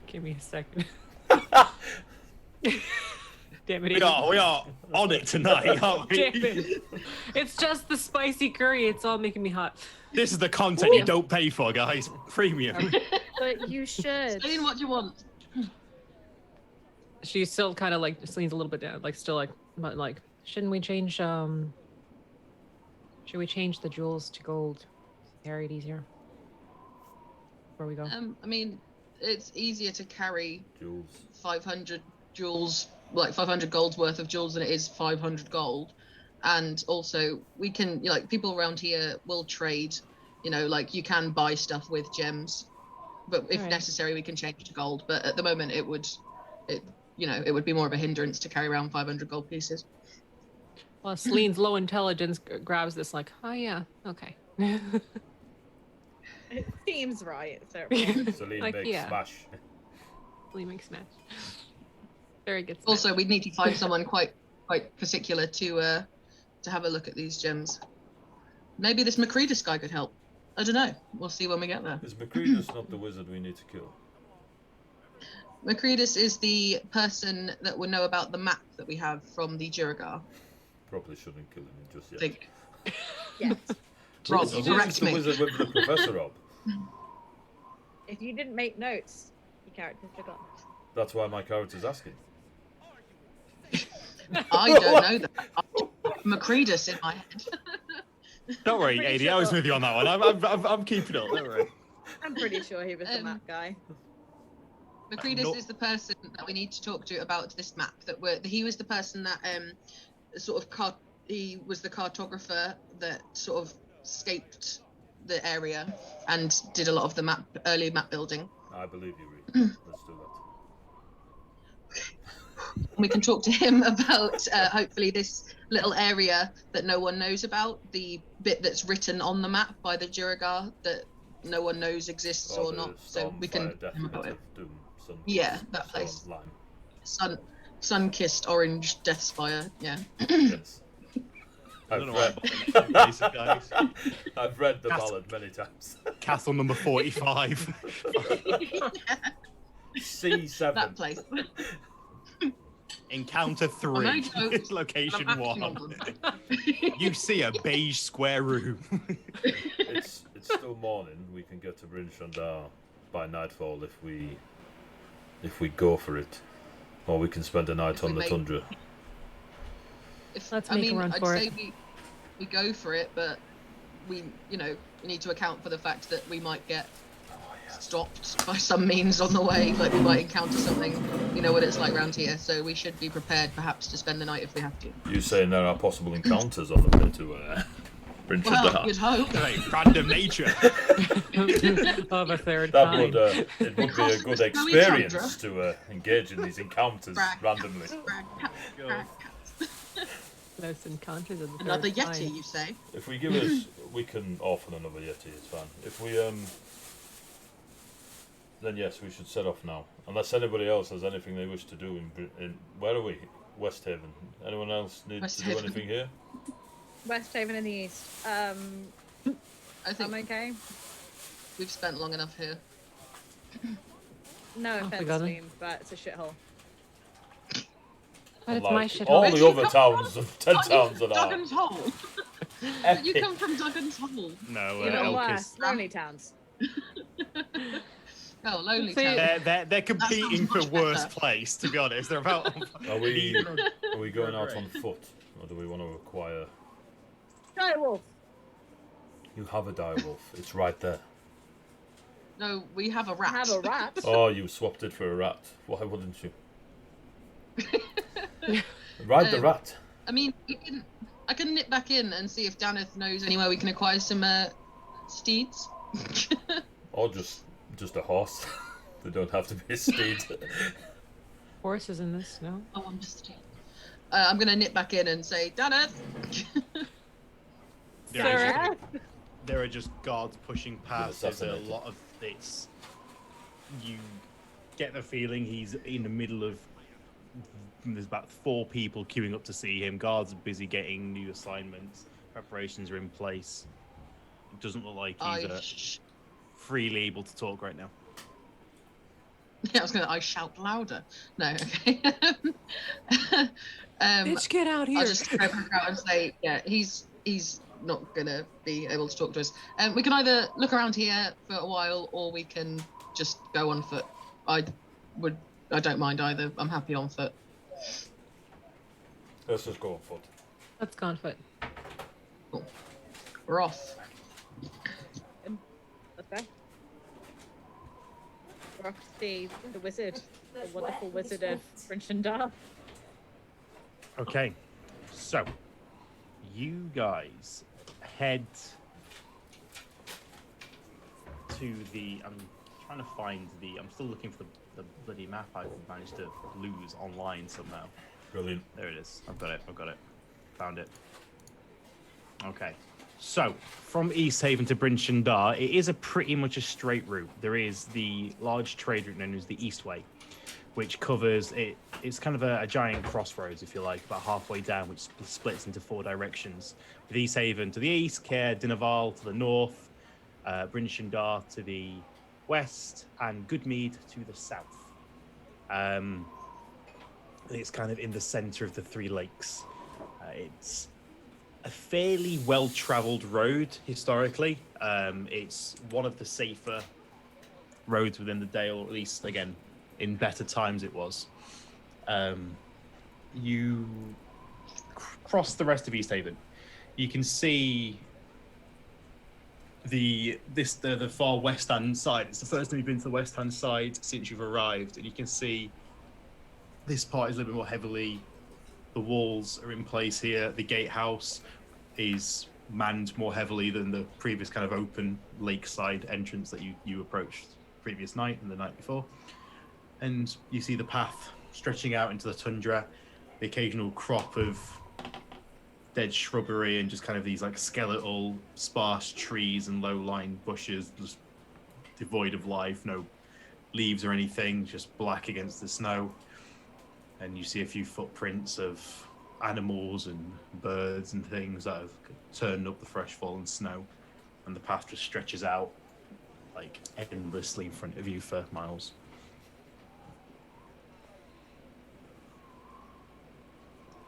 [SPEAKER 2] Give me a second. Damn it!
[SPEAKER 3] We are on it tonight, aren't we?
[SPEAKER 2] Damn it! It's just the spicy curry. It's all making me hot.
[SPEAKER 3] This is the content you don't pay for, guys. Premium.
[SPEAKER 4] But you should.
[SPEAKER 5] Celine, what do you want?
[SPEAKER 2] She's still kind of like just leans a little bit down, like still like, but like, shouldn't we change? Should we change the jewels to gold? Carry it easier. Where we go?
[SPEAKER 5] I mean, it's easier to carry
[SPEAKER 1] Jules.
[SPEAKER 5] 500 jewels, like 500 gold's worth of jewels than it is 500 gold. And also, we can, like, people around here will trade, like you can buy stuff with gems, but if
[SPEAKER 2] Right.
[SPEAKER 5] necessary, we can change to gold. But at the moment, it would be more of a hindrance to carry around 500 gold pieces.
[SPEAKER 2] Well, Celine's low intelligence grabs this like, oh yeah, okay.
[SPEAKER 4] It seems right. So
[SPEAKER 1] Celine
[SPEAKER 2] Like,
[SPEAKER 1] makes
[SPEAKER 2] yeah.
[SPEAKER 1] smash.
[SPEAKER 2] Celine makes smash. Very good. Smash.
[SPEAKER 5] Also, we'd need to find someone quite particular to have a look at these gems. Maybe this Macredus guy could help. I don't know. We'll see when we get there.
[SPEAKER 1] Is Macredus not the wizard we need to kill?
[SPEAKER 5] Macredus is the person that will know about the map that we have from the Duragar.
[SPEAKER 1] Probably shouldn't kill him just
[SPEAKER 5] I
[SPEAKER 1] yet.
[SPEAKER 5] think.
[SPEAKER 4] yes.
[SPEAKER 5] Rob,
[SPEAKER 1] Who's
[SPEAKER 5] correct
[SPEAKER 1] the
[SPEAKER 5] me.
[SPEAKER 1] wizard with the professor, Rob?
[SPEAKER 4] If you didn't make notes, your character's forgotten.
[SPEAKER 1] That's why my character's asking.
[SPEAKER 5] I don't know that. Macredus in my head.
[SPEAKER 3] Don't worry,
[SPEAKER 4] pretty
[SPEAKER 3] AD, I was
[SPEAKER 4] sure.
[SPEAKER 3] with you on that one. I'm keeping up. Don't worry.
[SPEAKER 4] I'm pretty sure he was the map guy.
[SPEAKER 5] Macredus
[SPEAKER 3] No.
[SPEAKER 5] is the person that we need to talk to about this map. He was the person that sort of he was the cartographer that sort of scaped the area and did a lot of the early map building.
[SPEAKER 1] I believe you, Reed. Let's do that.
[SPEAKER 5] We can talk to him about hopefully this little area that no one knows about, the bit that's written on the map by the Juragar that no one knows exists or not. So we can talk about it. Yeah, that place. Sun-kissed orange death spire. Yeah.
[SPEAKER 1] Yes.
[SPEAKER 3] I don't know why I'm basic, guys.
[SPEAKER 1] I've read the ballad many times.
[SPEAKER 3] Castle number 45.
[SPEAKER 1] C7.
[SPEAKER 5] That place.
[SPEAKER 3] Encounter 3. Location 1. You see a beige square room.
[SPEAKER 1] It's still morning. We can get to Bryn Shandar by nightfall if we go for it, or we can spend a night on the tundra.
[SPEAKER 2] Let's make a run for it.
[SPEAKER 5] I'd say we go for it, but we need to account for the fact that we might get stopped by some means on the way. Like we might encounter something. You know what it's like around here, so we should be prepared, perhaps, to spend the night if we have to.
[SPEAKER 1] You saying there are possible encounters on the way to Bryn Shandar?
[SPEAKER 5] Well, you'd hope.
[SPEAKER 3] Right, random nature.
[SPEAKER 2] Of a third
[SPEAKER 1] That
[SPEAKER 2] kind.
[SPEAKER 1] would it would be a good experience to engage in these encounters randomly.
[SPEAKER 2] Close encounters of the
[SPEAKER 5] Another
[SPEAKER 2] third
[SPEAKER 5] Yeti,
[SPEAKER 2] kind.
[SPEAKER 5] you say?
[SPEAKER 1] If we give us, we can offer another Yeti. It's fine. If we then yes, we should set off now. Unless anybody else has anything they wish to do in where are we? West Haven. Anyone else need to do anything here?
[SPEAKER 4] West Haven in the east.
[SPEAKER 5] I think
[SPEAKER 4] I'm okay.
[SPEAKER 5] we've spent long enough here.
[SPEAKER 4] No
[SPEAKER 2] Off we
[SPEAKER 4] offense,
[SPEAKER 2] go then.
[SPEAKER 4] Liam, but it's a shithole.
[SPEAKER 2] But it's
[SPEAKER 1] Like
[SPEAKER 2] my shithole.
[SPEAKER 1] all
[SPEAKER 5] Where
[SPEAKER 1] the
[SPEAKER 5] do you
[SPEAKER 1] other
[SPEAKER 5] come
[SPEAKER 1] towns of 10
[SPEAKER 5] Oh, you
[SPEAKER 1] towns
[SPEAKER 5] from
[SPEAKER 1] that are
[SPEAKER 5] Duggan's Hole. You
[SPEAKER 1] epic.
[SPEAKER 5] come from Duggan's Hole.
[SPEAKER 3] No,
[SPEAKER 4] Even
[SPEAKER 3] Elk
[SPEAKER 4] worse,
[SPEAKER 3] is.
[SPEAKER 4] lonely towns.
[SPEAKER 5] Oh, lonely
[SPEAKER 2] So you-
[SPEAKER 5] town.
[SPEAKER 3] They're competing for
[SPEAKER 5] much
[SPEAKER 3] worst
[SPEAKER 5] better.
[SPEAKER 3] place. To be honest, they're about.
[SPEAKER 1] Are we
[SPEAKER 3] Leading on-
[SPEAKER 1] are we going out on foot, or do we want to acquire?
[SPEAKER 4] Direwolf!
[SPEAKER 1] You have a direwolf. It's right there.
[SPEAKER 5] No, we have a rat.
[SPEAKER 4] I have a rat.
[SPEAKER 1] Oh, you swapped it for a rat. Why wouldn't you? Ride the rat.
[SPEAKER 5] I mean, I can nip back in and see if Daneth knows anywhere we can acquire some steeds.
[SPEAKER 1] Or just a horse. They don't have to be a steed.
[SPEAKER 2] Horses in this, no?
[SPEAKER 5] Oh, I'm just a steed. I'm gonna nip back in and say, Daneth!
[SPEAKER 3] There are just guards pushing past. There's a
[SPEAKER 1] assassinated.
[SPEAKER 3] lot of this. You get the feeling he's in the middle of. There's about 4 people queuing up to see him. Guards are busy getting new assignments. Preparations are in place. It doesn't look like he's freely able to talk right now.
[SPEAKER 5] Yeah, I shout louder. No, okay.
[SPEAKER 2] Bitch, get out here!
[SPEAKER 5] I'll just go back out and say, yeah, he's not gonna be able to talk to us. We can either look around here for a while, or we can just go on foot. I don't mind either. I'm happy on foot.
[SPEAKER 1] Let's just go on foot.
[SPEAKER 2] Let's go on foot.
[SPEAKER 5] Cool. We're off.
[SPEAKER 4] Okay. Rock the wizard. The wonderful wizard of Bryn Shandar.
[SPEAKER 3] Okay, so you guys head to the. I'm trying to find the. I'm still looking for the bloody map I've managed to lose online somehow.
[SPEAKER 1] Brilliant.
[SPEAKER 3] There it is. I've got it. Found it. Okay. So, from East Haven to Bryn Shandar, it is pretty much a straight route. There is the large trade route known as the East Way, which covers it. It's kind of a giant crossroads, if you like, about halfway down, which splits into 4 directions. With East Haven to the east, Caer Dineval to the north, Bryn Shandar to the west, and Goodmead to the south. It's kind of in the center of the 3 lakes. It's a fairly well-traveled road historically. It's one of the safer roads within the Dale, or at least, again, in better times it was. You across the rest of East Haven, you can see the far west hand side. It's the first time you've been to the west hand side since you've arrived, and you can see this part is a little bit more heavily. The walls are in place here. The gatehouse is manned more heavily than the previous kind of open lakeside entrance that you approached previous night and the night before. And you see the path stretching out into the tundra, the occasional crop of dead shrubbery and just kind of these like skeletal, sparse trees and low-lying bushes, just devoid of life, no leaves or anything, just black against the snow. And you see a few footprints of animals and birds and things that have turned up the fresh fallen snow, and the path just stretches out like endlessly in front of you for miles.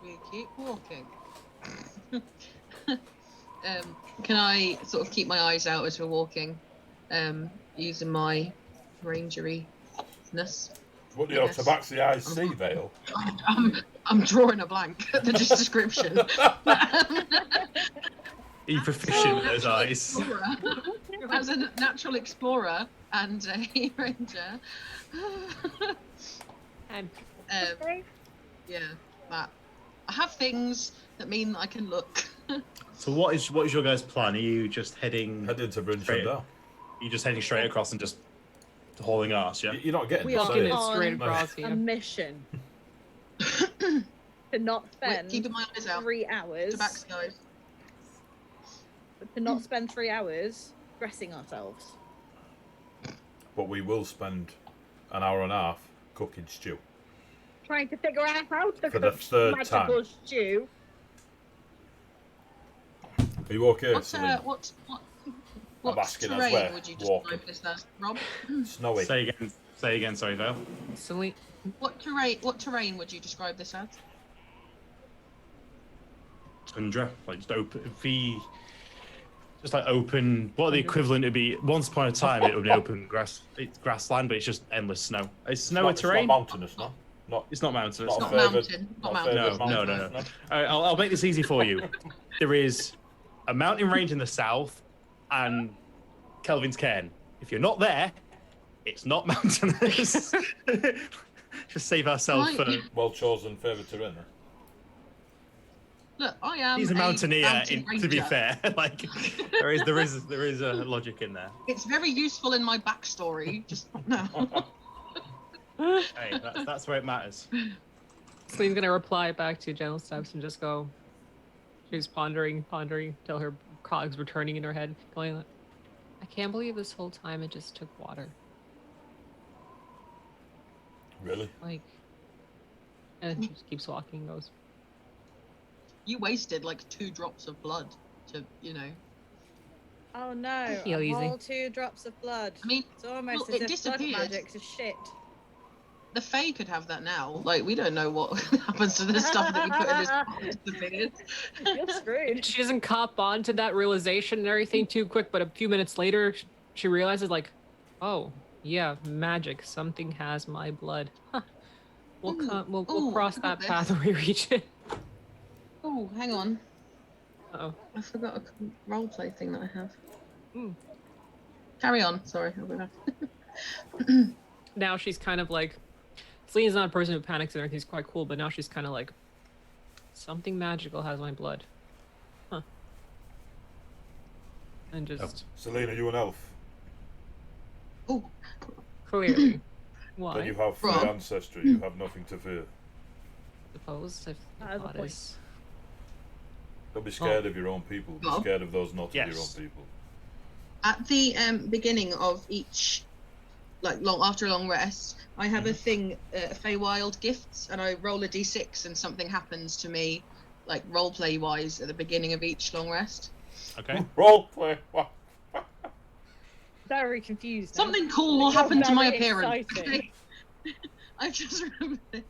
[SPEAKER 5] We keep walking. Can I sort of keep my eyes out as we're walking, using my rangery-ness?
[SPEAKER 1] What do your tabaxi eyes see, Vale?
[SPEAKER 5] I'm drawing a blank at the description.
[SPEAKER 3] Are you proficient at his eyes?
[SPEAKER 5] As a natural explorer and a ranger. Yeah, that. I have things that mean that I can look.
[SPEAKER 3] So what is your guys' plan? Are you just heading
[SPEAKER 1] Heading to Bryn
[SPEAKER 3] straight?
[SPEAKER 1] Shundar.
[SPEAKER 3] Are you just heading straight across and just hauling ass? Yeah.
[SPEAKER 1] You're not getting
[SPEAKER 4] We
[SPEAKER 1] this,
[SPEAKER 4] are
[SPEAKER 1] are you?
[SPEAKER 2] Walking it straight
[SPEAKER 4] on
[SPEAKER 2] across
[SPEAKER 4] a
[SPEAKER 2] here.
[SPEAKER 4] mission to not spend
[SPEAKER 5] Keeping my eyes out.
[SPEAKER 4] 3 hours.
[SPEAKER 5] Tabaxi guys.
[SPEAKER 4] To not spend 3 hours dressing ourselves.
[SPEAKER 1] But we will spend an hour and a half cooking stew.
[SPEAKER 4] Trying to figure out how to
[SPEAKER 1] For the
[SPEAKER 4] cook
[SPEAKER 1] third
[SPEAKER 4] magical
[SPEAKER 1] time.
[SPEAKER 4] stew.
[SPEAKER 1] Are you okay,
[SPEAKER 5] What
[SPEAKER 1] Celine?
[SPEAKER 5] what
[SPEAKER 1] asking us
[SPEAKER 5] terrain
[SPEAKER 1] where
[SPEAKER 5] would you
[SPEAKER 1] walking.
[SPEAKER 5] describe this as, Rob?
[SPEAKER 1] Snowy.
[SPEAKER 3] Say again, sorry, Vale.
[SPEAKER 2] Celine,
[SPEAKER 5] What terrain would you describe this as?
[SPEAKER 3] Tundra, like just open. Just like open. What the equivalent would be? Once upon a time, it would be open grassland, but it's just endless snow. Is snow a terrain?
[SPEAKER 1] It's not mountainous, no? Not,
[SPEAKER 3] It's not mountainous.
[SPEAKER 1] not
[SPEAKER 5] Not
[SPEAKER 1] favoured-
[SPEAKER 5] mountain, not
[SPEAKER 1] not
[SPEAKER 5] mountain.
[SPEAKER 1] favoured
[SPEAKER 3] No, no,
[SPEAKER 1] mountainous,
[SPEAKER 3] no. All right, I'll make this easy for you. There is a mountain range in the south and Kelvin's Cairn. If you're not there, it's not mountainous. Just save ourselves
[SPEAKER 5] Right.
[SPEAKER 3] for.
[SPEAKER 1] Well chosen favoured terrain. Then.
[SPEAKER 5] Look, I am.
[SPEAKER 3] He's a mountaineer.
[SPEAKER 5] mountain
[SPEAKER 3] To be
[SPEAKER 5] ranger.
[SPEAKER 3] fair, like there is a logic in there.
[SPEAKER 5] It's very useful in my backstory. Just no.
[SPEAKER 3] Hey, that's where it matters.
[SPEAKER 2] Celine's gonna reply back to General Steps and just go. She's pondering till her cogs were turning in her head, going, I can't believe this whole time it just took water.
[SPEAKER 1] Really?
[SPEAKER 2] Like, and she just keeps walking and goes,
[SPEAKER 5] You wasted like 2 drops of blood to, you know.
[SPEAKER 4] Oh no,
[SPEAKER 2] Heal
[SPEAKER 4] a
[SPEAKER 2] easy.
[SPEAKER 4] whole 2 drops of blood.
[SPEAKER 5] I mean,
[SPEAKER 4] It's almost
[SPEAKER 5] well,
[SPEAKER 4] as
[SPEAKER 5] it
[SPEAKER 4] if blood
[SPEAKER 5] disappeared.
[SPEAKER 4] magic's a shit.
[SPEAKER 5] the Fae could have that now. Like, we don't know what happens to the stuff that you put in this pot disappeared.
[SPEAKER 4] You're screwed.
[SPEAKER 2] she doesn't cop on to that realization and everything too quick, but a few minutes later, she realizes, like, oh, yeah, magic. Something has my blood. Huh. We'll
[SPEAKER 5] Ooh,
[SPEAKER 2] cross
[SPEAKER 5] I
[SPEAKER 2] that
[SPEAKER 5] forgot this.
[SPEAKER 2] path when we reach it.
[SPEAKER 5] Oh, hang on.
[SPEAKER 2] Uh-oh.
[SPEAKER 5] I forgot a roleplay thing that I have.
[SPEAKER 2] Mm.
[SPEAKER 5] Carry on. Sorry, I'll be back.
[SPEAKER 2] Now she's kind of like, Celine's not a person who panics and everything's quite cool, but now she's kind of like, something magical has my blood. Huh. And just
[SPEAKER 1] Celine, are you an elf?
[SPEAKER 5] Oh,
[SPEAKER 2] clearly.
[SPEAKER 1] Then
[SPEAKER 2] Why?
[SPEAKER 1] you have free
[SPEAKER 5] Rob.
[SPEAKER 1] ancestry. You have nothing to fear.
[SPEAKER 2] Suppose if the
[SPEAKER 4] That is a point.
[SPEAKER 2] goddess.
[SPEAKER 1] Don't be scared of your own people. Be
[SPEAKER 5] Rob?
[SPEAKER 1] scared of those not of your own
[SPEAKER 3] Yes.
[SPEAKER 1] people.
[SPEAKER 5] at the beginning of each, like after a long rest, I have a thing, Feywild gifts, and I roll a d6, and something happens to me, like roleplay wise, at the beginning of each long rest.
[SPEAKER 3] Okay.
[SPEAKER 1] Role play. What?
[SPEAKER 4] Very confused. now.
[SPEAKER 5] Something cool will
[SPEAKER 4] You're
[SPEAKER 5] happen to my
[SPEAKER 4] very
[SPEAKER 5] appearance.
[SPEAKER 4] exciting.
[SPEAKER 5] I just remembered this.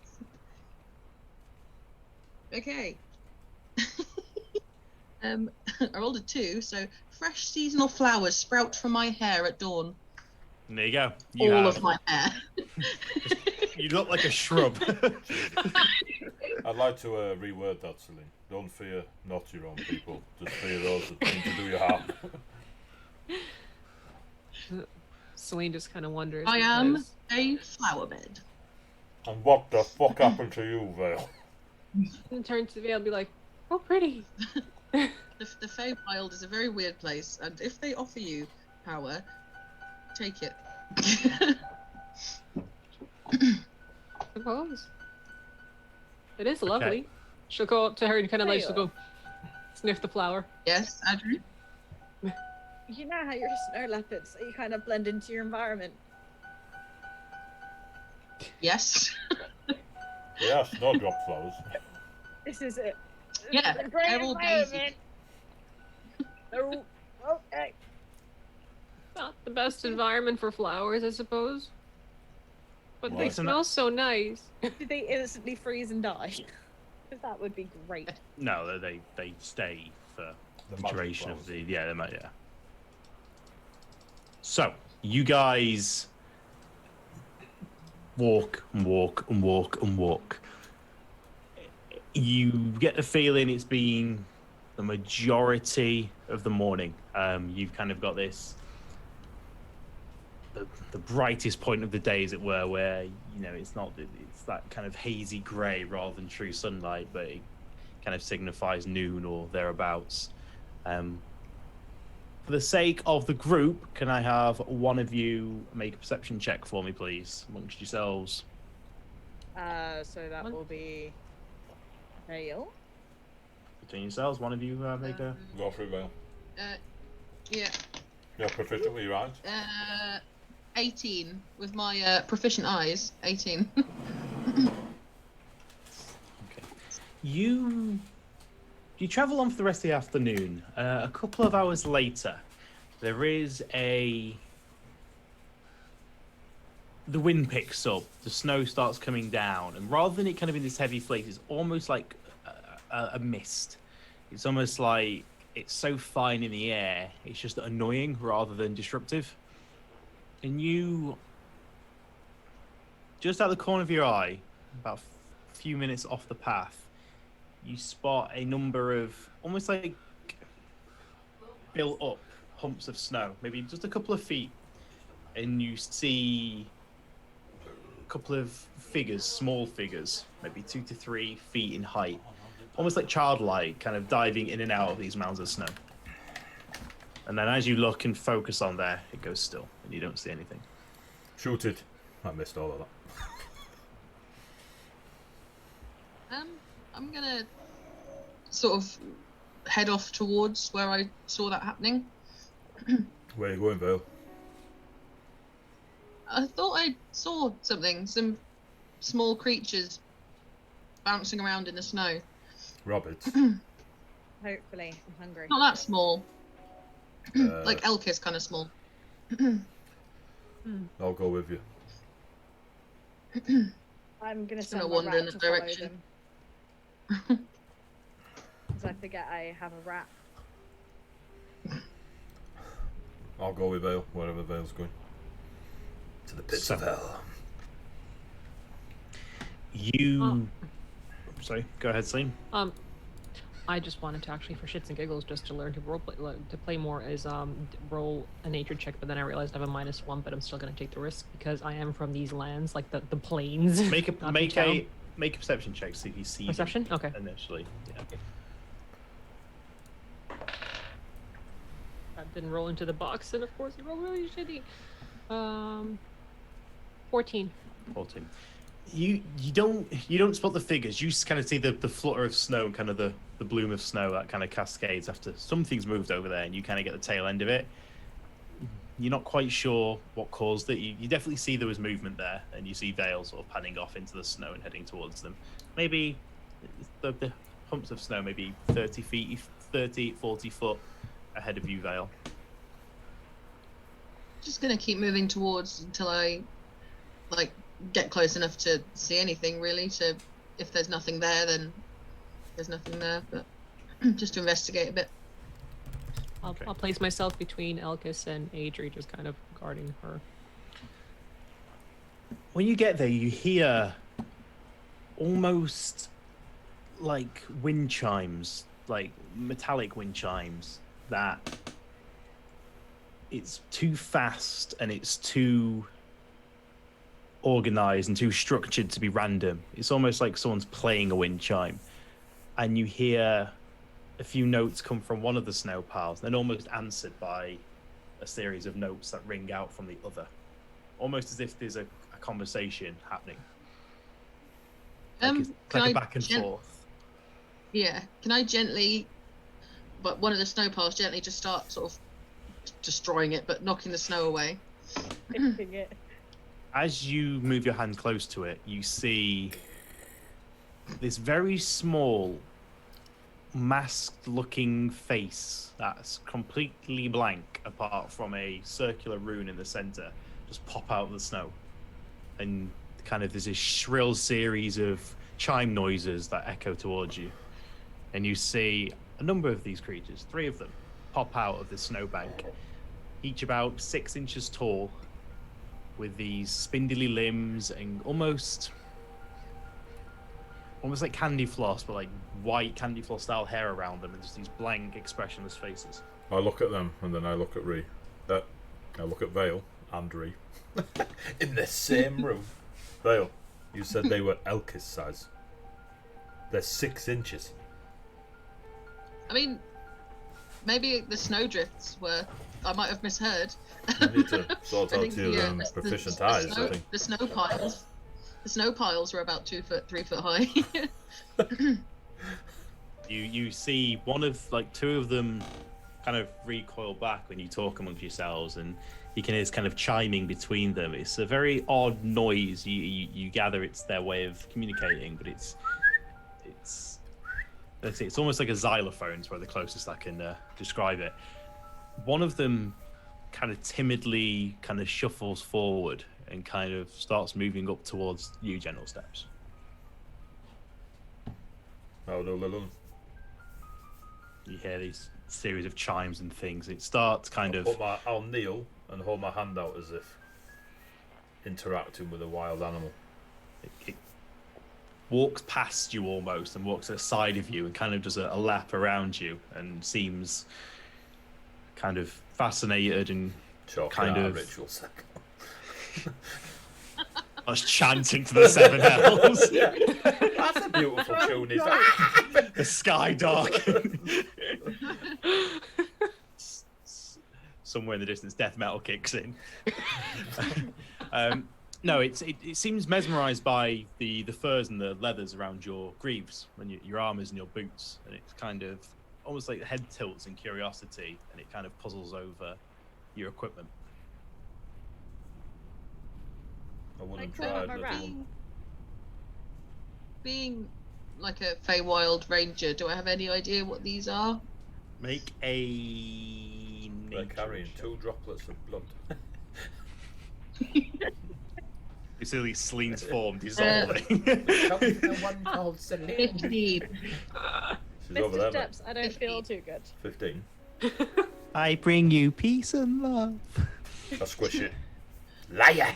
[SPEAKER 5] Okay. I rolled a 2, so fresh seasonal flowers sprout from my hair at dawn.
[SPEAKER 3] And there you go.
[SPEAKER 5] All of my hair.
[SPEAKER 3] You look like a shrub.
[SPEAKER 1] I'd like to reword that, Celine. Don't fear not your own people. Just fear those that seem to do you harm.
[SPEAKER 2] Celine just kind of wonders.
[SPEAKER 5] I am
[SPEAKER 2] because-
[SPEAKER 5] a flower bed.
[SPEAKER 1] And what the fuck happened to you, Vale?
[SPEAKER 2] And turn to Vale and be like, "Oh, pretty."
[SPEAKER 5] The Feywild is a very weird place, and if they offer you power, take it.
[SPEAKER 2] Suppose. It is lovely. She'll go up to her and kind of like she'll go sniff the flower.
[SPEAKER 5] Yes, Adrian?
[SPEAKER 4] You know how you're a snow leopard, so you kind of blend into your environment.
[SPEAKER 5] Yes.
[SPEAKER 1] Yeah, snowdrop flowers.
[SPEAKER 4] This is it. This
[SPEAKER 5] Yeah,
[SPEAKER 4] is a great
[SPEAKER 5] they're all daisy.
[SPEAKER 4] environment. Oh, okay.
[SPEAKER 2] Not the best environment for flowers, I suppose. But they
[SPEAKER 1] What?
[SPEAKER 2] smell so nice.
[SPEAKER 4] Did they instantly freeze and die? Because that would be great.
[SPEAKER 3] No, they stay for the
[SPEAKER 1] magic
[SPEAKER 3] duration of
[SPEAKER 1] flowers.
[SPEAKER 3] the yeah. So you guys walk and walk and walk and walk. You get the feeling it's been the majority of the morning. You've kind of got this the brightest point of the day, as it were, where it's that kind of hazy grey rather than true sunlight, but it kind of signifies noon or thereabouts. For the sake of the group, can I have one of you make a perception check for me, please, amongst yourselves?
[SPEAKER 4] So that will be Vale.
[SPEAKER 3] Between yourselves, one of you make a...
[SPEAKER 1] Go for it, Vale.
[SPEAKER 5] Yeah.
[SPEAKER 1] You're proficient with your eyes.
[SPEAKER 5] 18 with my proficient eyes. 18.
[SPEAKER 3] Okay. You travel on for the rest of the afternoon. A couple of hours later, there is the wind picks up, the snow starts coming down, and rather than it kind of in this heavy flake, it's almost like a mist. It's almost like it's so fine in the air, it's just annoying rather than disruptive. And you, just out the corner of your eye, about a few minutes off the path, you spot a number of almost like built up humps of snow, maybe just a couple of feet, and you see a couple of figures, small figures, maybe 2 to 3 feet in height, almost like childlike, kind of diving in and out of these mounds of snow. And then as you look and focus on there, it goes still, and you don't see anything.
[SPEAKER 1] Shoot it. I missed all of that.
[SPEAKER 5] I'm gonna sort of head off towards where I saw that happening.
[SPEAKER 1] Where are you going, Vale?
[SPEAKER 5] I thought I saw something, some small creatures bouncing around in the snow.
[SPEAKER 1] Roberts.
[SPEAKER 4] Hopefully, I'm hungry.
[SPEAKER 5] Not that small. Like Elkis kind of small.
[SPEAKER 1] I'll go with you.
[SPEAKER 4] I'm gonna
[SPEAKER 5] gonna
[SPEAKER 4] send my
[SPEAKER 5] wander in
[SPEAKER 4] rat
[SPEAKER 5] that
[SPEAKER 4] to follow
[SPEAKER 5] direction.
[SPEAKER 4] them. Because I forget I have a rat.
[SPEAKER 1] I'll go with Vale, wherever Vale's going. To the pits of hell.
[SPEAKER 3] You... Sorry, go ahead, Celine.
[SPEAKER 2] I just wanted to actually, for shits and giggles, just to learn to play more is roll a nature check, but then I realized I have a -1, but I'm still gonna take the risk because I am from these lands, like the plains.
[SPEAKER 3] Make a
[SPEAKER 2] not the town.
[SPEAKER 3] perception check, see if you see them
[SPEAKER 2] Perception? Okay.
[SPEAKER 3] initially. Yeah.
[SPEAKER 2] That didn't roll into the box, and of course it rolled really shitty. 14.
[SPEAKER 3] 14. You don't spot the figures. You just kind of see the flutter of snow and kind of the bloom of snow that kind of cascades after something's moved over there, and you kind of get the tail end of it. You're not quite sure what caused it. You definitely see there was movement there, and you see Vale sort of panning off into the snow and heading towards them. Maybe the humps of snow, maybe 30 feet, 30, 40 foot ahead of you, Vale.
[SPEAKER 5] Just gonna keep moving towards until I get close enough to see anything really. So if there's nothing there, then there's nothing there. But just to investigate a bit.
[SPEAKER 2] I'll place myself between Elkis and Adri, just kind of guarding her.
[SPEAKER 3] When you get there, you hear almost like wind chimes, like metallic wind chimes, that it's too fast and it's too organized and too structured to be random. It's almost like someone's playing a wind chime, and you hear a few notes come from one of the snow piles, then almost answered by a series of notes that ring out from the other, almost as if there's a conversation happening. Like it's like a back and forth.
[SPEAKER 5] Yeah, can I gently, but one of the snow piles, gently just start sort of destroying it, but knocking the snow away.
[SPEAKER 4] Hitting it.
[SPEAKER 3] As you move your hand close to it, you see this very small, masked-looking face that's completely blank, apart from a circular rune in the center, just pop out of the snow. And kind of there's this shrill series of chime noises that echo towards you. And you see a number of these creatures, 3 of them, pop out of the snowbank, each about 6 inches tall, with these spindly limbs and almost like candy floss, but like white candy floss style hair around them, and just these blank, expressionless faces.
[SPEAKER 1] I look at them, and then I look at Ree. I look at Vale and Ree. In the same room. Vale, you said they were Elkis size. They're 6 inches.
[SPEAKER 5] I mean, maybe the snowdrifts were. I might have misheard.
[SPEAKER 1] You need to sort out your proficient eyes, I think.
[SPEAKER 5] The snow piles were about 2 foot, 3 foot high.
[SPEAKER 3] You see one of, like, 2 of them kind of recoil back when you talk amongst yourselves, and you can hear this kind of chiming between them. It's a very odd noise. You gather it's their way of communicating, but it's almost like a xylophone is probably the closest I can describe it. One of them kind of timidly kind of shuffles forward and kind of starts moving up towards you, gentle steps.
[SPEAKER 1] Oh no, Lilun.
[SPEAKER 3] You hear these series of chimes and things. It starts kind of...
[SPEAKER 1] I'll kneel and hold my hand out as if interacting with a wild animal.
[SPEAKER 3] It walks past you almost and walks aside of you and kind of does a lap around you and seems kind of fascinated and kind of
[SPEAKER 1] ritual cycle.
[SPEAKER 3] I was chanting to the 7 hells.
[SPEAKER 1] Yeah. That's a beautiful tune, is
[SPEAKER 3] The sky darkened. Somewhere in the distance, death metal kicks in. No, it seems mesmerised by the furs and the leathers around your greaves and your armours and your boots, and it's kind of almost like the head tilts in curiosity, and it kind of puzzles over your equipment.
[SPEAKER 1] I wouldn't try another one.
[SPEAKER 5] Being like a Feywild ranger, do I have any idea what these are?
[SPEAKER 3] Make a...
[SPEAKER 1] They're carrying 2 droplets of blood.
[SPEAKER 3] You see Celine's form dissolving.
[SPEAKER 1] One called Celine.
[SPEAKER 5] 15.
[SPEAKER 1] She's over
[SPEAKER 4] Mr.
[SPEAKER 1] there,
[SPEAKER 4] Steps, I don't feel too good.
[SPEAKER 1] 15.
[SPEAKER 3] I bring you peace and love.
[SPEAKER 1] I squish it. Liar!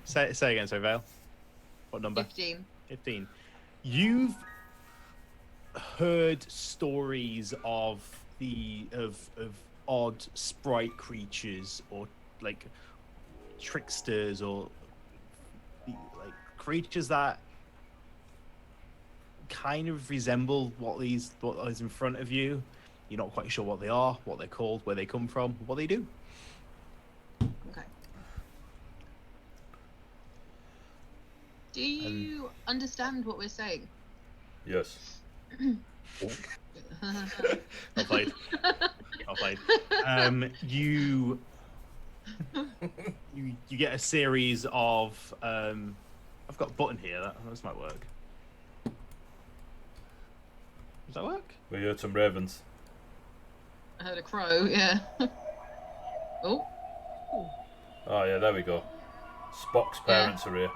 [SPEAKER 3] Say again, sorry, Vale. What number?
[SPEAKER 5] 15.
[SPEAKER 3] 15. You've heard stories of odd sprite creatures, or like tricksters, or like creatures that kind of resemble what is in front of you. You're not quite sure what they are, what they're called, where they come from, what they do.
[SPEAKER 5] Okay. Do you understand what we're saying?
[SPEAKER 1] Yes.
[SPEAKER 3] Well played. Well played. You get a series of I've got a button here. This might work. Does that work?
[SPEAKER 1] We heard some ravens.
[SPEAKER 5] I heard a crow, yeah. Oh.
[SPEAKER 1] Oh yeah, there we go. Spock's parents are here.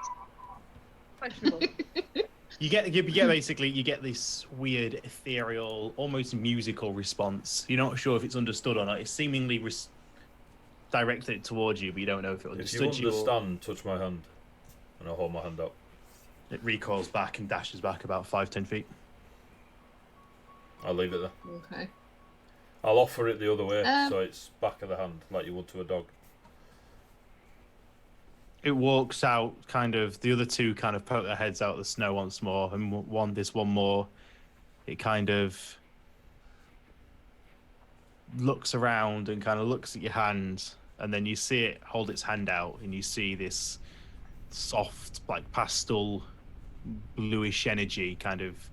[SPEAKER 4] Questionable.
[SPEAKER 3] You get this weird, ethereal, almost musical response. You're not sure if it's understood or not. It's seemingly directed towards you, but you don't know if it understood
[SPEAKER 1] If you
[SPEAKER 3] you.
[SPEAKER 1] understand, touch my hand, and I'll hold my hand up.
[SPEAKER 3] It recoils back and dashes back about 5-10 feet.
[SPEAKER 1] I'll leave it there.
[SPEAKER 5] Okay.
[SPEAKER 1] I'll offer it the other way, so it's back of the hand, like you would to a dog.
[SPEAKER 3] It walks out, kind of. The other two kind of poke their heads out of the snow once more, and this one more. It kind of looks around and kind of looks at your hand, and then you see it hold its hand out, and you see this soft, like pastel, bluish energy kind of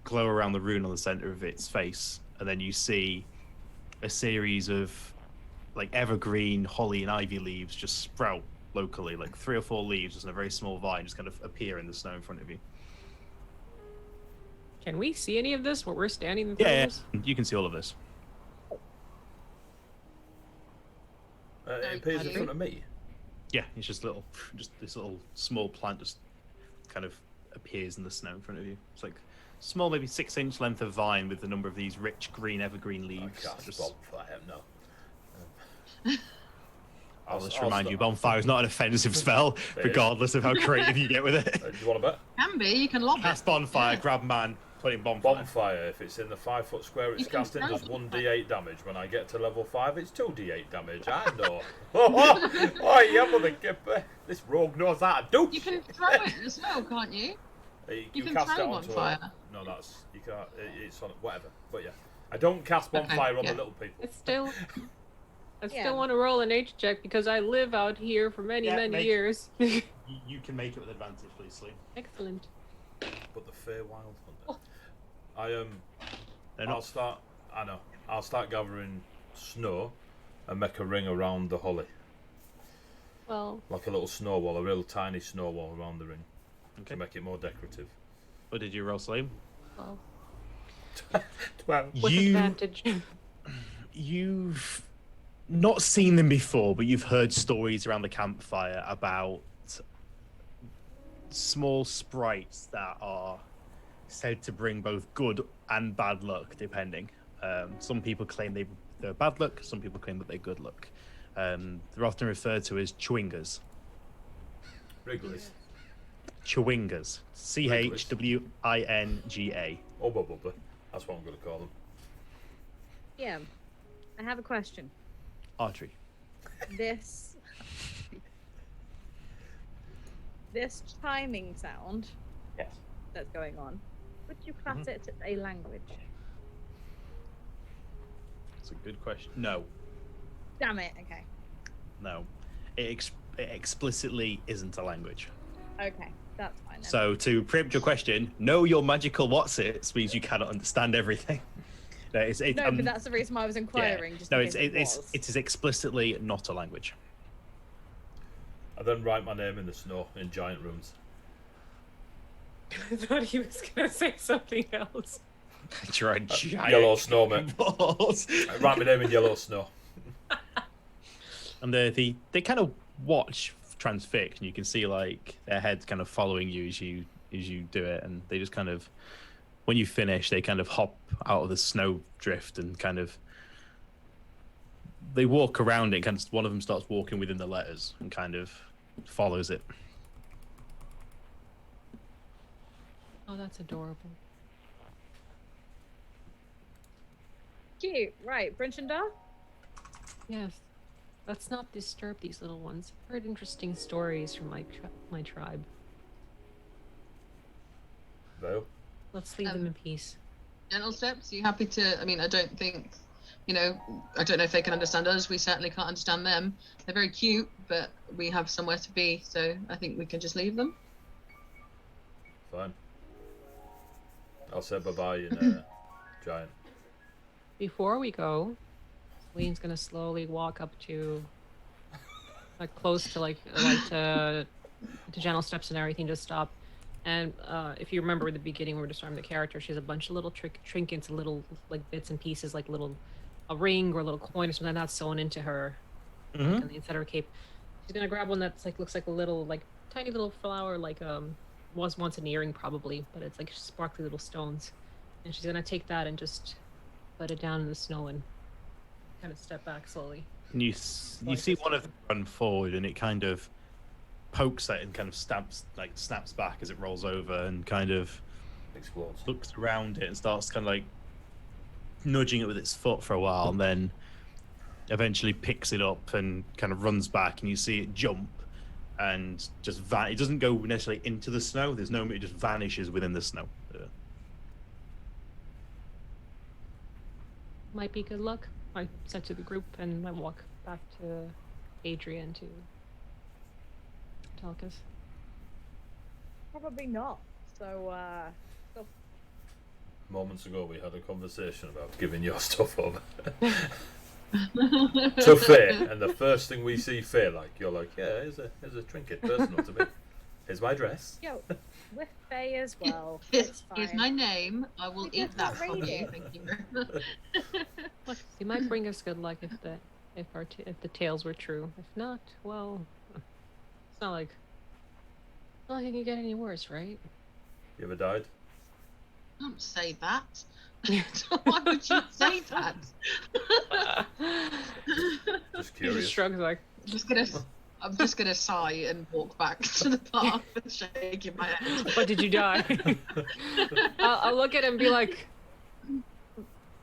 [SPEAKER 3] glow around the rune on the center of its face, and then you see a series of like evergreen, holly, and ivy leaves just sprout locally, like 3 or 4 leaves just in a very small vine just kind of appear in the snow in front of you.
[SPEAKER 2] Can we see any of this? What we're standing in front
[SPEAKER 3] Yeah,
[SPEAKER 2] of this?
[SPEAKER 3] you can see all of this.
[SPEAKER 1] It appears in front of me.
[SPEAKER 3] Yeah, it's just this little small plant just kind of appears in the snow in front of you. It's like small, maybe 6-inch length of vine with a number of these rich green evergreen leaves.
[SPEAKER 1] I can't bonfire, no.
[SPEAKER 3] I'll just remind you, bonfire is not an offensive spell, regardless of how creative you get with it.
[SPEAKER 1] Do you want to bet?
[SPEAKER 5] Can be. You can lob it.
[SPEAKER 3] Cast bonfire, grab man, put in bonfire.
[SPEAKER 1] Bonfire, if it's in the 5-foot square it's
[SPEAKER 5] You can
[SPEAKER 1] casting,
[SPEAKER 5] throw
[SPEAKER 1] does
[SPEAKER 5] it.
[SPEAKER 1] 1d8 damage. When I get to level 5, it's 2d8 damage. I know. Oh, yeah, mother kipper. This rogue knows how to do.
[SPEAKER 5] You can throw it as well, can't you?
[SPEAKER 1] You
[SPEAKER 5] can
[SPEAKER 1] cast
[SPEAKER 5] throw
[SPEAKER 1] it onto
[SPEAKER 5] bonfire.
[SPEAKER 1] No, that's you can't. It's on whatever. But yeah, I don't cast bonfire on
[SPEAKER 5] yeah.
[SPEAKER 1] the little people.
[SPEAKER 2] It's still. I
[SPEAKER 4] Yeah.
[SPEAKER 2] still want to roll a nature check because I live out here for many years.
[SPEAKER 3] You can make it with advantage, please, Slee.
[SPEAKER 2] Excellent.
[SPEAKER 1] But the Feywild Hunter.
[SPEAKER 3] They're
[SPEAKER 1] I'll
[SPEAKER 3] not.
[SPEAKER 1] start. I know. I'll start gathering snow and make a ring around the holly,
[SPEAKER 2] Well,
[SPEAKER 1] like a little snowball, a real tiny snowball around the ring,
[SPEAKER 3] Okay.
[SPEAKER 1] to make it more decorative.
[SPEAKER 3] What did you roll, Slee?
[SPEAKER 2] well,
[SPEAKER 1] 12.
[SPEAKER 2] with
[SPEAKER 3] You-
[SPEAKER 2] advantage.
[SPEAKER 3] You've not seen them before, but you've heard stories around the campfire about small sprites that are said to bring both good and bad luck, depending. Some people claim they're bad luck, some people claim that they're good luck. They're often referred to as chewingas.
[SPEAKER 1] Wrigglies.
[SPEAKER 3] Chewingas. Chwinga.
[SPEAKER 1] Ubba bubba. That's what I'm going to call them.
[SPEAKER 4] Yeah. I have a question.
[SPEAKER 3] Archery.
[SPEAKER 4] This chiming sound
[SPEAKER 1] Yes.
[SPEAKER 4] that's going on, would you class it as a language?
[SPEAKER 3] That's a good question. No.
[SPEAKER 4] Damn it. Okay.
[SPEAKER 3] No. It explicitly isn't a language.
[SPEAKER 4] Okay. That's fine then.
[SPEAKER 3] So to preempt your question, know your magical what's-its means you cannot understand everything. No,
[SPEAKER 4] but that's the reason why I was inquiring. Just
[SPEAKER 3] no,
[SPEAKER 4] in case
[SPEAKER 3] it is explicitly not a language.
[SPEAKER 1] I then write my name in the snow in giant runes.
[SPEAKER 2] I thought he was gonna say something else.
[SPEAKER 3] You're a giant
[SPEAKER 1] Yellow snow, mate.
[SPEAKER 3] balls.
[SPEAKER 1] I write my name in yellow snow.
[SPEAKER 3] And they kind of watch transfixed, and you can see like their heads kind of following you as you do it, and they just kind of, when you finish, they kind of hop out of the snow drift and kind of they walk around it. Kind of one of them starts walking within the letters and kind of follows it.
[SPEAKER 2] Oh, that's adorable.
[SPEAKER 4] Cute. Right. Brinchindar?
[SPEAKER 2] Yes. Let's not disturb these little ones. I've heard interesting stories from my tribe.
[SPEAKER 1] Vale.
[SPEAKER 2] Let's leave them in peace.
[SPEAKER 5] Gentle steps. Are you happy to? I mean, I don't think, I don't know if they can understand us. We certainly can't understand them. They're very cute, but we have somewhere to be, so I think we can just leave them.
[SPEAKER 1] Fine. I'll say bye-bye in giant.
[SPEAKER 2] Before we go, Lean's gonna slowly walk up to, like, close to to gentle steps and everything, just stop. And if you remember at the beginning, we were describing the character. She has a bunch of little trinkets, little like bits and pieces, like a ring or a little coin or something like that sewn into her, like, on the inside of her cape. She's gonna grab one that's looks like a little tiny little flower, was once an earring probably, but it's like sparkly little stones. And she's gonna take that and just let it down in the snow and kind of step back slowly.
[SPEAKER 3] And you see one of them run forward, and it kind of pokes at it and kind of snaps back as it rolls over, and kind of
[SPEAKER 1] Explodes.
[SPEAKER 3] looks around it and starts kind of like nudging it with its foot for a while, and then eventually picks it up and kind of runs back, and you see it jump and just it doesn't go necessarily into the snow. There's no, it just vanishes within the snow.
[SPEAKER 2] Might be good luck, I said to the group, and I walk back to Adrian to Talcus.
[SPEAKER 4] Probably not. So,
[SPEAKER 1] Moments ago, we had a conversation about giving your stuff over to Faye, and the first thing we see Faye like, you're like, yeah, here's a trinket, personal to me. Here's my dress.
[SPEAKER 4] yo, with Faye as well.
[SPEAKER 5] Here's
[SPEAKER 4] It's
[SPEAKER 5] my
[SPEAKER 4] fine.
[SPEAKER 5] name. I will
[SPEAKER 4] We
[SPEAKER 5] eat
[SPEAKER 4] just
[SPEAKER 5] that
[SPEAKER 4] got
[SPEAKER 5] from you.
[SPEAKER 4] raided.
[SPEAKER 5] Thank you very much.
[SPEAKER 2] It might bring us good luck if the tales were true. If not, well, it's not like it can get any worse, right?
[SPEAKER 1] You ever died?
[SPEAKER 5] Don't say that. Why would you say that?
[SPEAKER 1] Just
[SPEAKER 2] He just
[SPEAKER 1] curious.
[SPEAKER 2] shrugs like,
[SPEAKER 5] I'm just gonna sigh and walk back to the path and shaking my head.
[SPEAKER 2] "But did you die?" I'll look at him and be like,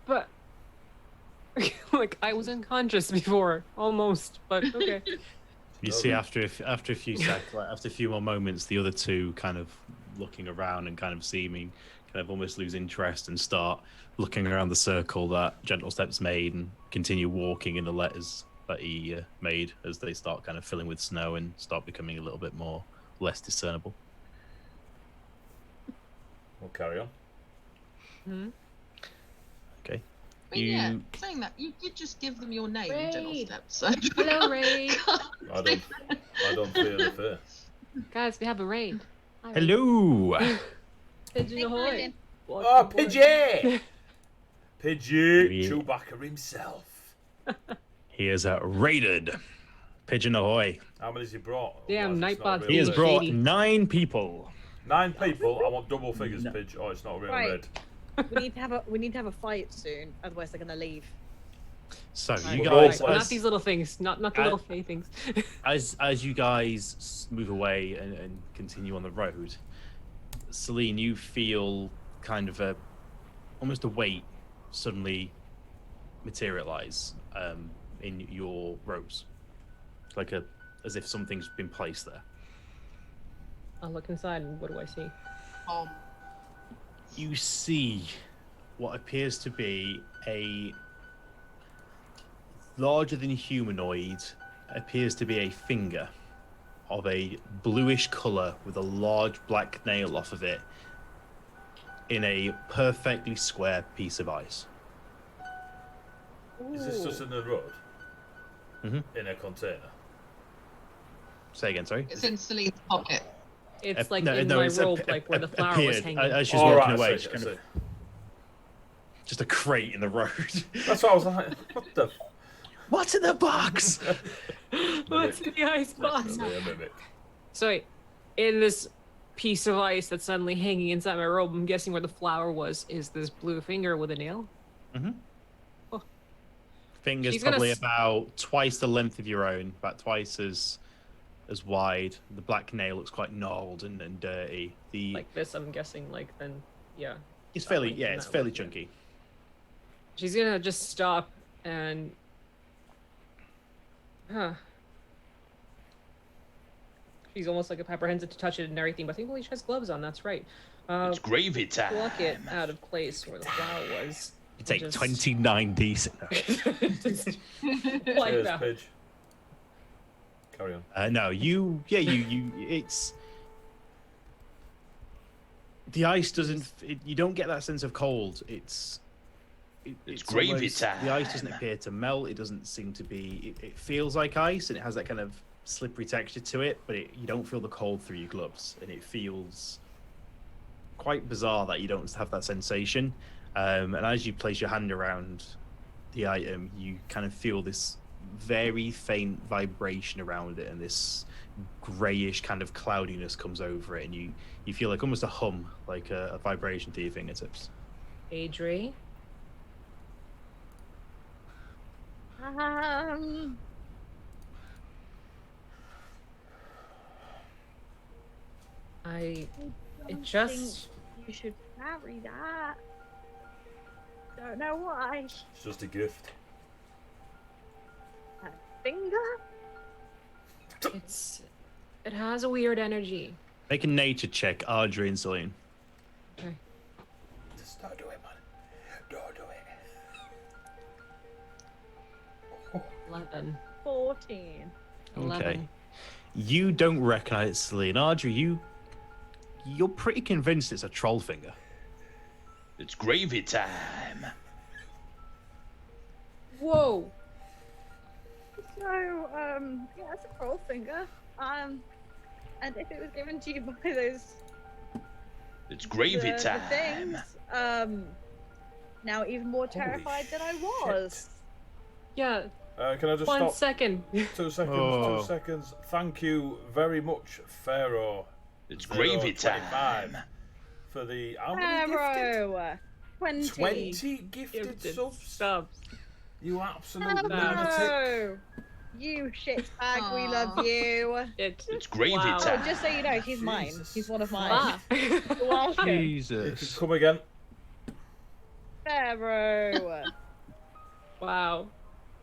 [SPEAKER 2] "But like I was unconscious before, almost, but okay."
[SPEAKER 3] You see after a few seconds, like after a few more moments, the other two kind of looking around and kind of seeming kind of almost lose interest and start looking around the circle that Gentle Steps made and continue walking in the letters that he made as they start kind of filling with snow and start becoming a little bit more less discernible.
[SPEAKER 1] We'll carry on.
[SPEAKER 2] Hmm?
[SPEAKER 3] Okay.
[SPEAKER 5] But yeah, saying that, you did just give them your name, Gentle
[SPEAKER 2] Raid.
[SPEAKER 5] Steps. So
[SPEAKER 2] Hello, Raid.
[SPEAKER 1] I don't fear the fear.
[SPEAKER 2] Guys, we have a raid. Hi, Raid.
[SPEAKER 3] Hello.
[SPEAKER 2] Pigeon ahoy.
[SPEAKER 1] Oh, Pidgey! Pidgey!
[SPEAKER 3] Yeah.
[SPEAKER 1] Chewbacca himself.
[SPEAKER 3] He is raided. Pigeon ahoy.
[SPEAKER 1] How many's he brought?
[SPEAKER 2] Damn,
[SPEAKER 1] Otherwise it's not a
[SPEAKER 2] Nightbot.
[SPEAKER 1] real
[SPEAKER 3] He has
[SPEAKER 1] raid.
[SPEAKER 3] brought
[SPEAKER 2] Shady.
[SPEAKER 3] 9 people.
[SPEAKER 1] 9 people. I want double figures,
[SPEAKER 3] No.
[SPEAKER 1] Pidge. Oh, it's not a real
[SPEAKER 4] Right.
[SPEAKER 1] raid.
[SPEAKER 4] We need to have a fight soon, otherwise they're gonna leave.
[SPEAKER 3] So
[SPEAKER 2] Right,
[SPEAKER 3] you
[SPEAKER 1] We're
[SPEAKER 3] guys,
[SPEAKER 1] all-
[SPEAKER 2] not these little things, not the little fey things.
[SPEAKER 3] as you guys move away and continue on the road, Celine, you feel kind of almost a weight suddenly materialize in your robes, like as if something's been placed there.
[SPEAKER 2] I'll look inside and what do I see?
[SPEAKER 3] You see what appears to be a larger than humanoid, appears to be a finger of a bluish color with a large black nail off of it in a perfectly square piece of ice.
[SPEAKER 1] Is this just in the road?
[SPEAKER 3] Mhm.
[SPEAKER 1] In a container?
[SPEAKER 3] Say again, sorry.
[SPEAKER 5] It's in Celine's pocket.
[SPEAKER 2] It's like
[SPEAKER 3] no,
[SPEAKER 2] in
[SPEAKER 3] no,
[SPEAKER 2] my
[SPEAKER 3] it's
[SPEAKER 2] robe, like where the flower was
[SPEAKER 3] appeared
[SPEAKER 2] hanging.
[SPEAKER 3] as she's
[SPEAKER 1] All
[SPEAKER 3] walking
[SPEAKER 1] right,
[SPEAKER 3] away.
[SPEAKER 1] I
[SPEAKER 3] Just,
[SPEAKER 1] see,
[SPEAKER 3] kind
[SPEAKER 1] I
[SPEAKER 3] of,
[SPEAKER 1] see.
[SPEAKER 3] just a crate in the road.
[SPEAKER 1] That's what I was like. What the?
[SPEAKER 3] What's in the box?
[SPEAKER 2] What's in the ice box?
[SPEAKER 1] Definitely a mimic.
[SPEAKER 2] So wait, in this piece of ice that's suddenly hanging inside my robe, I'm guessing where the flower was is this blue finger with a nail.
[SPEAKER 3] Finger's
[SPEAKER 2] She's gonna
[SPEAKER 3] probably
[SPEAKER 2] s-
[SPEAKER 3] about twice the length of your own, about twice as wide. The black nail looks quite gnarled and dirty. The
[SPEAKER 2] Like this, I'm guessing. Like then, yeah.
[SPEAKER 3] it's
[SPEAKER 2] that
[SPEAKER 3] fairly
[SPEAKER 2] length
[SPEAKER 3] yeah,
[SPEAKER 2] and
[SPEAKER 3] it's
[SPEAKER 2] that
[SPEAKER 3] fairly
[SPEAKER 2] length, yeah.
[SPEAKER 3] chunky.
[SPEAKER 2] She's gonna just stop and. She's almost like apprehensive to touch it and everything, but I think she has gloves on. That's right.
[SPEAKER 6] It's gravy time.
[SPEAKER 2] Pluck it out of place where the flower was.
[SPEAKER 3] You take
[SPEAKER 2] Just-
[SPEAKER 3] 29 decent.
[SPEAKER 2] Just like
[SPEAKER 1] Cheers,
[SPEAKER 2] that.
[SPEAKER 1] Pidge. Carry on.
[SPEAKER 3] No, you it's the ice doesn't. You don't get that sense of cold. It's
[SPEAKER 6] gravy
[SPEAKER 3] almost-
[SPEAKER 6] time.
[SPEAKER 3] The ice doesn't appear to melt. It doesn't seem to be. It feels like ice, and it has that kind of slippery texture to it. But you don't feel the cold through your gloves, and it feels quite bizarre that you don't have that sensation. And as you place your hand around the item, you kind of feel this very faint vibration around it, and this grayish kind of cloudiness comes over it, and you feel like almost a hum, like a vibration to your fingertips.
[SPEAKER 2] Adri, It
[SPEAKER 4] don't
[SPEAKER 2] just
[SPEAKER 4] think you should carry that. Don't know why.
[SPEAKER 1] It's just a gift.
[SPEAKER 4] A finger?
[SPEAKER 2] It has a weird energy.
[SPEAKER 3] Make a nature check, Audrey and Celine.
[SPEAKER 2] Okay.
[SPEAKER 1] Just don't do it, man. Don't do it.
[SPEAKER 2] 11.
[SPEAKER 4] 14.
[SPEAKER 2] 11.
[SPEAKER 3] Okay. You don't recognize it, Celine. Audrey, you're pretty convinced it's a troll finger.
[SPEAKER 6] It's gravy time.
[SPEAKER 2] Whoa!
[SPEAKER 4] So, yeah, it's a troll finger. And if it was given to you by those
[SPEAKER 6] It's gravy
[SPEAKER 4] the
[SPEAKER 6] time.
[SPEAKER 4] things, now even more terrified than I was.
[SPEAKER 2] Yeah,
[SPEAKER 1] Can I just
[SPEAKER 2] 1
[SPEAKER 1] stop?
[SPEAKER 2] second.
[SPEAKER 1] 2 seconds.
[SPEAKER 3] Oh.
[SPEAKER 1] 2 seconds. Thank you very much, Pharaoh.
[SPEAKER 6] It's gravy
[SPEAKER 1] 025,
[SPEAKER 6] time.
[SPEAKER 1] for the how many gifted?
[SPEAKER 4] Arrow. 20.
[SPEAKER 1] 20 gifted subs.
[SPEAKER 2] Subs.
[SPEAKER 1] You absolute lunatic.
[SPEAKER 4] Arrow. You shitbag, we love you.
[SPEAKER 6] It's gravy
[SPEAKER 2] Wow.
[SPEAKER 4] Oh,
[SPEAKER 6] time.
[SPEAKER 4] just so you know, he's mine.
[SPEAKER 1] Jesus
[SPEAKER 4] He's one of mine.
[SPEAKER 2] Ah.
[SPEAKER 4] You're welcome.
[SPEAKER 1] You can
[SPEAKER 3] Jesus.
[SPEAKER 1] come again.
[SPEAKER 4] Pharaoh.
[SPEAKER 2] Wow.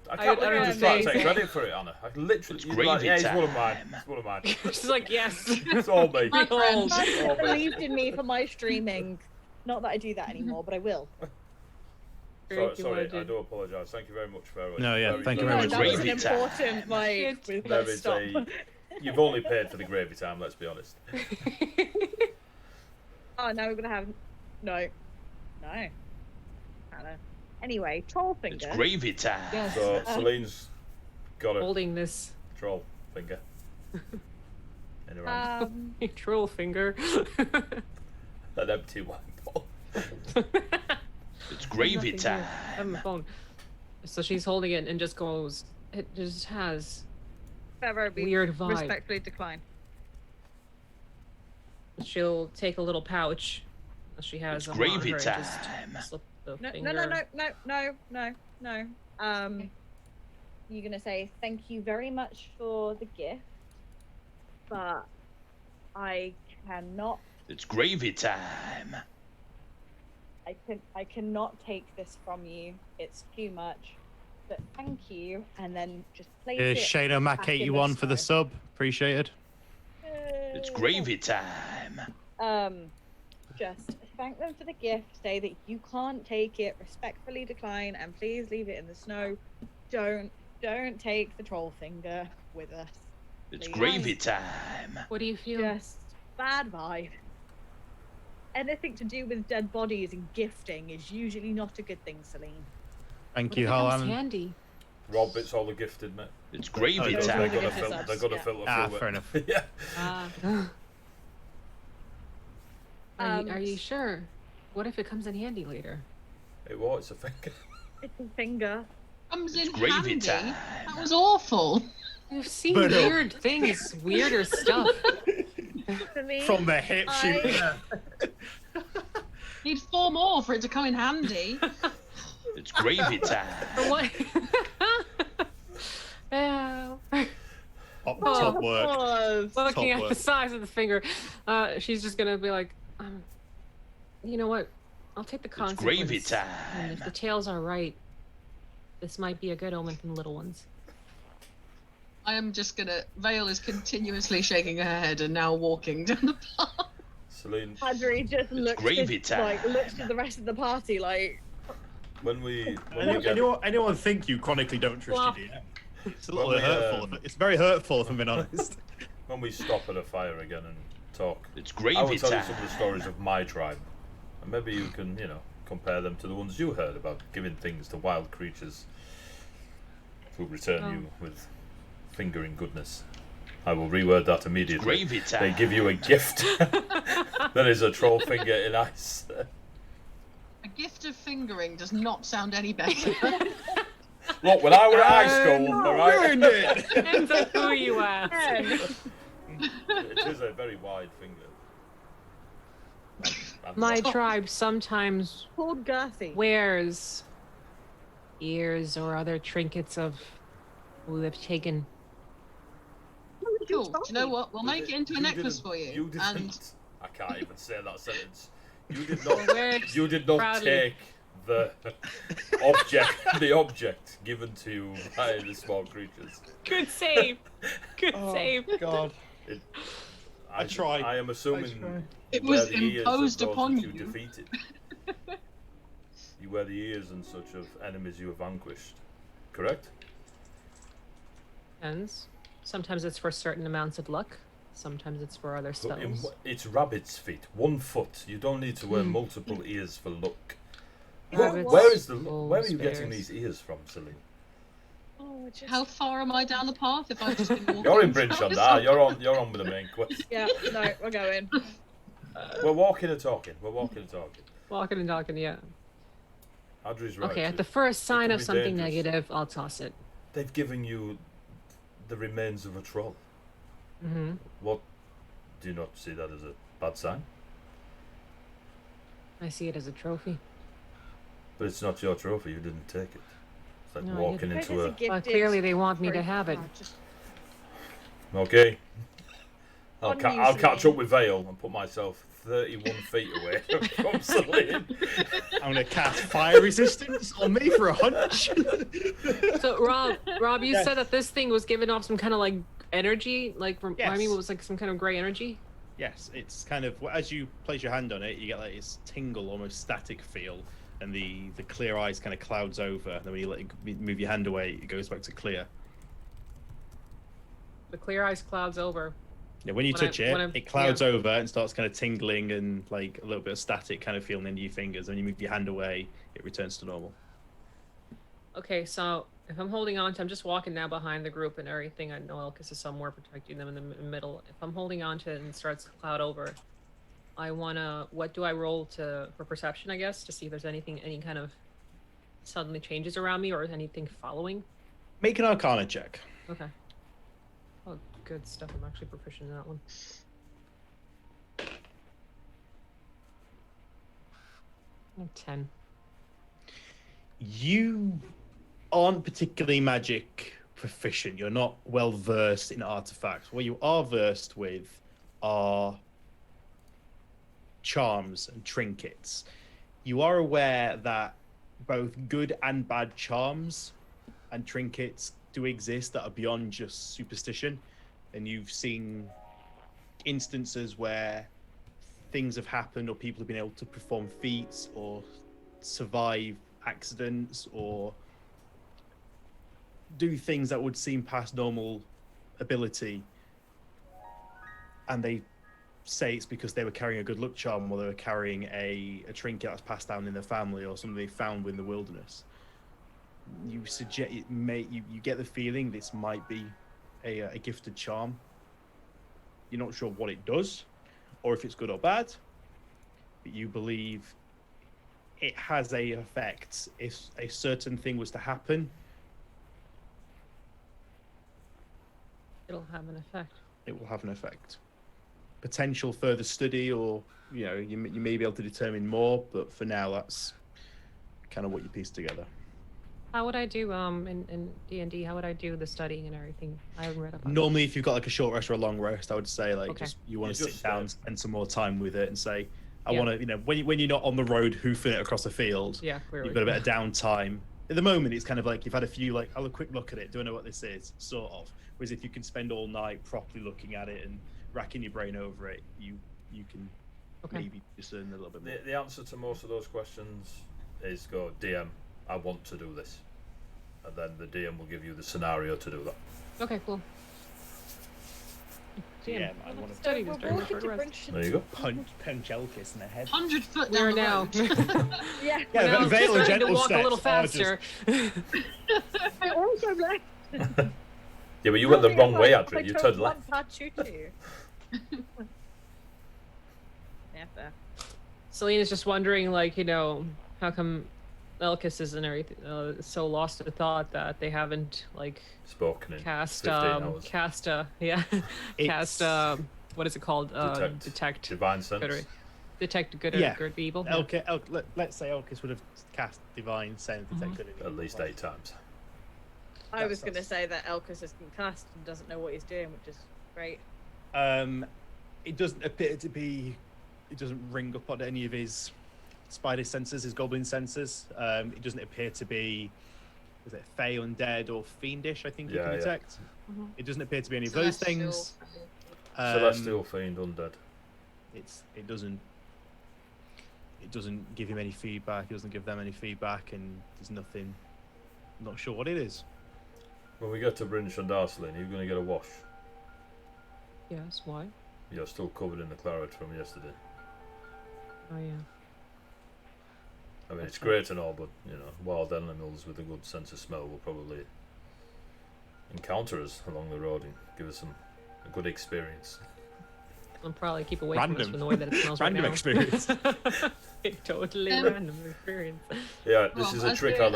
[SPEAKER 1] I
[SPEAKER 2] I
[SPEAKER 1] can't
[SPEAKER 2] don't
[SPEAKER 1] believe you
[SPEAKER 2] know
[SPEAKER 1] just try to
[SPEAKER 2] what to
[SPEAKER 1] take
[SPEAKER 2] say.
[SPEAKER 1] credit for it, Anna. I literally.
[SPEAKER 6] It's
[SPEAKER 1] you'd be like,
[SPEAKER 6] gravy
[SPEAKER 1] yeah, he's one of mine.
[SPEAKER 6] time.
[SPEAKER 1] It's one of mine.
[SPEAKER 2] She's like, yes.
[SPEAKER 1] It's all me.
[SPEAKER 5] My friend.
[SPEAKER 4] I believed in me for my streaming. Not that I do that anymore, but I will.
[SPEAKER 1] Sorry, I do apologise. Thank you very much, Pharaoh.
[SPEAKER 3] No, yeah,
[SPEAKER 1] Very
[SPEAKER 3] thank you
[SPEAKER 1] good.
[SPEAKER 3] very
[SPEAKER 4] No,
[SPEAKER 3] much.
[SPEAKER 4] that was an
[SPEAKER 6] Gravy time.
[SPEAKER 4] important, like,
[SPEAKER 2] Shit.
[SPEAKER 1] There
[SPEAKER 4] let's
[SPEAKER 1] is
[SPEAKER 4] stop.
[SPEAKER 1] you've only paid for the gravy time, let's be honest.
[SPEAKER 4] Oh, now we're gonna have no. Anna. Anyway, troll
[SPEAKER 6] It's
[SPEAKER 4] finger.
[SPEAKER 6] gravy time.
[SPEAKER 2] Yes.
[SPEAKER 1] So, Celine's got a
[SPEAKER 2] Holding this
[SPEAKER 1] troll finger. In her hand.
[SPEAKER 2] troll finger.
[SPEAKER 1] An empty wine bottle.
[SPEAKER 6] It's gravy
[SPEAKER 2] Nothing
[SPEAKER 6] time.
[SPEAKER 2] here. I have my phone. So she's holding it and just goes. It just has
[SPEAKER 4] Pharaoh, we
[SPEAKER 2] weird vibe.
[SPEAKER 4] respectfully decline.
[SPEAKER 2] She'll take a little pouch that she has
[SPEAKER 6] It's
[SPEAKER 2] on
[SPEAKER 6] gravy
[SPEAKER 2] her
[SPEAKER 6] time.
[SPEAKER 2] and just slip the
[SPEAKER 4] No,
[SPEAKER 2] finger.
[SPEAKER 4] no. You're gonna say thank you very much for the gift, but I cannot.
[SPEAKER 6] It's gravy time.
[SPEAKER 4] I cannot take this from you. It's too much. But thank you, and then just place it.
[SPEAKER 3] Shayna Mac
[SPEAKER 4] back in
[SPEAKER 3] 81 for the
[SPEAKER 4] snow.
[SPEAKER 3] sub. Appreciated.
[SPEAKER 6] It's gravy time.
[SPEAKER 4] Just thank them for the gift. Say that you can't take it. Respectfully decline, and please leave it in the snow. Don't take the troll finger with us.
[SPEAKER 6] It's
[SPEAKER 4] Please.
[SPEAKER 6] gravy time.
[SPEAKER 2] What do you feel?
[SPEAKER 4] Just bad vibe. Anything to do with dead bodies and gifting is usually not a good thing, Celine.
[SPEAKER 3] Thank
[SPEAKER 2] What
[SPEAKER 3] you,
[SPEAKER 2] if it comes
[SPEAKER 3] Harlan.
[SPEAKER 2] handy.
[SPEAKER 1] Rob, it's all the gifted, mate.
[SPEAKER 6] It's gravy
[SPEAKER 1] They're
[SPEAKER 4] those are
[SPEAKER 1] gonna
[SPEAKER 4] the
[SPEAKER 6] time.
[SPEAKER 4] gifted
[SPEAKER 1] filter.
[SPEAKER 4] subs,
[SPEAKER 1] They're gonna
[SPEAKER 4] yeah.
[SPEAKER 1] filter
[SPEAKER 3] Ah,
[SPEAKER 1] through
[SPEAKER 3] fair
[SPEAKER 1] it.
[SPEAKER 3] enough.
[SPEAKER 1] Yeah.
[SPEAKER 2] Are you sure? What if it comes in handy later?
[SPEAKER 1] It was. It's a finger.
[SPEAKER 4] It's a finger.
[SPEAKER 5] Comes
[SPEAKER 6] It's
[SPEAKER 5] in
[SPEAKER 6] gravy
[SPEAKER 5] handy.
[SPEAKER 6] time.
[SPEAKER 5] That was awful.
[SPEAKER 2] We've seen
[SPEAKER 3] But,
[SPEAKER 2] weird things, weirder stuff.
[SPEAKER 4] Celine,
[SPEAKER 3] From the hip shoot.
[SPEAKER 5] Need 4 more for it to come in handy.
[SPEAKER 6] It's gravy time.
[SPEAKER 2] For what? Well,
[SPEAKER 3] Top work.
[SPEAKER 4] applause.
[SPEAKER 2] looking
[SPEAKER 3] Top
[SPEAKER 2] at
[SPEAKER 3] work.
[SPEAKER 2] the size of the finger, she's just gonna be like, you know what? I'll take the
[SPEAKER 6] It's
[SPEAKER 2] consequence.
[SPEAKER 6] gravy
[SPEAKER 2] And if
[SPEAKER 6] time.
[SPEAKER 2] the tails are right, this might be a good omen from the little ones.
[SPEAKER 5] I am just gonna. Vale is continuously shaking her head and now walking down the path.
[SPEAKER 1] Celine,
[SPEAKER 4] Audrey just looks
[SPEAKER 6] gravy
[SPEAKER 4] at,
[SPEAKER 6] time.
[SPEAKER 4] like looks at the rest of the party like
[SPEAKER 1] when we get
[SPEAKER 3] Anyone think you chronically don't trust
[SPEAKER 2] Well,
[SPEAKER 3] your DM? It's a little
[SPEAKER 1] when
[SPEAKER 3] bit
[SPEAKER 1] we,
[SPEAKER 3] hurtful. It's very hurtful, if I'm being honest.
[SPEAKER 1] when we stop at a fire again and talk,
[SPEAKER 6] It's
[SPEAKER 1] I will
[SPEAKER 6] gravy
[SPEAKER 1] tell you
[SPEAKER 6] time.
[SPEAKER 1] some of the stories of my tribe, and maybe you can, compare them to the ones you heard about giving things to wild creatures who return you with fingering goodness. I will reword that immediately.
[SPEAKER 6] Gravy time.
[SPEAKER 1] They give you a gift that is a troll finger in ice.
[SPEAKER 5] A gift of fingering does not sound any better.
[SPEAKER 1] Look, when I were at high school, alright?
[SPEAKER 3] Ruined it.
[SPEAKER 2] Depends on who you ask.
[SPEAKER 1] It is a very wide finger. And
[SPEAKER 2] My
[SPEAKER 1] long.
[SPEAKER 2] tribe sometimes
[SPEAKER 4] called girthy.
[SPEAKER 2] wears ears or other trinkets of who they've taken.
[SPEAKER 5] Cool. Do you know what? We'll make it into a
[SPEAKER 1] You
[SPEAKER 5] necklace
[SPEAKER 1] didn't-
[SPEAKER 5] for you. And
[SPEAKER 1] didn't. I can't even say that sentence. You did
[SPEAKER 2] We'll
[SPEAKER 1] not.
[SPEAKER 2] wear it
[SPEAKER 1] You did not
[SPEAKER 2] proudly.
[SPEAKER 1] take the object given to you by the small creatures.
[SPEAKER 2] Good save. Good
[SPEAKER 3] Oh,
[SPEAKER 2] save.
[SPEAKER 3] God.
[SPEAKER 1] I
[SPEAKER 3] try.
[SPEAKER 1] I am assuming
[SPEAKER 5] It
[SPEAKER 1] you wear
[SPEAKER 5] was
[SPEAKER 1] the ears of
[SPEAKER 5] imposed
[SPEAKER 1] those
[SPEAKER 5] upon
[SPEAKER 1] that
[SPEAKER 5] you.
[SPEAKER 1] defeated. You wear the ears and such of enemies you have vanquished. Correct?
[SPEAKER 2] Depends. Sometimes it's for certain amounts of luck. Sometimes it's for other
[SPEAKER 1] But
[SPEAKER 2] spells.
[SPEAKER 1] it's rabbit's feet, 1 foot. You don't need to wear multiple ears for luck.
[SPEAKER 2] Rabbit's
[SPEAKER 1] Where are you getting
[SPEAKER 2] bears.
[SPEAKER 1] these ears from, Celine?
[SPEAKER 4] Oh, just...
[SPEAKER 5] How far am I down the path if I've just been walking?
[SPEAKER 1] You're in Brinchon, you're on with the main quest.
[SPEAKER 4] Yeah, no, we're going.
[SPEAKER 1] We're walking and talking.
[SPEAKER 2] Walking and talking, yeah.
[SPEAKER 1] Audrey's right.
[SPEAKER 2] Okay, at the first sign
[SPEAKER 1] can
[SPEAKER 2] of
[SPEAKER 1] be
[SPEAKER 2] something
[SPEAKER 1] dangerous.
[SPEAKER 2] negative, I'll toss it.
[SPEAKER 1] They've given you the remains of a troll.
[SPEAKER 2] Mm-hmm.
[SPEAKER 1] What? Do you not see that as a bad sign?
[SPEAKER 2] I see it as a trophy.
[SPEAKER 1] But it's not your trophy. You didn't take it. It's like
[SPEAKER 2] No, I
[SPEAKER 1] walking
[SPEAKER 2] didn't.
[SPEAKER 1] into a.
[SPEAKER 2] Well, clearly they want me to have it.
[SPEAKER 1] Okay. I'll
[SPEAKER 4] Unusually.
[SPEAKER 1] catch up with Vale and put myself 31 feet away from Celine.
[SPEAKER 3] I'm going to cast fire resistance on me for a hunch.
[SPEAKER 2] So, Rob, you
[SPEAKER 3] Yes.
[SPEAKER 2] said that this thing was giving off some kind of like energy, like remind me
[SPEAKER 3] Yes.
[SPEAKER 2] what was like some kind of grey energy.
[SPEAKER 3] Yes, it's kind of, as you place your hand on it, you get like this tingle, almost static feel, and the clear eyes kind of clouds over. And then when you let it move your hand away, it goes back to clear.
[SPEAKER 2] The clear ice clouds over.
[SPEAKER 3] Yeah, when you touch it, it clouds
[SPEAKER 2] yeah.
[SPEAKER 3] over and starts kind of tingling and like a little bit of static kind of feeling into your fingers. And when you move your hand away, it returns to normal.
[SPEAKER 2] Okay, so if I'm holding on to, I'm just walking now behind the group and everything. I know Elkis is somewhere protecting them in the middle. If I'm holding on to it and it starts to cloud over, I wanna. What do I roll for perception? I guess to see if there's any kind of suddenly changes around me or anything following.
[SPEAKER 3] Make an Arcana check.
[SPEAKER 2] Okay. Oh, good stuff. I'm actually proficient in that one. Oh, 10.
[SPEAKER 3] You aren't particularly magic proficient. You're not well versed in artifacts. What you are versed with are charms and trinkets. You are aware that both good and bad charms and trinkets do exist that are beyond just superstition, and you've seen instances where things have happened or people have been able to perform feats or survive accidents or do things that would seem past normal ability, and they say it's because they were carrying a good luck charm or they were carrying a trinket that's passed down in their family or something they found in the wilderness. You suggest it may you get the feeling this might be a gifted charm. You're not sure what it does or if it's good or bad, but you believe it has a effect. If a certain thing was to happen,
[SPEAKER 2] It'll have an effect.
[SPEAKER 3] it will have an effect. Potential further study, or you may be able to determine more, but for now that's kind of what you piece together.
[SPEAKER 2] How would I do in D&D? How would I do the studying and everything? I haven't read about it.
[SPEAKER 3] Normally, if you've got like a short rest or a long rest, I would say like
[SPEAKER 2] Okay.
[SPEAKER 3] just you want to
[SPEAKER 1] You
[SPEAKER 3] sit
[SPEAKER 1] just,
[SPEAKER 3] down, spend some more time with it, and say, I
[SPEAKER 2] Yeah.
[SPEAKER 3] want to, when you're not on the road hoofing it across the field,
[SPEAKER 2] Yeah, clearly.
[SPEAKER 3] you've got a bit of downtime. At the moment, it's kind of like you've had a few like, I'll have a quick look at it. Do I know what this is? Sort of. Whereas if you can spend all night properly looking at it and racking your brain over it, you can
[SPEAKER 2] Okay.
[SPEAKER 3] maybe discern a little bit more.
[SPEAKER 1] The answer to most of those questions is go, DM, I want to do this. And then the DM will give you the scenario to do that.
[SPEAKER 2] Okay, cool.
[SPEAKER 3] Yeah,
[SPEAKER 2] I'd
[SPEAKER 3] I
[SPEAKER 2] like
[SPEAKER 3] wanna-
[SPEAKER 2] to study this during my
[SPEAKER 4] Walking
[SPEAKER 2] short
[SPEAKER 4] to
[SPEAKER 2] rest.
[SPEAKER 1] There you go.
[SPEAKER 3] Punch Elkis in the head.
[SPEAKER 5] 100 foot
[SPEAKER 2] Where
[SPEAKER 5] down the
[SPEAKER 2] now?
[SPEAKER 5] road.
[SPEAKER 4] Yeah.
[SPEAKER 3] Yeah,
[SPEAKER 2] Now I'm
[SPEAKER 3] Vale and
[SPEAKER 2] starting to
[SPEAKER 3] gentle
[SPEAKER 2] walk a little
[SPEAKER 3] steps are
[SPEAKER 2] faster.
[SPEAKER 4] I also left.
[SPEAKER 1] Yeah, but you went the wrong way, Adrian. You turned left.
[SPEAKER 4] Yeah, fair.
[SPEAKER 2] Selena's just wondering, like, how come Elkis is and everything so lost to thought that they haven't like
[SPEAKER 1] Spoken in
[SPEAKER 2] cast
[SPEAKER 1] 15 hours.
[SPEAKER 2] what is it called? Detect
[SPEAKER 1] Divine sense.
[SPEAKER 2] good, detect good
[SPEAKER 3] Yeah.
[SPEAKER 2] or good evil.
[SPEAKER 3] Let's say Elkis would have cast Divine Sense, Detect Good and
[SPEAKER 1] At
[SPEAKER 3] Evil
[SPEAKER 1] least
[SPEAKER 3] twice.
[SPEAKER 1] 8 times.
[SPEAKER 4] I was going to
[SPEAKER 3] That's-
[SPEAKER 4] say that Elkis has concussed and doesn't know what he's doing, which is great.
[SPEAKER 3] It doesn't appear to be. It doesn't ring up on any of his spider senses, his goblin senses. It doesn't appear to be, is it fey, undead, or fiendish? I think you can detect. It doesn't appear to be any of those things.
[SPEAKER 1] Celestial, fiend, undead.
[SPEAKER 3] It doesn't give him any feedback. It doesn't give them any feedback, and there's nothing. I'm not sure what it is.
[SPEAKER 1] When we get to Bryn Shandarslin, you're going to get a wash.
[SPEAKER 2] Yes, why?
[SPEAKER 1] You're still covered in the claret from yesterday.
[SPEAKER 2] Oh, yeah.
[SPEAKER 1] I mean, it's great and all, but, you know, wild animals with a good sense of smell will probably encounter us along the road and give us a good experience.
[SPEAKER 2] I'll probably keep away from us from the way that it smells
[SPEAKER 3] random
[SPEAKER 2] right now.
[SPEAKER 3] experience.
[SPEAKER 2] Totally random experience.
[SPEAKER 1] Yeah, this is a trick I learned.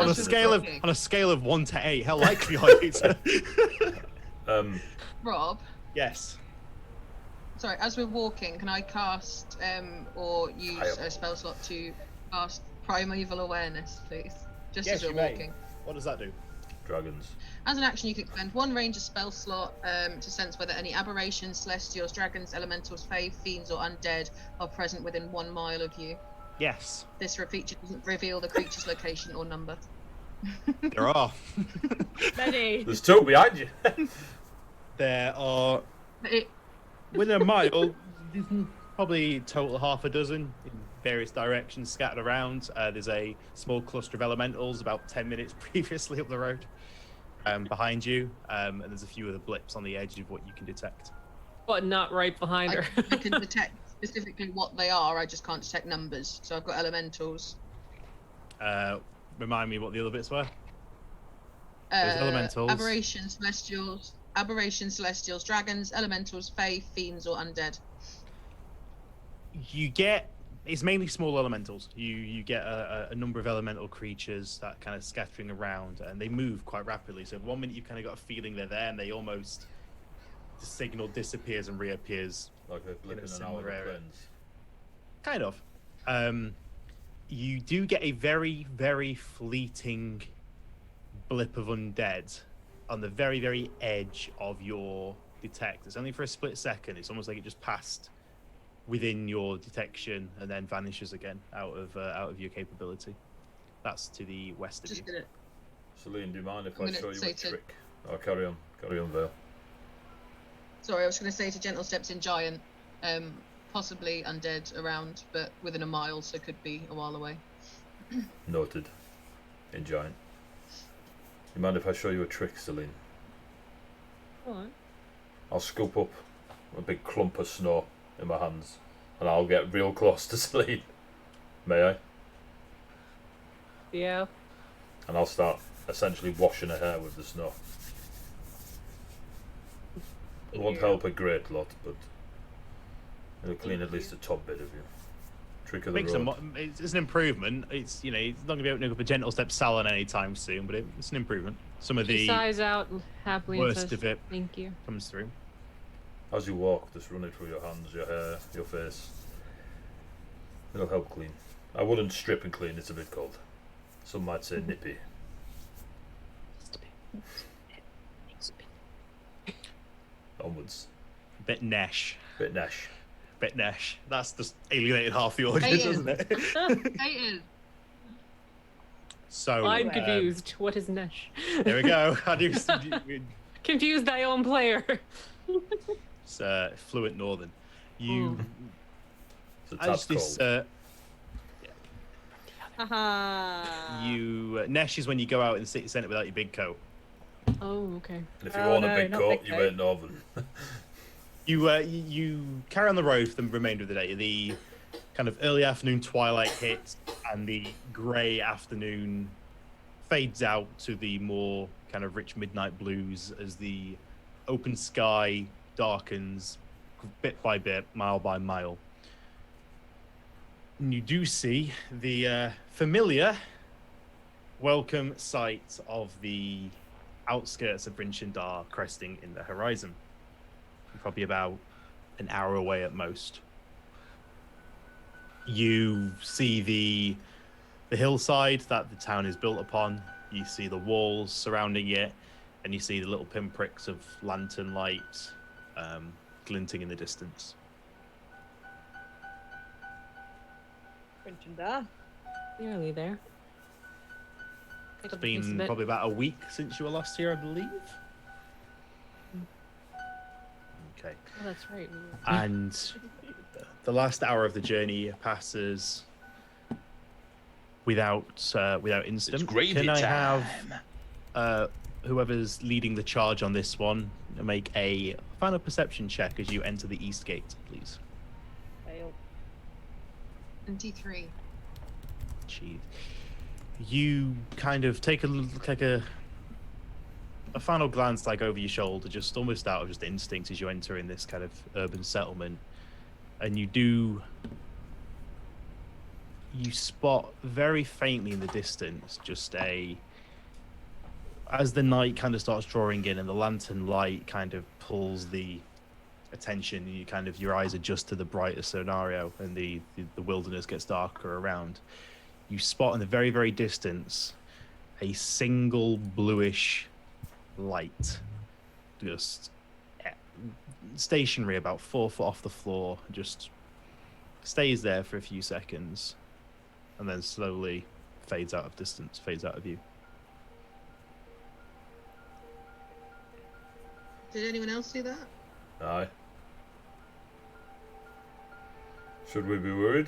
[SPEAKER 3] On a scale of 1 to 8, how likely are you to...
[SPEAKER 5] Rob?
[SPEAKER 3] Yes.
[SPEAKER 5] Sorry, as we're walking, can I cast or use a spell slot to cast Primeval Awareness, please? Just as we're walking.
[SPEAKER 3] What does that do?
[SPEAKER 1] Dragons.
[SPEAKER 5] As an action, you can spend 1 ranger spell slot to sense whether any aberrations, celestials, dragons, elementals, fae, fiends, or undead are present within 1 mile of you.
[SPEAKER 3] Yes.
[SPEAKER 5] This feature doesn't reveal the creature's location or number.
[SPEAKER 3] There are.
[SPEAKER 4] Many.
[SPEAKER 1] There's 2 behind you.
[SPEAKER 3] There are... Within a mile, probably total half a dozen in various directions scattered around. There's a small cluster of elementals about 10 minutes previously up the road behind you, and there's a few other blips on the edge of what you can detect.
[SPEAKER 2] But not right behind her.
[SPEAKER 5] I can detect specifically what they are, I just can't detect numbers. So I've got elementals.
[SPEAKER 3] Remind me what the other bits were? There's elementals.
[SPEAKER 5] Aberrations, celestials, dragons, elementals, fae, fiends, or undead.
[SPEAKER 3] You get... It's mainly small elementals. You get a number of elemental creatures that kind of scattering around, and they move quite rapidly. So 1 minute you kind of got a feeling they're there, and they almost... The signal disappears and reappears.
[SPEAKER 1] Like a blip in an hour of cleanse.
[SPEAKER 3] Kind of. You do get a very, very fleeting blip of undead on the very, very edge of your detect. It's only for a split second. It's almost like it just passed within your detection and then vanishes again out of your capability. That's to the west of you.
[SPEAKER 1] Celine, do you mind if I show you a trick? Oh, carry on, Vale.
[SPEAKER 5] Sorry, I was going to say to Gentle Steps in Giant, possibly undead around, but within a mile, so could be a while away.
[SPEAKER 1] Noted. In Giant. You mind if I show you a trick, Celine?
[SPEAKER 2] What?
[SPEAKER 1] I'll scoop up a big clump of snow in my hands, and I'll get real close to Celine. May I?
[SPEAKER 2] Yeah.
[SPEAKER 1] And I'll start essentially washing her hair with the snow. It won't help a great lot, but it'll clean at least a top bit of you. Trick of the road.
[SPEAKER 3] It's an improvement. It's, you know, it's not going to be opening up a Gentle Step salon anytime soon, but it's an improvement. Some of the
[SPEAKER 2] sighs out happily and
[SPEAKER 3] worst
[SPEAKER 2] says,
[SPEAKER 3] of it
[SPEAKER 2] thank you.
[SPEAKER 3] comes through.
[SPEAKER 1] As you walk, just run it through your hands, your hair, your face. It'll help clean. I wouldn't strip and clean, it's a bit cold. Some might say nippy. Onwards.
[SPEAKER 3] Bit nesh.
[SPEAKER 1] Bit nesh.
[SPEAKER 3] Bit nesh. That's just alienated half the audience, isn't it?
[SPEAKER 5] It is.
[SPEAKER 3] So
[SPEAKER 2] I'm confused. What is Nesh?
[SPEAKER 3] There we go. How do you...
[SPEAKER 2] Confuse thy own player.
[SPEAKER 3] It's fluent northern. You...
[SPEAKER 1] It's a tad cold.
[SPEAKER 3] Nesh is when you go out in the city centre without your big coat.
[SPEAKER 2] Oh, okay.
[SPEAKER 1] And if you want a big coat, you ain't northern.
[SPEAKER 3] You carry on the road for the remainder of the day. The kind of early afternoon twilight hits, and the grey afternoon fades out to the more kind of rich midnight blues as the open sky darkens bit by bit, mile by mile. And you do see the familiar welcome sight of the outskirts of Bryn Shindar cresting in the horizon. Probably about an hour away at most. You see the hillside that the town is built upon. You see the walls surrounding it, and you see the little pinpricks of lantern light glinting in the distance.
[SPEAKER 4] Bryn Shindar.
[SPEAKER 2] Nearly there.
[SPEAKER 3] It's been probably about a week since you were last here, I believe. Okay.
[SPEAKER 2] Oh, that's right.
[SPEAKER 3] And the last hour of the journey passes without incident.
[SPEAKER 6] It's gravy
[SPEAKER 3] Can I
[SPEAKER 6] time.
[SPEAKER 3] have whoever's leading the charge on this one make a final perception check as you enter the east gate, please?
[SPEAKER 4] Fail.
[SPEAKER 5] 23.
[SPEAKER 3] Achieve. You kind of take a final glance like over your shoulder, just almost out of just instinct as you enter in this kind of urban settlement, and you spot very faintly in the distance just as the night kind of starts drawing in and the lantern light kind of pulls the attention, your eyes adjust to the brighter scenario and the wilderness gets darker around. You spot in the very, very distance a single bluish light, just stationary about 4 foot off the floor, just stays there for a few seconds and then slowly fades out of distance, fades out of view.
[SPEAKER 5] Did anyone else see that?
[SPEAKER 1] Aye. Should we be worried?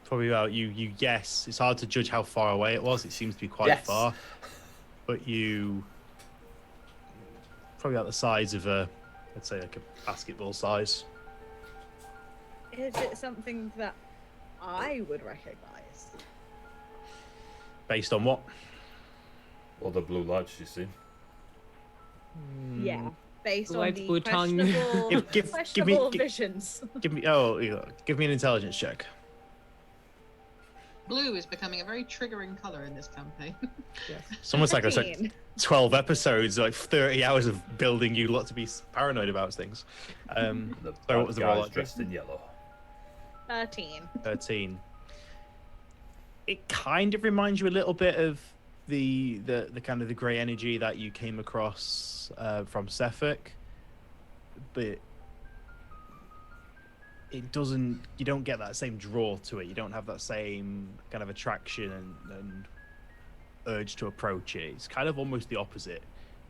[SPEAKER 3] Probably about you yes. It's hard to judge how far away it was. It seems to be quite far. But you probably about the size of I'd say like a basketball size.
[SPEAKER 4] Is it something that I would recognize?
[SPEAKER 3] Based on what?
[SPEAKER 1] Or the blue lights you see?
[SPEAKER 4] Yeah, based on
[SPEAKER 2] Light
[SPEAKER 4] the
[SPEAKER 2] blue tongue.
[SPEAKER 4] questionable,
[SPEAKER 3] Give me
[SPEAKER 4] visions.
[SPEAKER 3] give me an intelligence check.
[SPEAKER 5] Blue is becoming a very triggering colour in this campaign.
[SPEAKER 2] Yes.
[SPEAKER 3] It's almost like I said
[SPEAKER 4] 13.
[SPEAKER 3] 12 episodes, like 30 hours of building you lot to be paranoid about things.
[SPEAKER 1] The
[SPEAKER 3] So what was the
[SPEAKER 1] bad
[SPEAKER 3] roll
[SPEAKER 1] guys
[SPEAKER 3] like?
[SPEAKER 1] dressed in yellow.
[SPEAKER 4] 13.
[SPEAKER 3] 13. It kind of reminds you a little bit of the kind of the grey energy that you came across from Suffolk, but it doesn't. You don't get that same draw to it. You don't have that same kind of attraction and urge to approach it. It's kind of almost the opposite.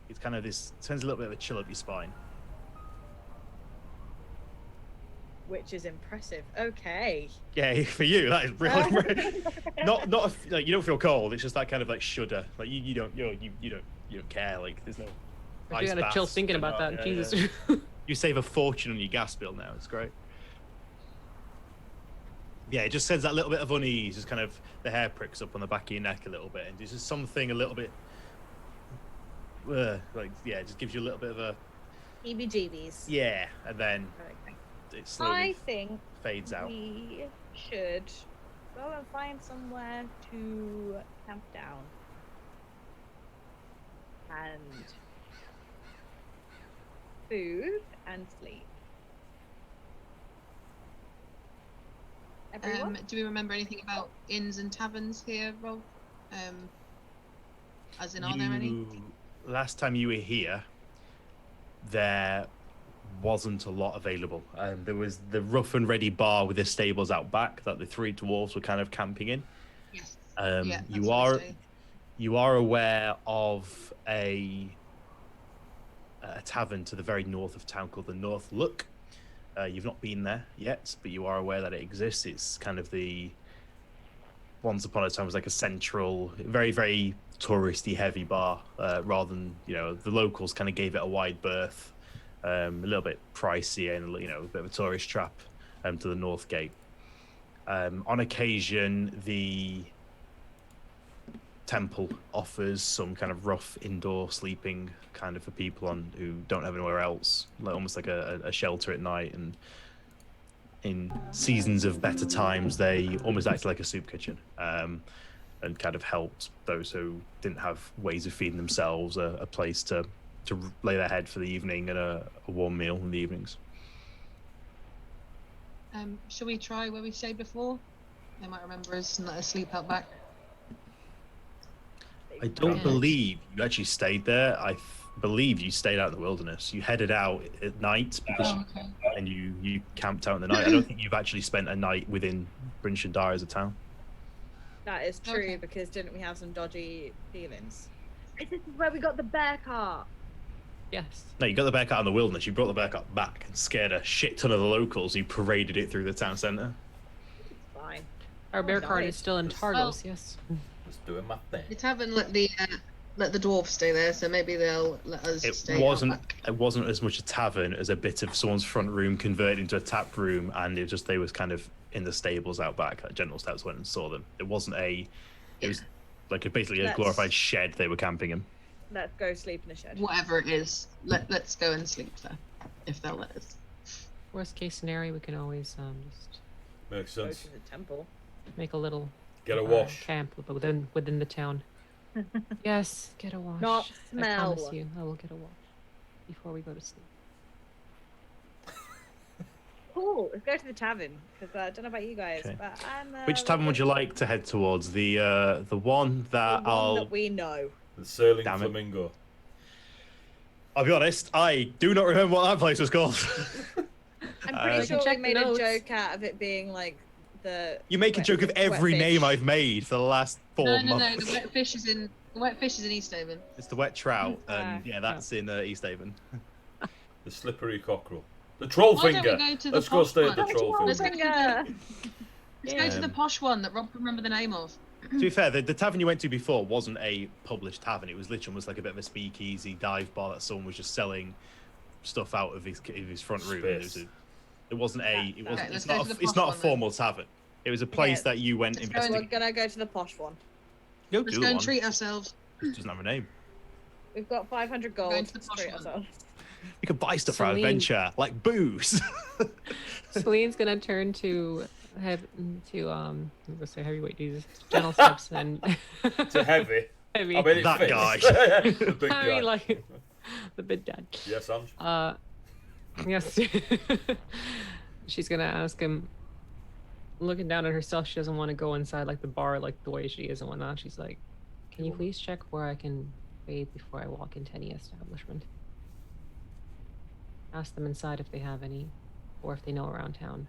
[SPEAKER 3] It's kind of this sends a little bit of a chill up your spine.
[SPEAKER 4] Which is impressive. Okay.
[SPEAKER 3] Yeah, for you that is really not like you don't feel cold. It's just that kind of like shudder. Like you don't care. Like there's no.
[SPEAKER 2] I got a chill
[SPEAKER 3] baths
[SPEAKER 2] thinking
[SPEAKER 3] going
[SPEAKER 2] about
[SPEAKER 3] on.
[SPEAKER 2] that.
[SPEAKER 3] Yeah,
[SPEAKER 2] Jesus.
[SPEAKER 3] yeah. You save a fortune on your gas bill now. It's great. Yeah, it just sends that little bit of unease. Just kind of the hair pricks up on the back of your neck a little bit, and there's just something a little bit, just gives you a little bit of a
[SPEAKER 4] EBGBs.
[SPEAKER 3] yeah, and then
[SPEAKER 4] Okay.
[SPEAKER 3] it slowly
[SPEAKER 4] I think
[SPEAKER 3] fades out.
[SPEAKER 4] we should go and find somewhere to camp down. And food and sleep. Everyone?
[SPEAKER 5] Do we remember anything about inns and taverns here, Rob? As in, are there any?
[SPEAKER 3] Last time you were here, there wasn't a lot available. There was the rough and ready bar with the stables out back that the three dwarves were kind of camping in.
[SPEAKER 5] Yes.
[SPEAKER 3] You are aware of a tavern to the very north of town called the North Look. You've not been there yet, but you are aware that it exists. It's kind of once upon a time was like a central, very, very touristy heavy bar, rather than, the locals kind of gave it a wide berth, a little bit pricey and, a bit of a tourist trap to the North Gate. On occasion, the temple offers some kind of rough indoor sleeping kind of for people who don't have anywhere else, almost like a shelter at night. And in seasons of better times, they almost acted like a soup kitchen, and kind of helped those who didn't have ways of feeding themselves a place to lay their head for the evening and a warm meal in the evenings.
[SPEAKER 5] Shall we try where we stayed before? They might remember us and let us sleep out back.
[SPEAKER 3] I don't
[SPEAKER 2] Yeah.
[SPEAKER 3] believe you actually stayed there. I believe you stayed out in the wilderness. You headed out at night because
[SPEAKER 5] okay.
[SPEAKER 3] and you camped out in the night. I don't think you've actually spent a night within Brinshaw as a town.
[SPEAKER 4] That is true
[SPEAKER 5] Okay.
[SPEAKER 4] because didn't we have some dodgy dealings? This is where we got the bear cart.
[SPEAKER 2] Yes.
[SPEAKER 3] No, you got the bear cart in the wilderness. You brought the bear cart back and scared a shit ton of the locals. You paraded it through the town centre.
[SPEAKER 4] It's fine.
[SPEAKER 2] Our bear cart
[SPEAKER 4] nice.
[SPEAKER 2] is still in Targos, yes.
[SPEAKER 1] Just doing my thing.
[SPEAKER 5] The tavern let the dwarves stay there, so maybe they'll let us stay. out back.
[SPEAKER 3] It wasn't as much a tavern as a bit of someone's front room converted into a tap room, and it was just they was kind of in the stables out back. Like General Steps went and saw them. It wasn't a. It was like basically a
[SPEAKER 4] Let's-
[SPEAKER 3] glorified shed they were camping in.
[SPEAKER 4] Let's go sleep in a shed.
[SPEAKER 5] Whatever it is, let's go and sleep there, if they'll let us.
[SPEAKER 2] Worst case scenario, we can always just
[SPEAKER 1] Makes
[SPEAKER 4] Go
[SPEAKER 1] sense.
[SPEAKER 4] to the temple.
[SPEAKER 2] make a little
[SPEAKER 1] Get a wash.
[SPEAKER 2] camp within the town. Yes, get a wash.
[SPEAKER 4] Not
[SPEAKER 2] I promise
[SPEAKER 4] smell.
[SPEAKER 2] you, I will get a wash before we go to sleep.
[SPEAKER 4] Cool. Let's go to the tavern because I don't know about you guys,
[SPEAKER 3] Okay.
[SPEAKER 4] but I'm.
[SPEAKER 3] Which tavern would you like to head towards? The one
[SPEAKER 4] The
[SPEAKER 3] that
[SPEAKER 4] one that we know.
[SPEAKER 1] The Sailing
[SPEAKER 3] Damn it.
[SPEAKER 1] Flamingo.
[SPEAKER 3] I'll be honest, I do not remember what that place was called.
[SPEAKER 4] I'm
[SPEAKER 3] I
[SPEAKER 4] pretty
[SPEAKER 3] can
[SPEAKER 4] sure we
[SPEAKER 2] check the
[SPEAKER 4] made a
[SPEAKER 2] notes.
[SPEAKER 4] joke out of it being like the.
[SPEAKER 3] You make a
[SPEAKER 4] wet-
[SPEAKER 3] joke of
[SPEAKER 4] wet
[SPEAKER 3] every
[SPEAKER 4] fish.
[SPEAKER 3] name I've made for the last 4
[SPEAKER 5] No,
[SPEAKER 3] months.
[SPEAKER 5] the wet fish is in East Haven.
[SPEAKER 3] It's the wet trout,
[SPEAKER 4] Ah.
[SPEAKER 3] and yeah, that's in East Haven.
[SPEAKER 1] The Slippery Cockerel. The Troll
[SPEAKER 5] Why don't we
[SPEAKER 1] Finger.
[SPEAKER 5] go to the
[SPEAKER 1] Let's go
[SPEAKER 5] posh
[SPEAKER 1] stay at the
[SPEAKER 5] one?
[SPEAKER 1] Troll
[SPEAKER 5] Let's
[SPEAKER 1] Finger.
[SPEAKER 5] go to the, let's go to
[SPEAKER 3] Yeah.
[SPEAKER 5] the posh one that Rob can remember the name of.
[SPEAKER 3] To be fair, the tavern you went to before wasn't a published tavern. It was literally almost like a bit of a speakeasy dive bar that someone was just selling stuff out of his front room.
[SPEAKER 1] Space.
[SPEAKER 3] It wasn't a. It wasn't.
[SPEAKER 5] let's
[SPEAKER 3] It's
[SPEAKER 5] go
[SPEAKER 3] not.
[SPEAKER 5] to the
[SPEAKER 3] It's
[SPEAKER 5] posh
[SPEAKER 3] not a
[SPEAKER 5] one then.
[SPEAKER 3] formal tavern. It was a place
[SPEAKER 4] Yeah.
[SPEAKER 3] that you went
[SPEAKER 5] Let's go
[SPEAKER 4] We're
[SPEAKER 3] investigate.
[SPEAKER 4] gonna go to the posh one.
[SPEAKER 3] Go
[SPEAKER 5] Let's
[SPEAKER 3] do
[SPEAKER 5] go and
[SPEAKER 3] one.
[SPEAKER 5] treat ourselves.
[SPEAKER 3] It doesn't have a name.
[SPEAKER 4] We've got 500 gold.
[SPEAKER 5] Going to the
[SPEAKER 4] to
[SPEAKER 5] posh
[SPEAKER 4] treat
[SPEAKER 5] one.
[SPEAKER 4] ourselves.
[SPEAKER 3] We could buy stuff for our
[SPEAKER 2] Celine.
[SPEAKER 3] adventure, like booze.
[SPEAKER 2] Celine's gonna turn to I'm gonna say heavyweight Jesus. Gentle Steps and
[SPEAKER 1] It's a heavy.
[SPEAKER 2] heavy.
[SPEAKER 1] I mean, it
[SPEAKER 3] That
[SPEAKER 1] fits.
[SPEAKER 3] guy.
[SPEAKER 1] The big
[SPEAKER 2] I
[SPEAKER 1] guy.
[SPEAKER 2] mean, like the big dad.
[SPEAKER 1] Yes, Ange.
[SPEAKER 2] Yes. She's gonna ask him, looking down at herself. She doesn't want to go inside like the bar, like the way she is and whatnot. She's like, "Can you please check where I can bathe before I walk into any establishment? Ask them inside if they have any, or if they know around town,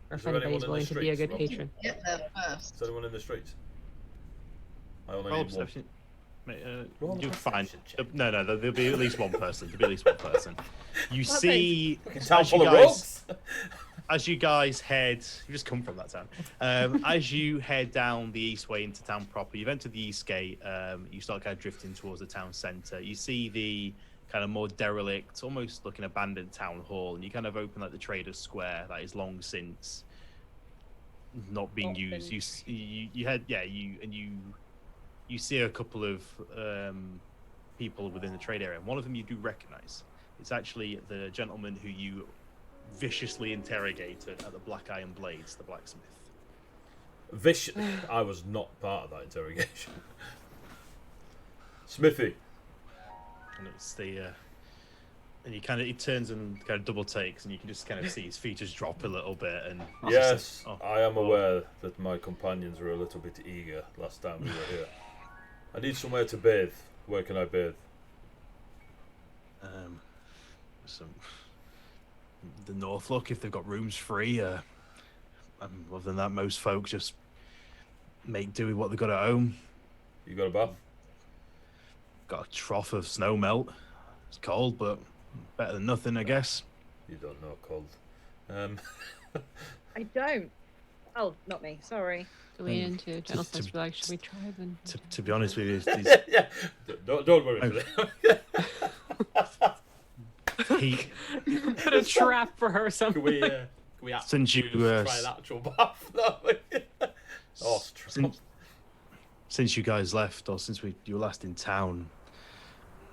[SPEAKER 2] or
[SPEAKER 1] Is
[SPEAKER 2] if
[SPEAKER 1] there anyone
[SPEAKER 2] anybody's
[SPEAKER 1] in the
[SPEAKER 2] willing to be a
[SPEAKER 1] streets,
[SPEAKER 2] good
[SPEAKER 1] Rob?
[SPEAKER 2] patron."
[SPEAKER 5] Get there first.
[SPEAKER 1] Is anyone in the streets? I only
[SPEAKER 3] Roll
[SPEAKER 1] need one.
[SPEAKER 3] perception.
[SPEAKER 1] Roll a
[SPEAKER 3] You'll find.
[SPEAKER 1] perception check.
[SPEAKER 3] No, there'll be at least one person. There'll be at least one person. You
[SPEAKER 4] Well,
[SPEAKER 3] see,
[SPEAKER 1] Fucking town
[SPEAKER 3] as you
[SPEAKER 1] full of
[SPEAKER 3] guys,
[SPEAKER 1] rogues.
[SPEAKER 3] as you guys head, you just come from that town. As you head down the east way into town proper, you've entered the east gate. You start kind of drifting towards the town centre. You see the kind of more derelict, almost looking abandoned town hall, and you kind of open like the Traders Square that is long since not being
[SPEAKER 4] Not
[SPEAKER 3] used.
[SPEAKER 4] been-
[SPEAKER 3] You see a couple of people within the trade area. And one of them you do recognise. It's actually the gentleman who you viciously interrogated at the Black Iron Blades, the blacksmith.
[SPEAKER 1] I was not part of that interrogation. Smithy.
[SPEAKER 3] And it's the and he turns and kind of double takes, and you can just kind of see his features drop a little bit. And he's
[SPEAKER 1] Yes,
[SPEAKER 3] just like,
[SPEAKER 1] I am aware that my companions were a little bit eager last time we were here. I need somewhere to bathe. Where can I bathe?
[SPEAKER 3] some the Northlook if they've got rooms free. Other than that, most folk just make do with what they got at home.
[SPEAKER 1] You got a bath?
[SPEAKER 3] Got a trough of snow melt. It's cold, but better than nothing, I guess.
[SPEAKER 1] You don't know cold.
[SPEAKER 4] I don't. Oh, not me. Sorry.
[SPEAKER 2] To lean
[SPEAKER 3] Um,
[SPEAKER 2] into Gentle
[SPEAKER 3] to-
[SPEAKER 2] Steps, be like, "Should we try them?"
[SPEAKER 3] To be honest with you,
[SPEAKER 1] Yeah. Don't worry for it.
[SPEAKER 3] he
[SPEAKER 2] Put a trap for her or something.
[SPEAKER 1] Can we
[SPEAKER 3] since you
[SPEAKER 1] try an actual bath? Oh,
[SPEAKER 3] since you guys left, or since you were last in town,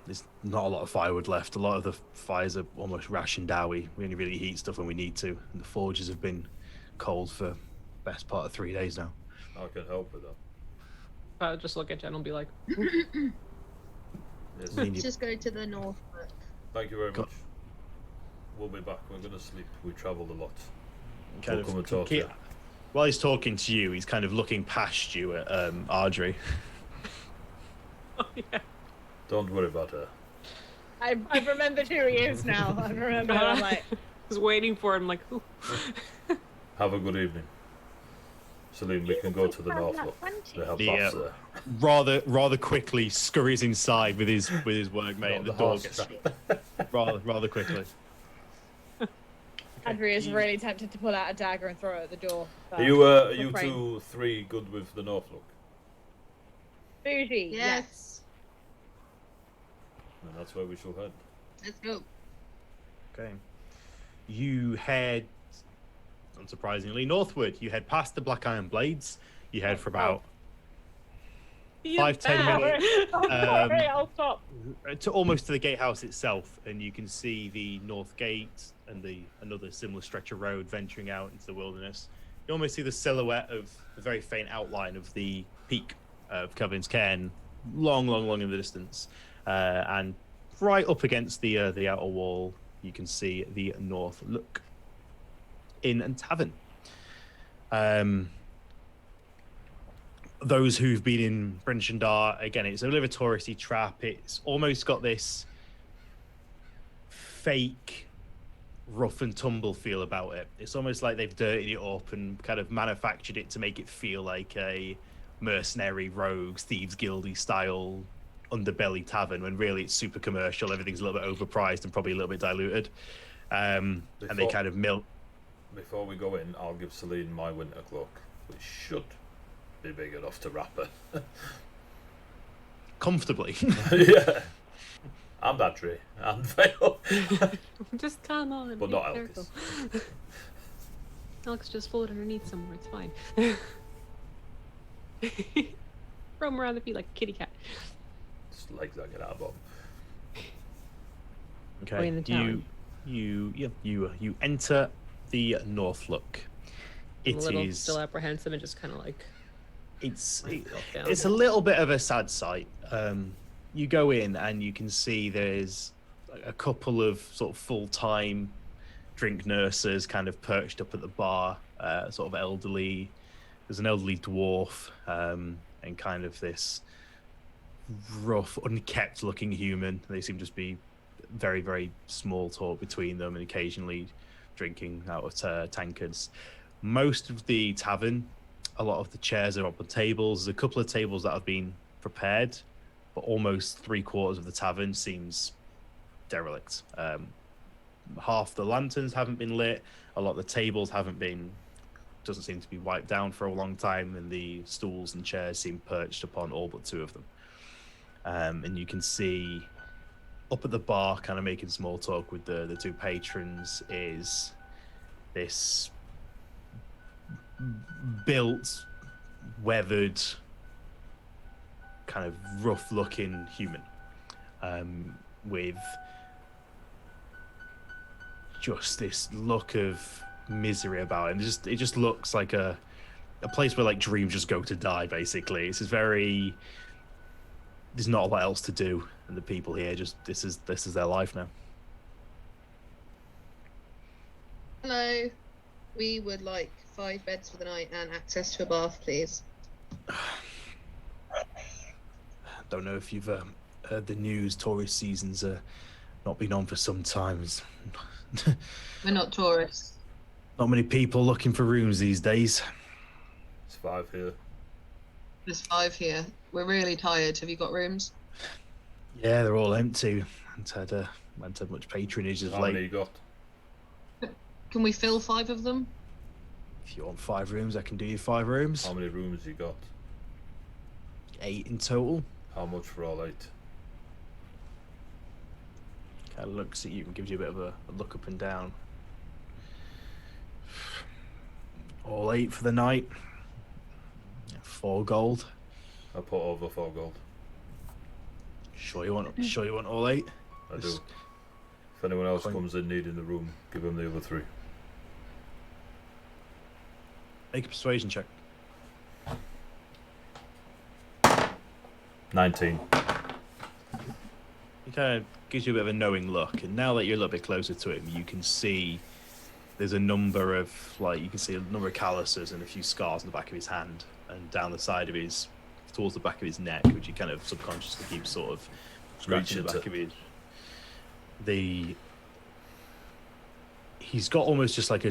[SPEAKER 3] there's not a lot of firewood left. A lot of the fires are almost rationed out. We only really heat stuff when we need to, and the forges have been cold for best part of 3 days now.
[SPEAKER 1] I can help with that.
[SPEAKER 2] I'll just look at Jen and be like,
[SPEAKER 1] Yes.
[SPEAKER 3] Need
[SPEAKER 5] Let's
[SPEAKER 3] you-
[SPEAKER 5] just go to the north.
[SPEAKER 1] Thank you very
[SPEAKER 3] Go-
[SPEAKER 1] much. We'll be back. We're gonna sleep. We travelled a lot.
[SPEAKER 3] kind
[SPEAKER 1] We'll come and
[SPEAKER 3] of
[SPEAKER 1] talk to you.
[SPEAKER 3] while he's talking to you, he's kind of looking past you at Ardry.
[SPEAKER 2] "Oh yeah."
[SPEAKER 1] Don't worry about her.
[SPEAKER 4] I've remembered who he is now. I remember. I'm like,
[SPEAKER 2] I was waiting for him, like, "Ooh."
[SPEAKER 1] Have a good evening. Celine, we can go to the north. Look, they have baths there.
[SPEAKER 3] Rather quickly scurries inside with his workmate, and the door
[SPEAKER 1] horse
[SPEAKER 3] gets rather quickly.
[SPEAKER 4] Andrea's really tempted to pull out a dagger and throw it at the door.
[SPEAKER 1] Are you two three good with the north look?
[SPEAKER 4] Bougie,
[SPEAKER 5] Yes.
[SPEAKER 1] And that's where we shall head.
[SPEAKER 5] Let's go.
[SPEAKER 3] Okay. You head, unsurprisingly, northward. You head past the Black Iron Blades. You head for about 5-10 minutes
[SPEAKER 4] I'll stop.
[SPEAKER 3] to almost to the gatehouse itself, and you can see the north gate and another similar stretch of road venturing out into the wilderness. You almost see the silhouette of the very faint outline of the peak of Covenant's Cairn, long in the distance, and right up against the outer wall, you can see the North Look Inn and Tavern. Those who've been in Bryn Shindar, again, it's a bit of a touristy trap. It's almost got this fake rough and tumble feel about it. It's almost like they've dirtied it up and kind of manufactured it to make it feel like a mercenary rogues, thieves guildy style underbelly tavern, when really it's super commercial. Everything's a little bit overpriced and probably a little bit diluted. And they kind of milk.
[SPEAKER 1] Before we go in, I'll give Celine my winter cloak, which should be big enough to wrap her.
[SPEAKER 3] Comfortably.
[SPEAKER 1] Yeah. And battery. And veil.
[SPEAKER 2] Just calm on.
[SPEAKER 1] But not Elkis.
[SPEAKER 2] Alex just fold it underneath somewhere. It's fine. Roam around the feet like a kitty cat.
[SPEAKER 1] Just legs that get out of bottom.
[SPEAKER 3] Okay.
[SPEAKER 2] In the town.
[SPEAKER 3] You enter the North Look.
[SPEAKER 2] I'm a little still apprehensive and just kind of like.
[SPEAKER 3] It's a little bit of a sad sight. You go in and you can see there's a couple of sort of full-time drink nurses kind of perched up at the bar, sort of elderly. There's an elderly dwarf and kind of this rough, unkept-looking human. They seem to just be very, very small talk between them and occasionally drinking out of tankards. Most of the tavern, a lot of the chairs are up on tables. There's a couple of tables that have been prepared, but almost 3/4 of the tavern seems derelict. Half the lanterns haven't been lit. A lot of the tables doesn't seem to be wiped down for a long time, and the stools and chairs seem perched upon all but 2 of them. And you can see up at the bar, kind of making small talk with the 2 patrons, is this built, weathered, kind of rough-looking human, with just this look of misery about him. It just looks like a place where like dreams just go to die. Basically, it's just very. There's not a lot else to do, and the people here this is their life now.
[SPEAKER 5] Hello. We would like 5 beds for the night and access to a bath, please.
[SPEAKER 3] Don't know if you've heard the news. Tourist season's not been on for some time.
[SPEAKER 5] We're not tourists.
[SPEAKER 3] Not many people looking for rooms these days.
[SPEAKER 1] It's 5 here.
[SPEAKER 5] There's 5 here. We're really tired. Have you got rooms?
[SPEAKER 3] Yeah, they're all empty. Haven't had much patronage of
[SPEAKER 1] How many you
[SPEAKER 3] late.
[SPEAKER 1] got?
[SPEAKER 5] Can we fill 5 of them?
[SPEAKER 3] If you want 5 rooms, I can do you 5 rooms.
[SPEAKER 1] How many rooms you got?
[SPEAKER 3] 8 in total.
[SPEAKER 1] How much for all 8?
[SPEAKER 3] Kind of looks at you and gives you a bit of a look up and down. All 8 for the night. 4 gold.
[SPEAKER 1] I put over 4 gold.
[SPEAKER 3] Sure you want all 8?
[SPEAKER 1] I do. If anyone else comes in needing the room, give them the other 3.
[SPEAKER 3] Make a persuasion check.
[SPEAKER 1] 19.
[SPEAKER 3] He kind of gives you a bit of a knowing look, and now that you're a little bit closer to him, you can see there's a number of calluses and a few scars on the back of his hand, and down the side of towards the back of his neck, which he kind of subconsciously keeps sort of scratching the back of his. He's got almost just like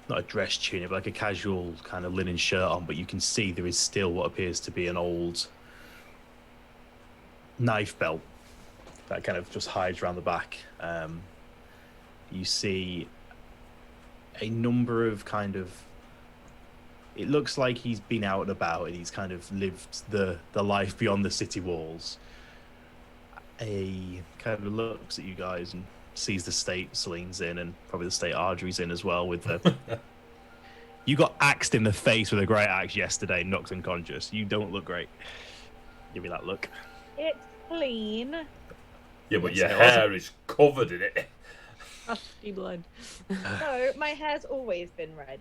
[SPEAKER 3] not not a dress tunic, but like a casual kind of linen shirt on, but you can see there is still what appears to be an old knife belt that kind of just hides around the back. You see a number of kind of, it looks like he's been out and about and he's kind of lived the life beyond the city walls. He kind of looks at you guys and sees the state Celine's in, and probably the state Ardry's in as well. With the you got axed in the face with a great axe yesterday, knocked unconscious. You don't look great. Give me that look.
[SPEAKER 4] It's clean.
[SPEAKER 1] Yeah, but your hair is covered in it.
[SPEAKER 2] Rusty blood.
[SPEAKER 4] No, my hair's always been red.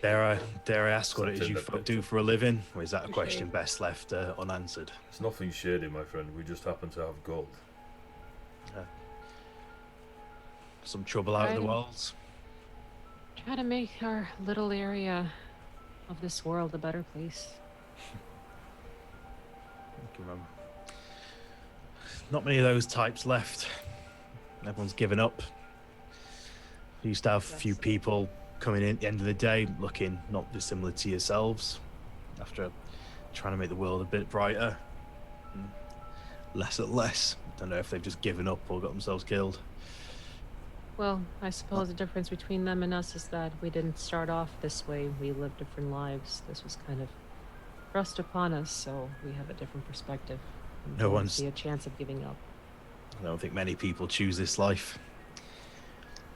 [SPEAKER 3] Dare I ask what it is you do for a living, or is that a question best left unanswered?
[SPEAKER 1] It's nothing shady, my friend. We just happen to have gold.
[SPEAKER 3] Some trouble out in the world.
[SPEAKER 2] Try to make our little area of this world a better place.
[SPEAKER 3] Not many of those types left. Everyone's given up. We used to have a few people coming in at the end of the day looking not dissimilar to yourselves, after trying to make the world a bit brighter. Less and less. Don't know if they've just given up or got themselves killed.
[SPEAKER 2] Well, I suppose the difference between them and us is that we didn't start off this way. We lived different lives. This was kind of thrust upon us, so we have a different perspective.
[SPEAKER 3] No one's
[SPEAKER 2] see a chance of giving up.
[SPEAKER 3] I don't think many people choose this life.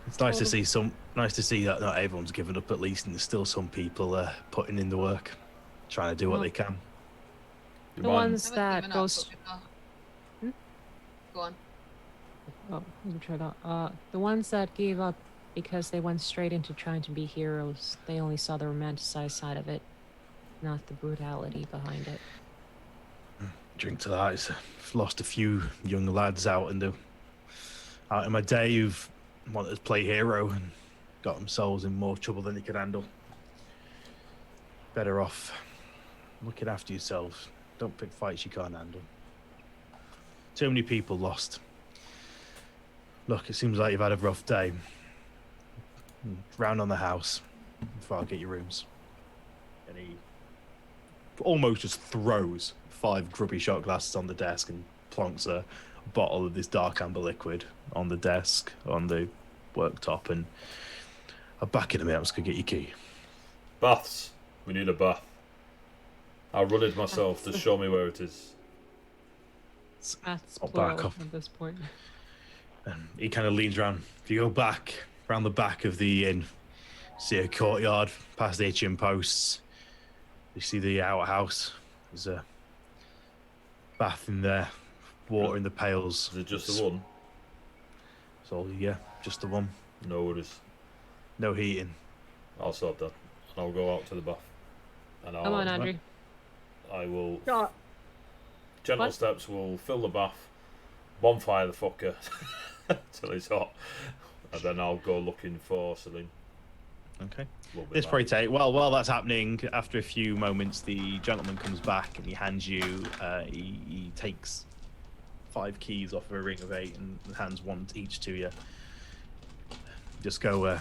[SPEAKER 3] It's nice to see that not everyone's given up at least, and there's still some people putting in the work, trying to do what they can.
[SPEAKER 2] The ones that goes.
[SPEAKER 5] Go on.
[SPEAKER 2] Oh, the ones that gave up because they went straight into trying to be heroes. They only saw the romanticized side of it, not the brutality behind it.
[SPEAKER 3] Drink to that. I've lost a few young lads out in my day who've wanted to play hero and got themselves in more trouble than they could handle. Better off looking after yourselves. Don't pick fights you can't handle. Too many people lost. Look, it seems like you've had a rough day. Round on the house before I get your rooms. And he almost just throws 5 grubby shot glasses on the desk and plonks a bottle of this dark amber liquid on the desk, on the worktop, and I'll back in a minute. I'm just gonna get your key.
[SPEAKER 1] Baths. We need a bath. I'll run it myself. Just show me where it is.
[SPEAKER 2] That's
[SPEAKER 3] I'll
[SPEAKER 2] plural
[SPEAKER 3] back off.
[SPEAKER 2] at this point.
[SPEAKER 3] And he kind of leans around. If you go back, around the back of the inn, see a courtyard, past the hitching posts. You see the outhouse. There's a bath in there, water in the pails.
[SPEAKER 1] Is it just the one?
[SPEAKER 3] So, yeah, just the one.
[SPEAKER 1] No worries.
[SPEAKER 3] No heating.
[SPEAKER 1] I'll sort that. And I'll go out to the bath. And
[SPEAKER 2] Come on, Andrew.
[SPEAKER 1] I will...
[SPEAKER 4] Shot.
[SPEAKER 1] Gentle
[SPEAKER 2] What?
[SPEAKER 1] steps will fill the bath, bonfire the fucker till it's hot, and then I'll go looking for Celine.
[SPEAKER 3] Okay.
[SPEAKER 1] Lovely
[SPEAKER 3] This
[SPEAKER 1] man.
[SPEAKER 3] probably take while that's happening. After a few moments, the gentleman comes back and he hands you. He takes 5 keys off of a ring of 8 and hands one each to you. Just go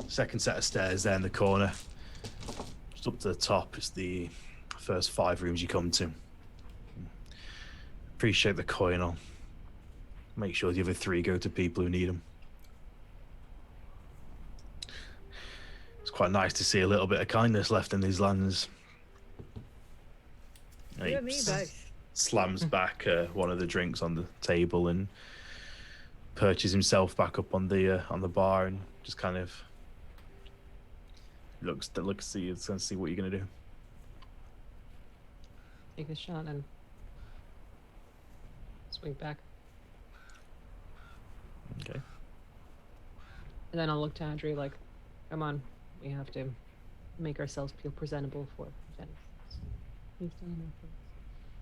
[SPEAKER 3] second set of stairs there in the corner. Just up to the top. It's the first 5 rooms you come to. Appreciate the coin. I'll make sure the other 3 go to people who need them. It's quite nice to see a little bit of kindness left in these lands.
[SPEAKER 4] You and me both.
[SPEAKER 3] Slams back one of the drinks on the table and perches himself back up on the bar and just kind of looks to see what you're gonna do.
[SPEAKER 2] Take a shot and swing back.
[SPEAKER 3] Okay.
[SPEAKER 2] And then I'll look to Andrew like, come on, we have to make ourselves feel presentable for Jenny. He's doing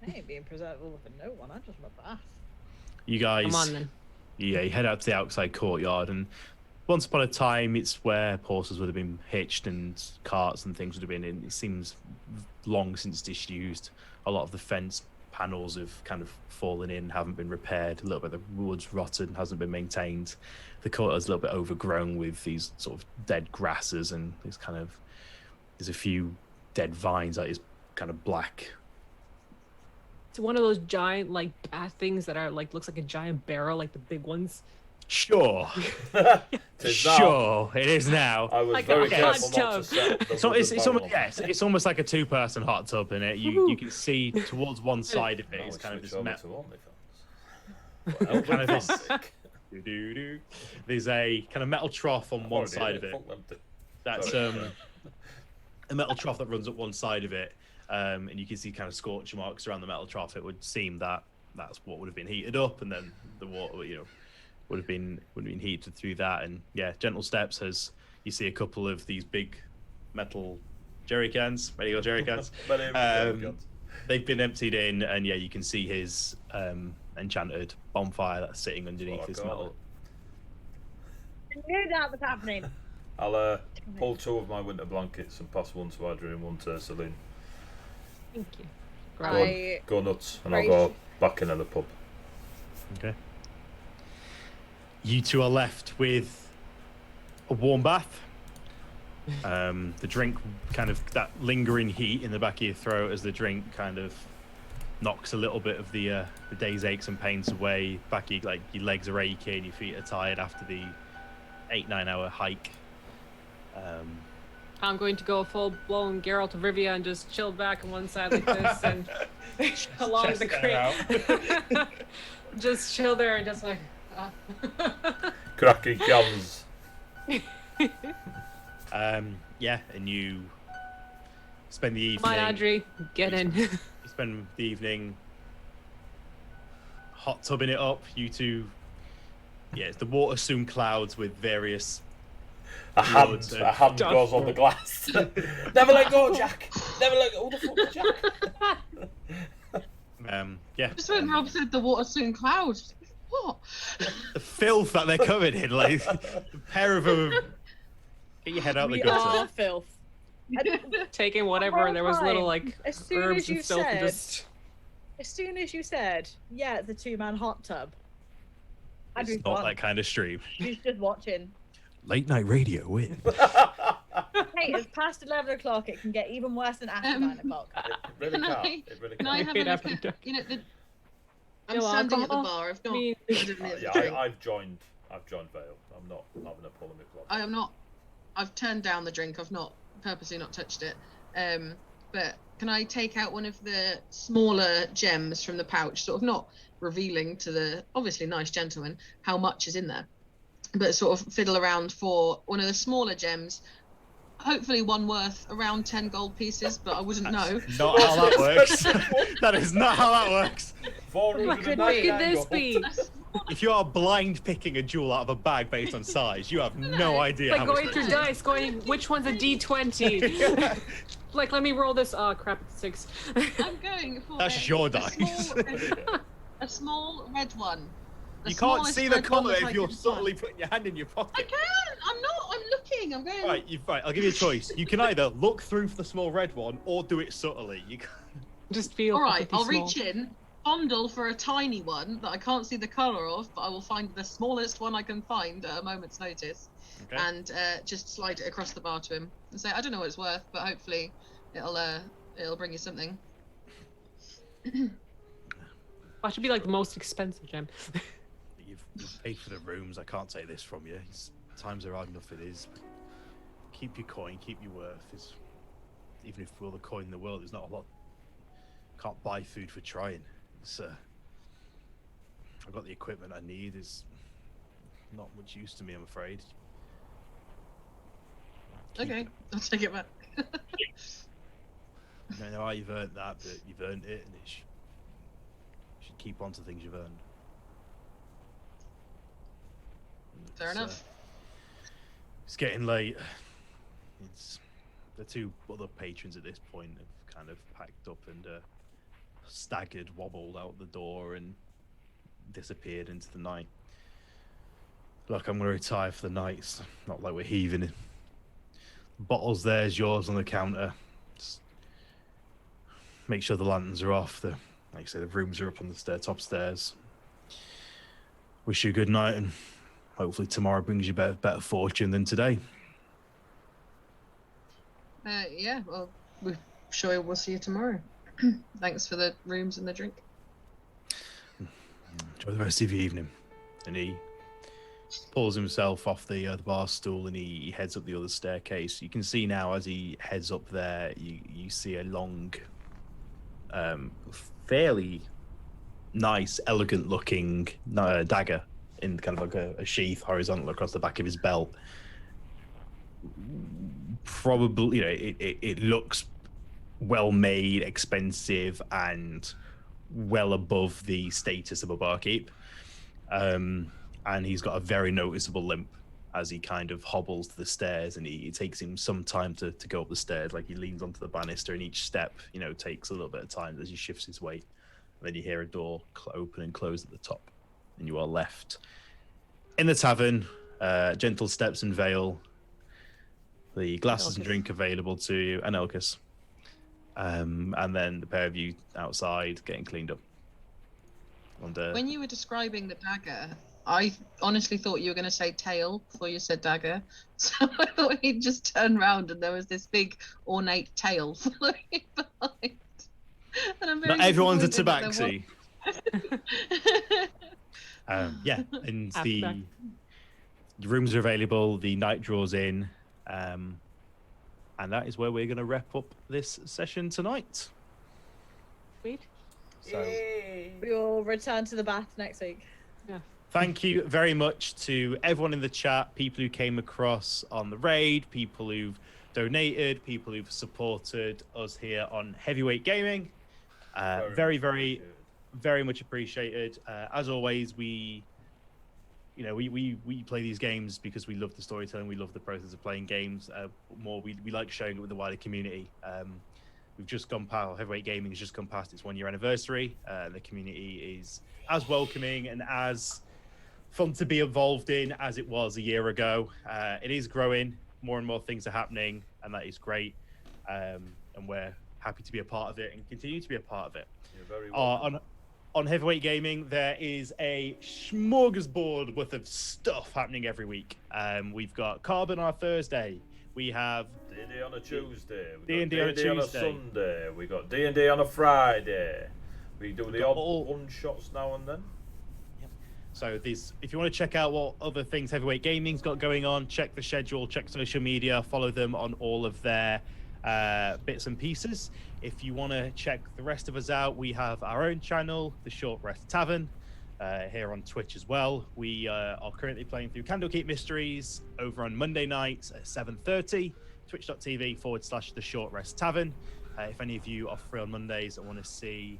[SPEAKER 2] it.
[SPEAKER 4] I ain't being presentable for no one. I just want a bath.
[SPEAKER 3] You guys.
[SPEAKER 2] Come on then.
[SPEAKER 3] Yeah, you head out to the outside courtyard, and once upon a time, it's where horses would have been hitched and carts and things would have been in. It seems long since disused. A lot of the fence panels have kind of fallen in, haven't been repaired. A little bit of the wood's rotten, hasn't been maintained. The quarter's a little bit overgrown with these sort of dead grasses, and there's a few dead vines that is kind of black.
[SPEAKER 2] It's one of those giant like bat things that are like looks like a giant barrel, like the big ones.
[SPEAKER 3] Sure.
[SPEAKER 1] Tis now.
[SPEAKER 3] Sure, it is now.
[SPEAKER 1] I was
[SPEAKER 2] Like
[SPEAKER 1] very
[SPEAKER 2] a
[SPEAKER 1] careful
[SPEAKER 2] hot
[SPEAKER 1] not to
[SPEAKER 2] tub.
[SPEAKER 1] set the
[SPEAKER 3] So it's
[SPEAKER 1] wooden
[SPEAKER 3] almost,
[SPEAKER 1] barrel.
[SPEAKER 3] it's almost like a two-person hot tub in it. You can see towards one side of it
[SPEAKER 1] Now
[SPEAKER 3] is
[SPEAKER 1] we
[SPEAKER 3] kind of
[SPEAKER 1] switch
[SPEAKER 3] this
[SPEAKER 1] over
[SPEAKER 3] metal.
[SPEAKER 1] to OnlyFans.
[SPEAKER 3] Kind of this-
[SPEAKER 1] Fantastic.
[SPEAKER 3] There's a kind of metal trough on one
[SPEAKER 1] Already,
[SPEAKER 3] side of it.
[SPEAKER 1] fuck them too.
[SPEAKER 3] That's
[SPEAKER 1] Sorry.
[SPEAKER 3] a metal trough that runs up one side of it, and you can see kind of scorch marks around the metal trough. It would seem that that's what would have been heated up, and then the water, would have been heated through that. And yeah, gentle steps as you see a couple of these big metal jerry cans, medical jerry cans. They've been emptied in, and yeah, you can see his enchanted bonfire that's sitting underneath this metal.
[SPEAKER 4] I knew that was happening.
[SPEAKER 1] I'll pull 2 of my winter blankets and pass one to Adrian and one to Celine.
[SPEAKER 2] Thank you.
[SPEAKER 1] Go nuts, and I'll go back into the pub.
[SPEAKER 3] Okay. You two are left with a warm bath. The drink, kind of that lingering heat in the back of your throat as the drink kind of knocks a little bit of the day's aches and pains away. Your legs are aching, your feet are tired after the 8-9 hour hike.
[SPEAKER 2] I'm going to go full blown Geralt of Rivia and just chill back on one side like this and along the creek. Just chill there and just like.
[SPEAKER 1] Cracking cans.
[SPEAKER 3] Yeah, and you spend the evening.
[SPEAKER 2] Come on, Audrey, get in.
[SPEAKER 3] You spend the evening hot tubbing it up. You two. Yeah, it's the water soon clouds with various.
[SPEAKER 1] A hand goes on the glass. Never let go, Jack. Never let go. Who the fuck, Jack?
[SPEAKER 3] Yeah.
[SPEAKER 5] Just when Rob said the water soon cloud. What?
[SPEAKER 3] The filth that they're covered in, like a pair of them. Get your head out the
[SPEAKER 4] We
[SPEAKER 3] gutter.
[SPEAKER 4] are filth.
[SPEAKER 2] Taking whatever, there was little like
[SPEAKER 4] As soon
[SPEAKER 2] herbs
[SPEAKER 4] as you
[SPEAKER 2] and stuff and
[SPEAKER 4] said,
[SPEAKER 2] just.
[SPEAKER 4] as soon as you said, yeah, it's a 2-man hot tub.
[SPEAKER 3] It's
[SPEAKER 4] Andrew's
[SPEAKER 3] not
[SPEAKER 4] gone.
[SPEAKER 3] that kind of stream.
[SPEAKER 4] She's just watching.
[SPEAKER 3] Late night radio win.
[SPEAKER 4] Hey, it's past 11 o'clock. It can get even worse than after 9 o'clock.
[SPEAKER 1] It really
[SPEAKER 5] Can
[SPEAKER 1] can't.
[SPEAKER 5] I-
[SPEAKER 1] It really
[SPEAKER 5] Can I
[SPEAKER 1] can't.
[SPEAKER 5] have a look
[SPEAKER 2] After
[SPEAKER 5] at,
[SPEAKER 2] dark.
[SPEAKER 5] I'm
[SPEAKER 2] No
[SPEAKER 5] standing at the
[SPEAKER 2] alcohol?
[SPEAKER 5] bar. I've not.
[SPEAKER 2] Me-
[SPEAKER 5] I don't know the
[SPEAKER 1] Yeah,
[SPEAKER 5] drink.
[SPEAKER 1] I've joined Vale. I'm not having a pull in my club.
[SPEAKER 5] I am not. I've turned down the drink. I've not purposely not touched it. But can I take out one of the smaller gems from the pouch, sort of not revealing to the obviously nice gentleman how much is in there, but sort of fiddle around for one of the smaller gems. Hopefully one worth around 10 gold pieces, but I wouldn't know.
[SPEAKER 3] Not how that works. That is not how that works.
[SPEAKER 2] What could this be?
[SPEAKER 3] If you are blind picking a jewel out of a bag based on size, you have no idea
[SPEAKER 2] Like
[SPEAKER 3] how much
[SPEAKER 2] going
[SPEAKER 3] that
[SPEAKER 2] through
[SPEAKER 3] is.
[SPEAKER 2] dice, going which one's a D20? Like, let me roll this. Oh crap, it's 6.
[SPEAKER 5] I'm going for
[SPEAKER 3] That's your dice.
[SPEAKER 5] A small red one. The
[SPEAKER 3] You can't
[SPEAKER 5] smallest
[SPEAKER 3] see the
[SPEAKER 5] red one
[SPEAKER 3] colour
[SPEAKER 5] that I
[SPEAKER 3] if you're
[SPEAKER 5] can
[SPEAKER 3] subtly
[SPEAKER 5] find.
[SPEAKER 3] putting your hand in your
[SPEAKER 5] I
[SPEAKER 3] pocket.
[SPEAKER 5] can! I'm not! I'm looking! I'm going...
[SPEAKER 3] Right, I'll give you a choice. You can either look through for the small red one or do it subtly. You can't...
[SPEAKER 2] Just feel.
[SPEAKER 5] Alright,
[SPEAKER 2] pretty
[SPEAKER 5] I'll
[SPEAKER 2] small.
[SPEAKER 5] reach in, fondle for a tiny one that I can't see the colour of, but I will find the smallest one I can find at a moment's notice,
[SPEAKER 3] Okay.
[SPEAKER 5] and just slide it across the bar to him and say, I don't know what it's worth, but hopefully it'll bring you something.
[SPEAKER 2] That should be like the most expensive gem.
[SPEAKER 3] You've paid for the rooms. I can't take this from you. Times are hard enough. It is. Keep your coin. Keep your worth. Even if we're all the coin in the world, there's not a lot. Can't buy food for trying. I've got the equipment I need. It's not much use to me, I'm afraid. Keep
[SPEAKER 5] Okay,
[SPEAKER 3] it.
[SPEAKER 5] I'll take it back.
[SPEAKER 3] I know you've earned that, but you've earned it, and you should keep on to things you've earned.
[SPEAKER 5] Fair enough.
[SPEAKER 3] It's getting late. The 2 other patrons at this point have kind of packed up and staggered, wobbled out the door, and disappeared into the night. Look, I'm going to retire for the night. It's not like we're heaving it. Bottles there's yours on the counter. Just make sure the lanterns are off. The like I said, the rooms are up on the top stairs. Wish you a good night, and hopefully tomorrow brings you better fortune than today.
[SPEAKER 5] Yeah, well, we're sure we'll see you tomorrow. Thanks for the rooms and the drink.
[SPEAKER 3] Enjoy the rest of your evening. And he pulls himself off the bar stool and he heads up the other staircase. You can see now as he heads up there, you see a long, fairly nice, elegant looking dagger in kind of like a sheath horizontal across the back of his belt. Probably, you know, it looks well made, expensive, and well above the status of a barkeep. And he's got a very noticeable limp as he kind of hobbles to the stairs, and it takes him some time to go up the stairs. Like he leans onto the banister, and each step, you know, takes a little bit of time as he shifts his weight. And then you hear a door open and close at the top, and you are left in the tavern. Gentle steps and veil. The glasses and drink available to you, and Elkis. And then the pair of you outside getting cleaned up. And,
[SPEAKER 5] when you were describing the dagger, I honestly thought you were going to say tail before you said dagger. So I thought he'd just turn around and there was this big ornate tail following behind. And I'm very
[SPEAKER 3] not everyone's a
[SPEAKER 5] disappointed
[SPEAKER 3] tabaxi. Yeah, and the rooms are available. The night draws in. And that is where we're going to wrap up this session tonight.
[SPEAKER 2] Sweet.
[SPEAKER 3] So,
[SPEAKER 4] We will return to the bath next week.
[SPEAKER 2] Yeah.
[SPEAKER 3] thank you very much to everyone in the chat, people who came across on the raid, people who've donated, people who've supported us here on Heavyweight Gaming. Very, very, very much appreciated. As always, we play these games because we love the storytelling, we love the process of playing games. We like sharing it with the wider community. We've just gone past, Heavyweight Gaming has just gone past its 1-year anniversary. The community is as welcoming and as fun to be involved in as it was a year ago. It is growing, more and more things are happening, and that is great. And we're happy to be a part of it and continue to be a part of it.
[SPEAKER 1] You're very welcome.
[SPEAKER 3] On Heavyweight Gaming, there is a smorgasbord worth of stuff happening every week. We've got Carbon on a Thursday. We have
[SPEAKER 1] D&D on a Tuesday.
[SPEAKER 3] D&D on a Tuesday.
[SPEAKER 1] On a Sunday. We got D&D on a Friday. We do the odd one-shots now and then.
[SPEAKER 3] So if you want to check out what other things Heavyweight Gaming's got going on, check the schedule, check social media, follow them on all of their bits and pieces. If you want to check the rest of us out, we have our own channel, The Short Rest Tavern, here on Twitch as well. We are currently playing through Candlekeep Mysteries over on Monday nights at 7:30, twitch.tv/The Short Rest Tavern. If any of you are free on Mondays and want to see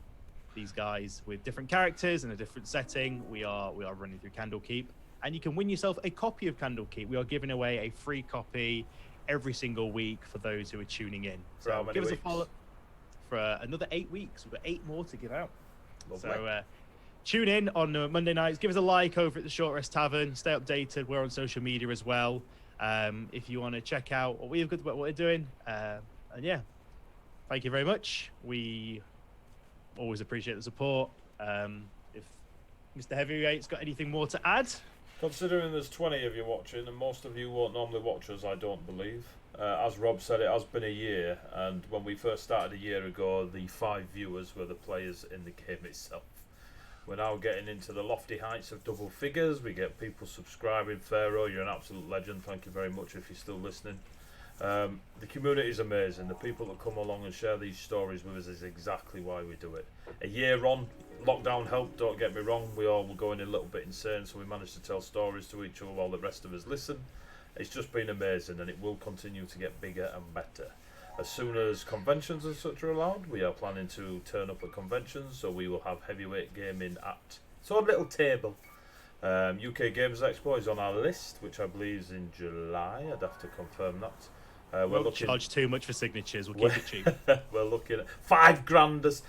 [SPEAKER 3] these guys with different characters in a different setting, we are running through Candlekeep, and you can win yourself a copy of Candlekeep. We are giving away a free copy every single week for those who are tuning in. So give us a follow for another 8 weeks. We've got 8 more to give out. Lovely. So tune in on Monday nights. Give us a like over at the Short Rest Tavern. Stay updated. We're on social media as well. If you want to check out what we're doing. And yeah, thank you very much. We always appreciate the support. If Mr. Heavyweight's got anything more to add?
[SPEAKER 1] Considering there's 20 of you watching, and most of you won't normally watch us, I don't believe. As Rob said, it has been a year, and when we first started a year ago, the 5 viewers were the players in the game itself. We're now getting into the lofty heights of double figures. We get people subscribing. Pharaoh, you're an absolute legend. Thank you very much if you're still listening. The community is amazing. The people that come along and share these stories with us is exactly why we do it. A year on, lockdown helped, don't get me wrong. We all were going a little bit insane, so we managed to tell stories to each other while the rest of us listen. It's just been amazing, and it will continue to get bigger and better. As soon as conventions and such are allowed, we are planning to turn up at conventions, so we will have Heavyweight Gaming at some little table. UK Games Expo is on our list, which I believe is in July. I'd have to confirm that.
[SPEAKER 3] We'll charge too much for signatures. We'll keep it cheap.
[SPEAKER 1] We're looking at $5,000.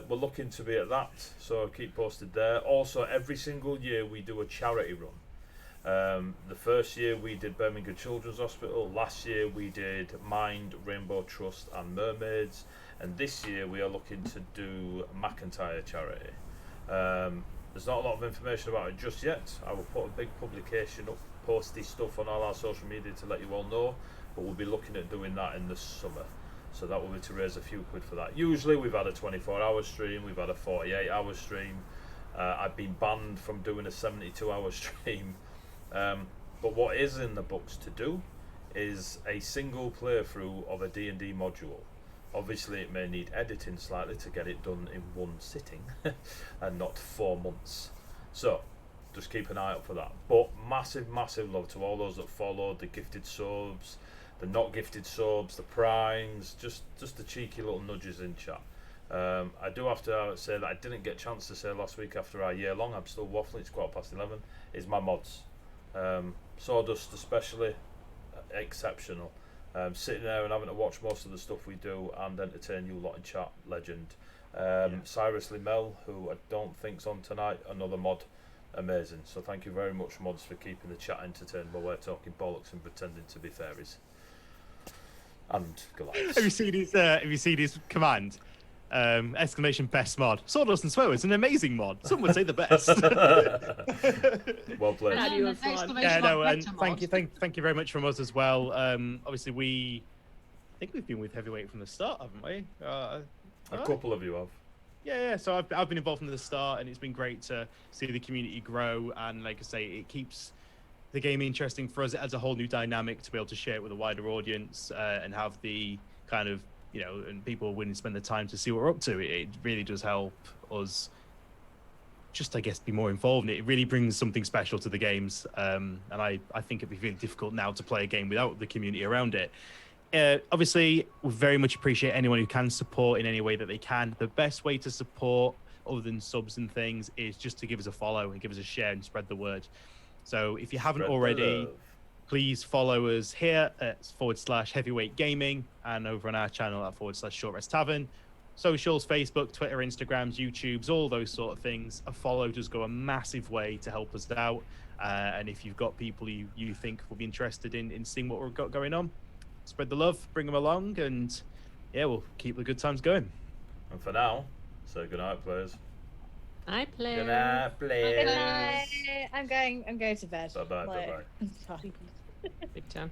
[SPEAKER 1] We're looking to be at that, so keep posted there. Also, every single year we do a charity run. The first year we did Birmingham Children's Hospital. Last year we did Mind, Rainbow Trust and Mermaids. And this year we are looking to do McIntyre Charity. There's not a lot of information about it just yet. I will put a big publication up, posty stuff on all our social media to let you all know. But we'll be looking at doing that in the summer. So that will be to raise a few quid for that. Usually we've had a 24-hour stream, we've had a 48-hour stream. I've been banned from doing a 72-hour stream. But what is in the books to do is a single playthrough of a D&D module. Obviously it may need editing slightly to get it done in one sitting and not 4 months. So just keep an eye out for that. But massive love to all those that followed, the gifted subs, the not gifted subs, the primes, just the cheeky little nudges in chat. I do have to say that I didn't get a chance to say last week after our year long, I'm still waffling, it's 11:15, is my mods. Sawdust especially, exceptional. Sitting there and having to watch most of the stuff we do and entertain you lot in chat, legend. Cyrus Limel, who I don't think's on tonight, another mod, amazing. So thank you very much, mods, for keeping the chat entertained while we're talking bollocks and pretending to be fairies. And Goliaths.
[SPEAKER 3] Have you seen his command? Exclamation best mod. Sawdust and Swearwords, an amazing mod. Some would say the best.
[SPEAKER 1] Well played.
[SPEAKER 2] Glad you were fun.
[SPEAKER 3] Yeah, no, and thank you very much from us as well. Obviously I think we've been with Heavyweight from the start, haven't we?
[SPEAKER 1] A couple of you have.
[SPEAKER 3] Yeah. So I've been involved from the start, and it's been great to see the community grow. And like I say, it keeps the game interesting for us. It adds a whole new dynamic to be able to share it with a wider audience and have the kind of, you know, and people willing to spend the time to see what we're up to. It really does help us just, I guess, be more involved in it. It really brings something special to the games. And I think it'd be really difficult now to play a game without the community around it. Obviously, we very much appreciate anyone who can support in any way that they can. The best way to support, other than subs and things, is just to give us a follow and give us a share and spread the word. So if you haven't already, please follow us here at /Heavyweight Gaming and over on our channel at /Short Rest Tavern. Socials, Facebook, Twitter, Instagrams, YouTubes, all those sort of things. A follow does go a massive way to help us out. And if you've got people you think will be interested in seeing what we've got going on, spread the love, bring them along, and yeah, we'll keep the good times going.
[SPEAKER 1] And for now, say good night, players.
[SPEAKER 2] I play.
[SPEAKER 1] Good night, players.
[SPEAKER 4] Good night. I'm going to bed.
[SPEAKER 1] Bye bye.
[SPEAKER 4] Like,
[SPEAKER 2] Big time.